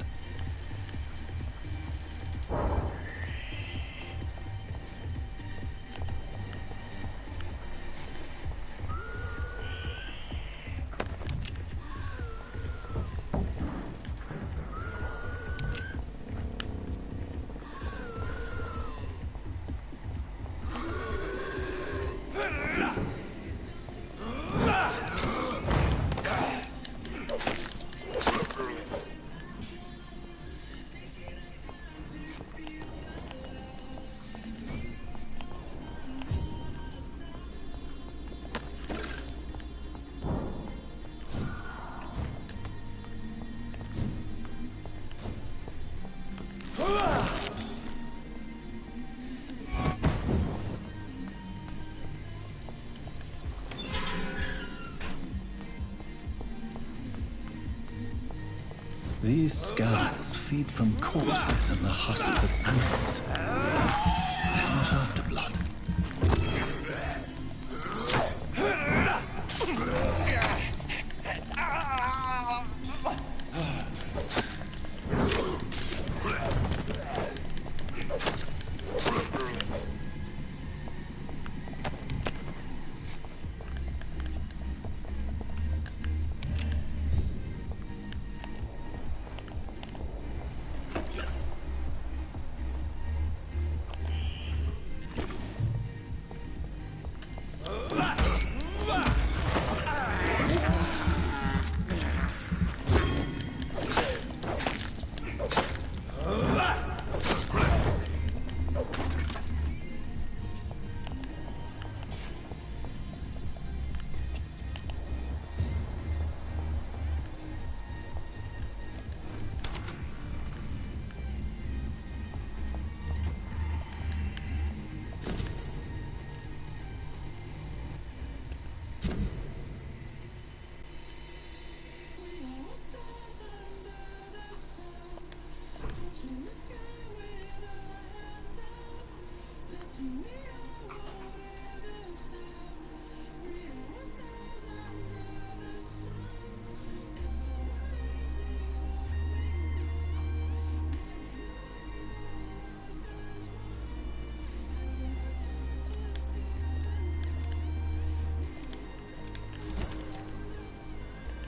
These scowls feed from corpses and the husks of animals. They're not after blood.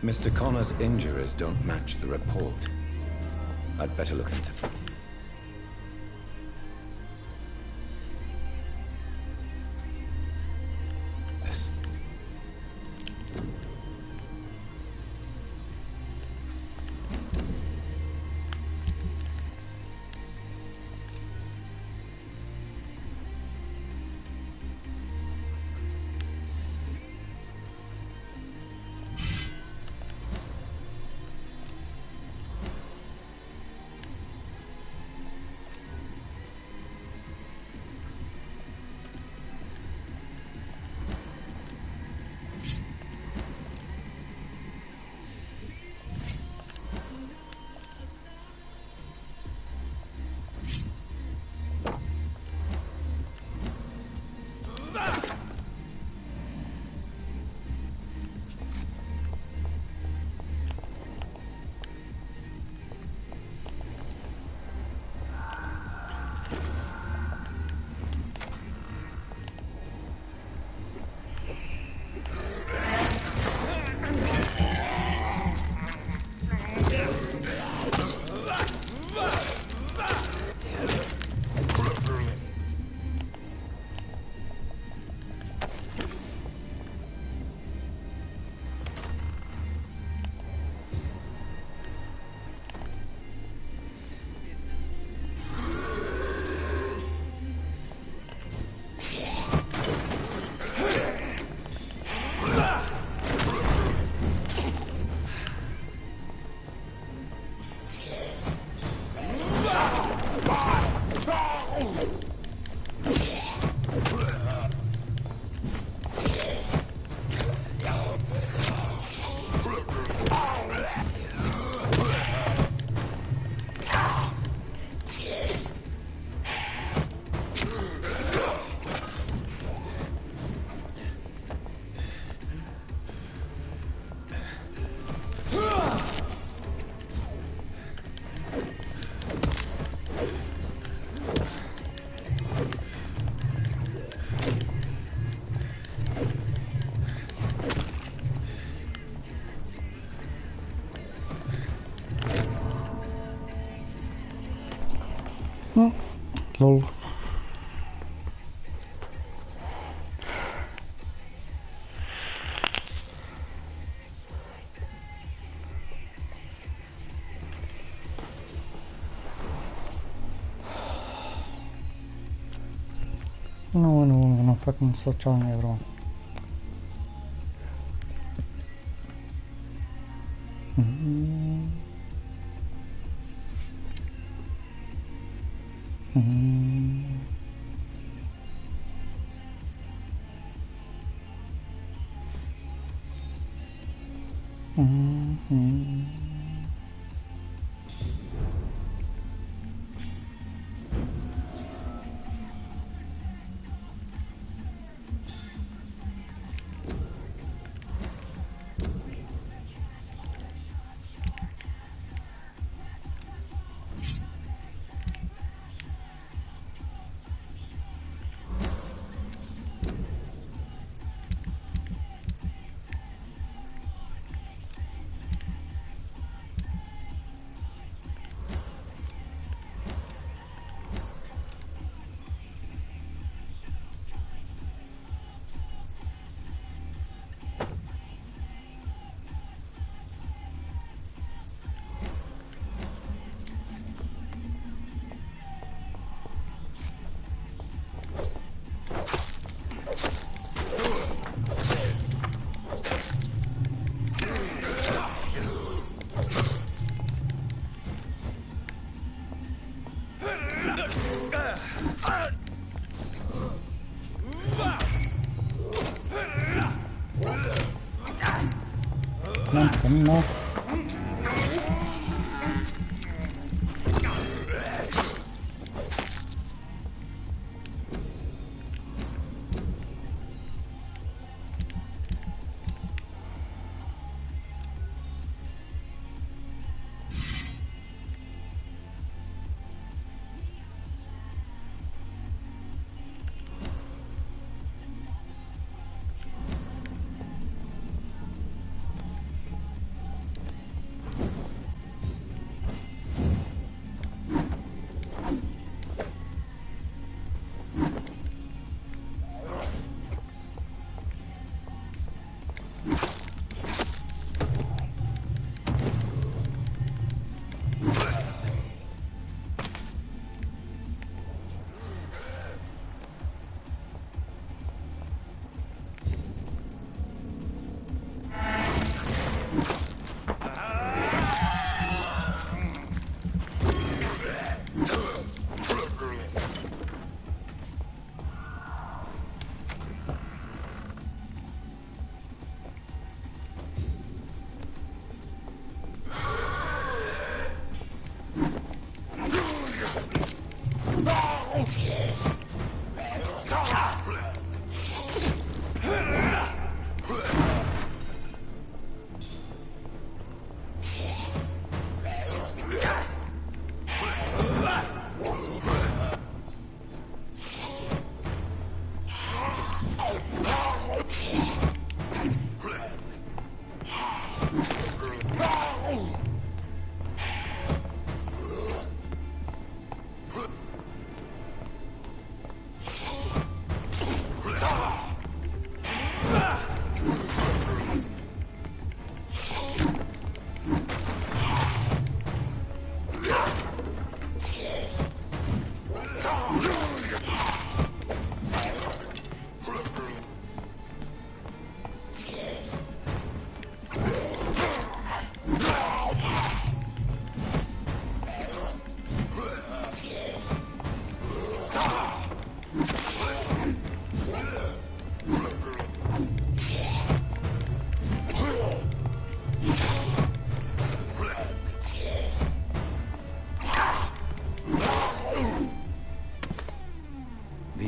Mr. Connor's injuries don't match the report. I'd better look into them. Lol. No, fucking stop telling everyone. No.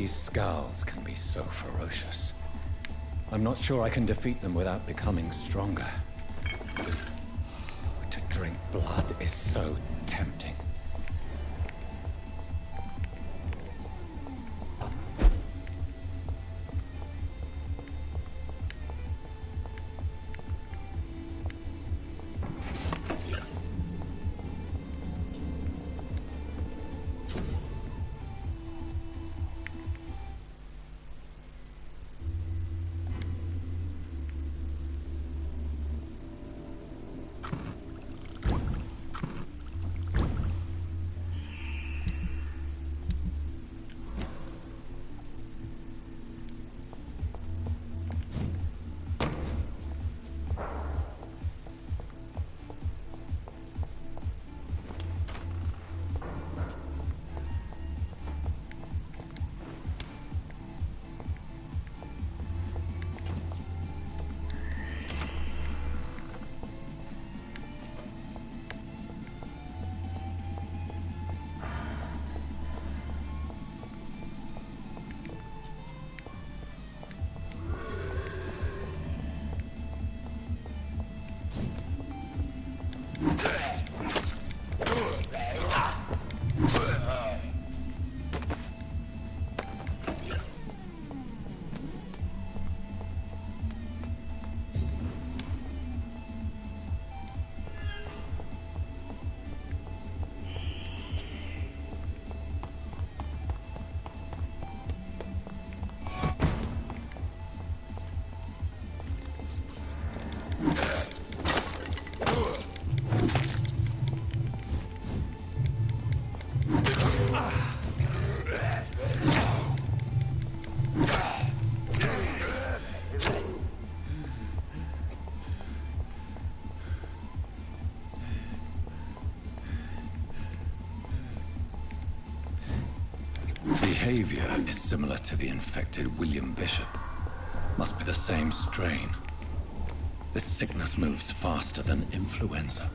Skulls can be so ferocious. I'm not sure I can defeat them without becoming stronger. To drink blood is so tempting. behavior is similar to the infected William Bishop. Must be the same strain. This sickness moves faster than influenza.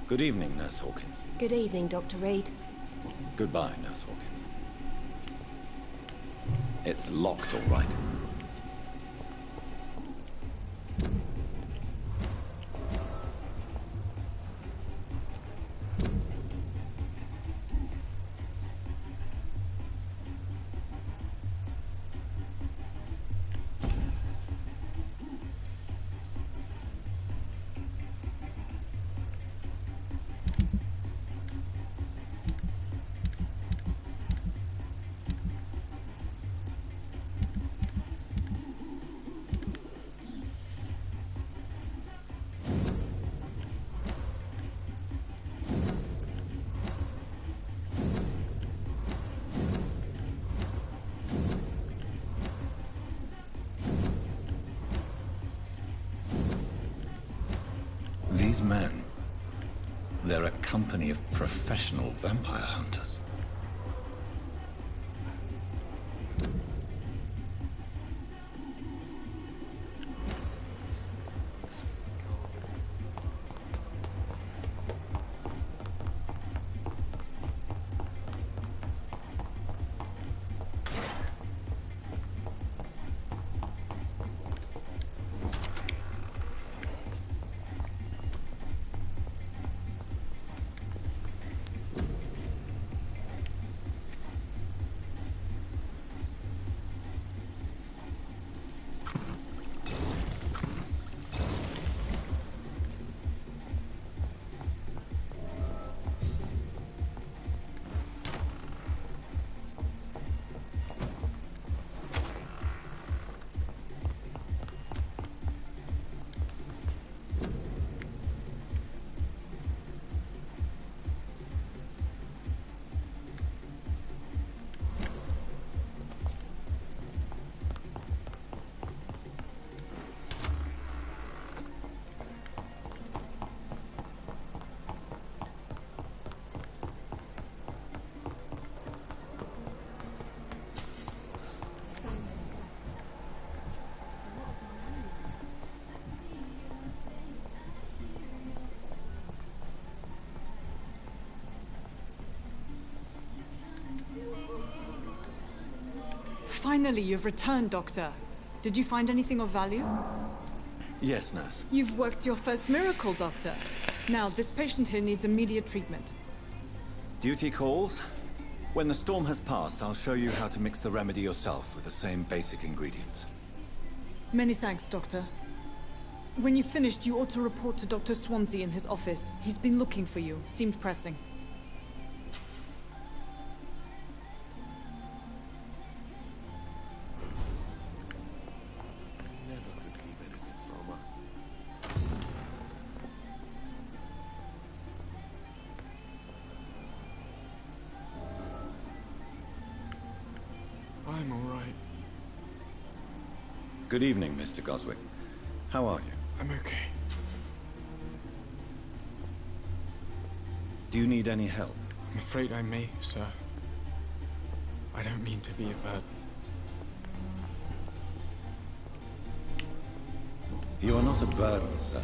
Good evening, Nurse Hawkins. Good evening, Dr. Reed. Goodbye, Nurse Hawkins. It's locked, all right. These men, they're a company of professional vampire hunters. Finally, you've returned, Doctor. Did you find anything of value? Yes, nurse. You've worked your first miracle, Doctor. Now, this patient here needs immediate treatment. Duty calls. When the storm has passed, I'll show you how to mix the remedy yourself with the same basic ingredients. Many thanks, Doctor. When you've finished, you ought to report to Dr. Swansea in his office. He's been looking for you. Seemed pressing. Never could keep anything from her. I'm all right. Good evening, Mr. Goswick. How are you? I'm okay. Do you need any help? I'm afraid I may, sir. I don't mean to be a burden. You are not a burden, sir.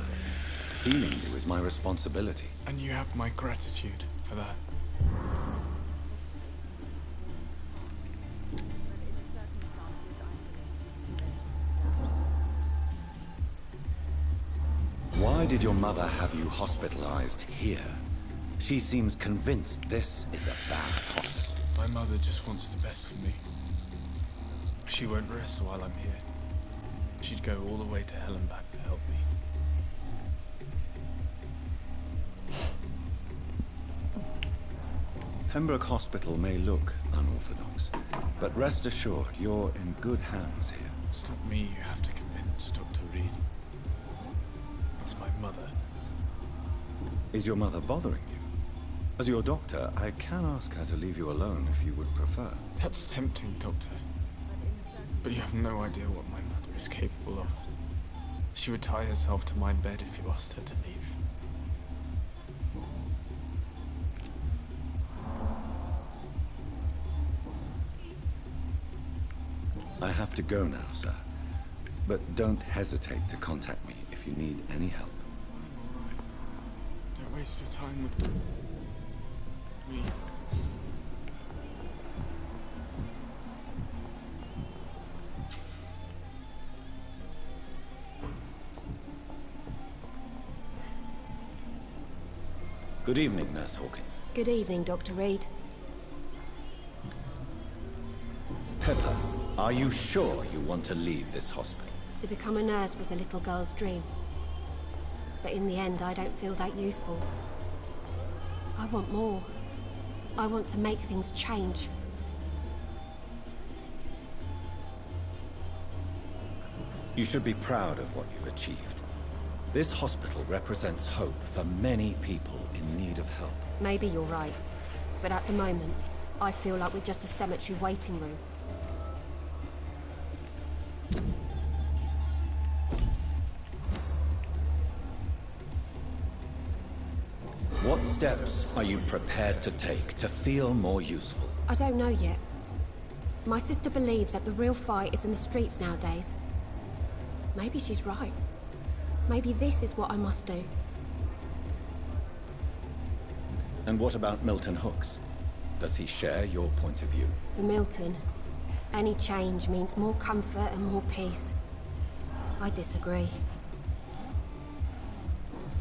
Healing you is my responsibility. And you have my gratitude for that. Why did your mother have you hospitalized here? She seems convinced this is a bad hospital. My mother just wants the best for me. She won't rest while I'm here. She'd go all the way to hell and back to help me. Pembroke Hospital may look unorthodox, but rest assured you're in good hands here. It's not me you have to convince, Dr. Reed. It's my mother. Is your mother bothering you? As your doctor, I can ask her to leave you alone if you would prefer. That's tempting, Doctor. But you have no idea what my mother is capable of. She would tie herself to my bed if you asked her to leave. I have to go now, sir. But don't hesitate to contact me if you need any help. Don't waste your time with me. Good evening, Nurse Hawkins. Good evening, Dr. Reed. Pepper, are you sure you want to leave this hospital? To become a nurse was a little girl's dream. But in the end, I don't feel that useful. I want more. I want to make things change. You should be proud of what you've achieved. This hospital represents hope for many people in need of help. Maybe you're right. But at the moment, I feel like we're just a cemetery waiting room. What steps are you prepared to take to feel more useful? I don't know yet. My sister believes that the real fight is in the streets nowadays. Maybe she's right. Maybe this is what I must do. And what about Milton Hooks? Does he share your point of view? For Milton, any change means more comfort and more peace. I disagree.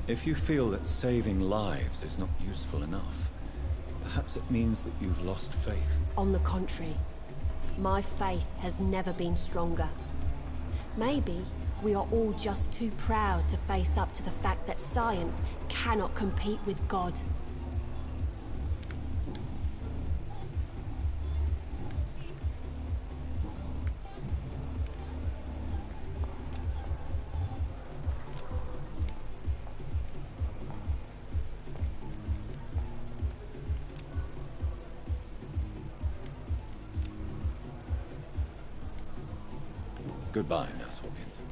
If you feel that saving lives is not useful enough, perhaps it means that you've lost faith. On the contrary, my faith has never been stronger. Maybe we are all just too proud to face up to the fact that science cannot compete with God. Goodbye, Nurse Hawkins.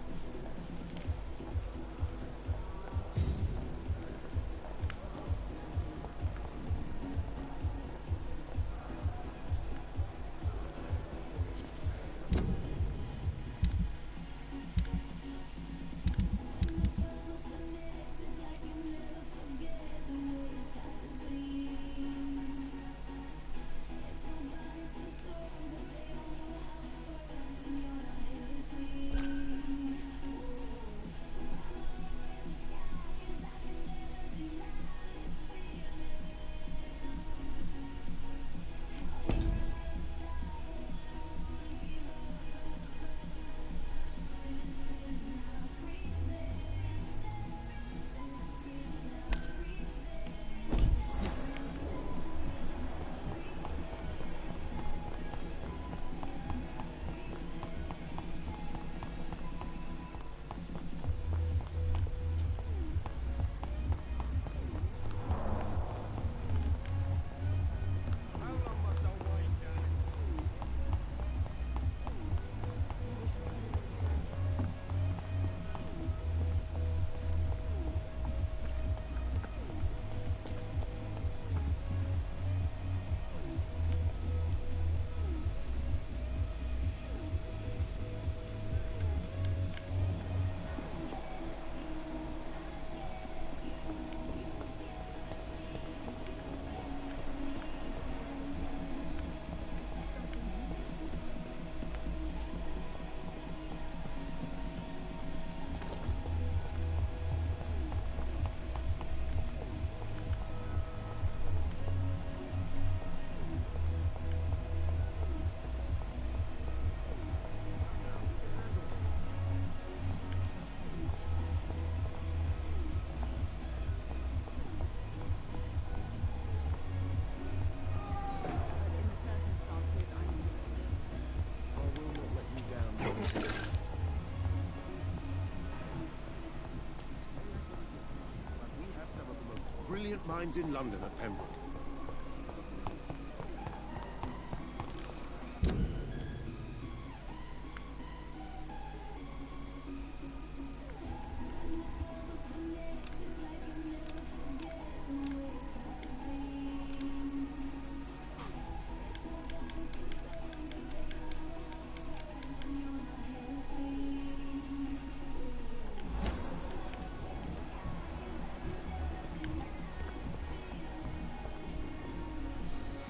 brilliant minds in London at Pembroke.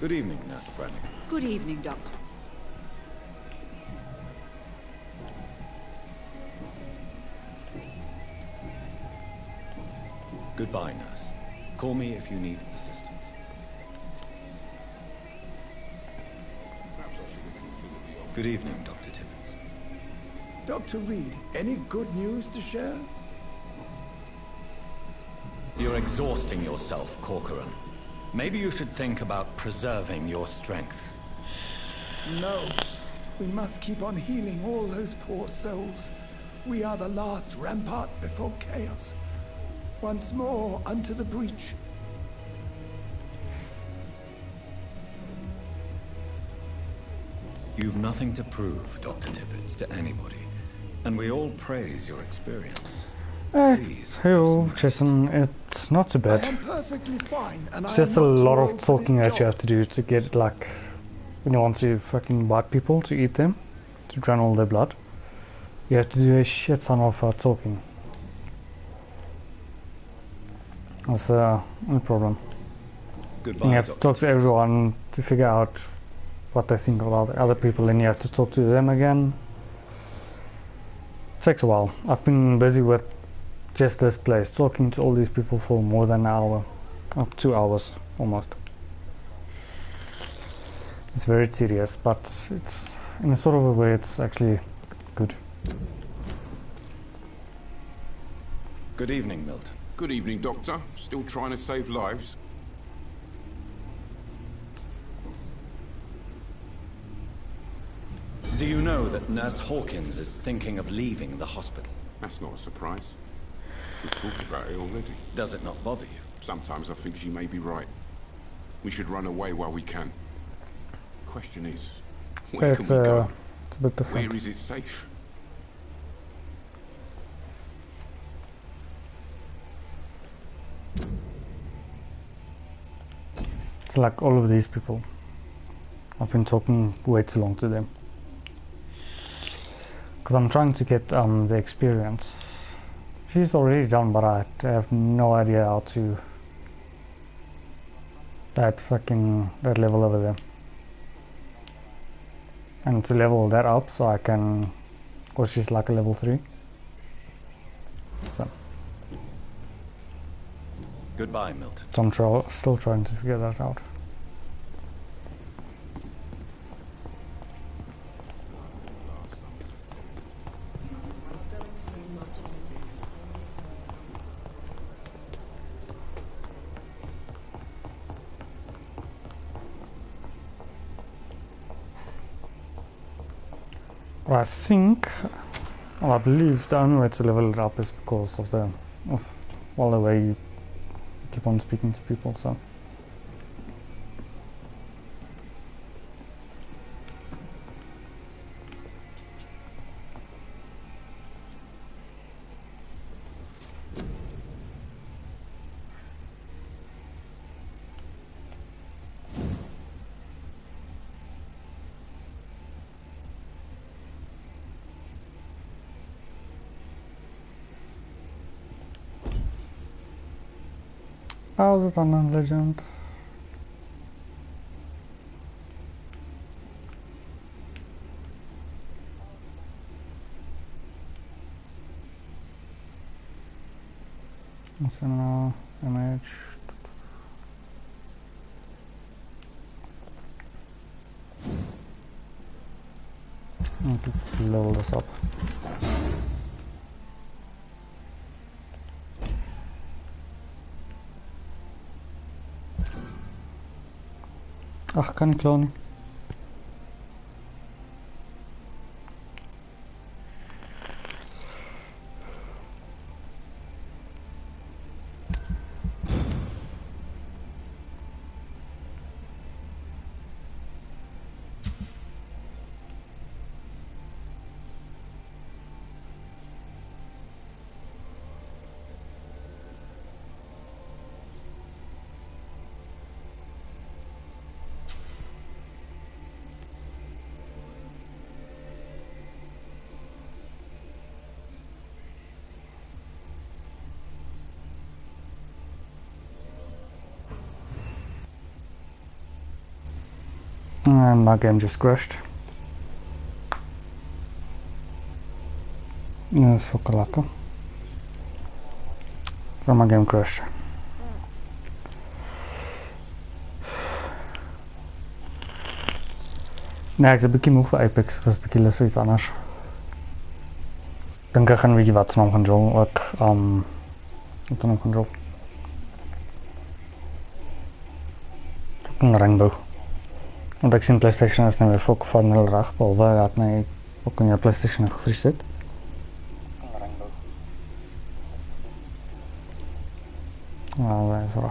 Good evening, Nurse Brannigan. Good evening, Doctor. Goodbye, Nurse. Call me if you need assistance. Good evening, Dr. Tibbets. Dr. Reed, any good news to share? You're exhausting yourself, Corcoran. Maybe you should think about preserving your strength. No. We must keep on healing all those poor souls. We are the last rampart before chaos. Once more unto the breach. You've nothing to prove, Dr. Tibbets, to anybody. And we all praise your experience. Hello, Jason. It's not so I am bad. perfectly fine, and It's I am just a not too lot of old for this talking that you job. have to do to get, like, when you want to fucking bite people, to eat them, to drown all their blood. You have to do a shit ton of talking. That's no problem. Goodbye, And you have to Dr. talk to everyone to figure out what they think about the other people, and you have to talk to them again. Takes a while. I've been busy with just this place, talking to all these people for more than an hour, up 2 hours almost. It's very serious, but it's in a sort of a way it's actually good. Good evening, Milton. Good evening, Doctor. Still trying to save lives? Do you know that Nurse Hawkins is thinking of leaving the hospital? That's not a surprise. We've talked about it already. Does it not bother you? Sometimes I think she may be right. We should run away while we can. Question is, where can we go? It's a bit different. Where is it safe? It's like all of these people. I've been talking way too long to them. Because I'm trying to get the experience. She's already done, but I have no idea how to... that level over there. And to level that up so I can... because she's like a level 3. So... Goodbye, Milton. So I'm still trying to figure that out. I think, well, I believe the only way to level it up is because of the way you keep on speaking to people, so. How's it on Legend? So now image. Let's level this up. Ach, kan klonen. And my game just crashed. That's ook lekker. From my game crashed. Nee, ek is 'n bietjie moe vir Apex, was 'n bietjie lus vir iets anders. Dink ek gaan 'n bietjie wat van control ook wat van control. Een Rainbow. Want ek sien PlayStation is nou weer fok van heel reg, behalwe dat my ook in jou PlayStation gevries het. Nou, dat is reg.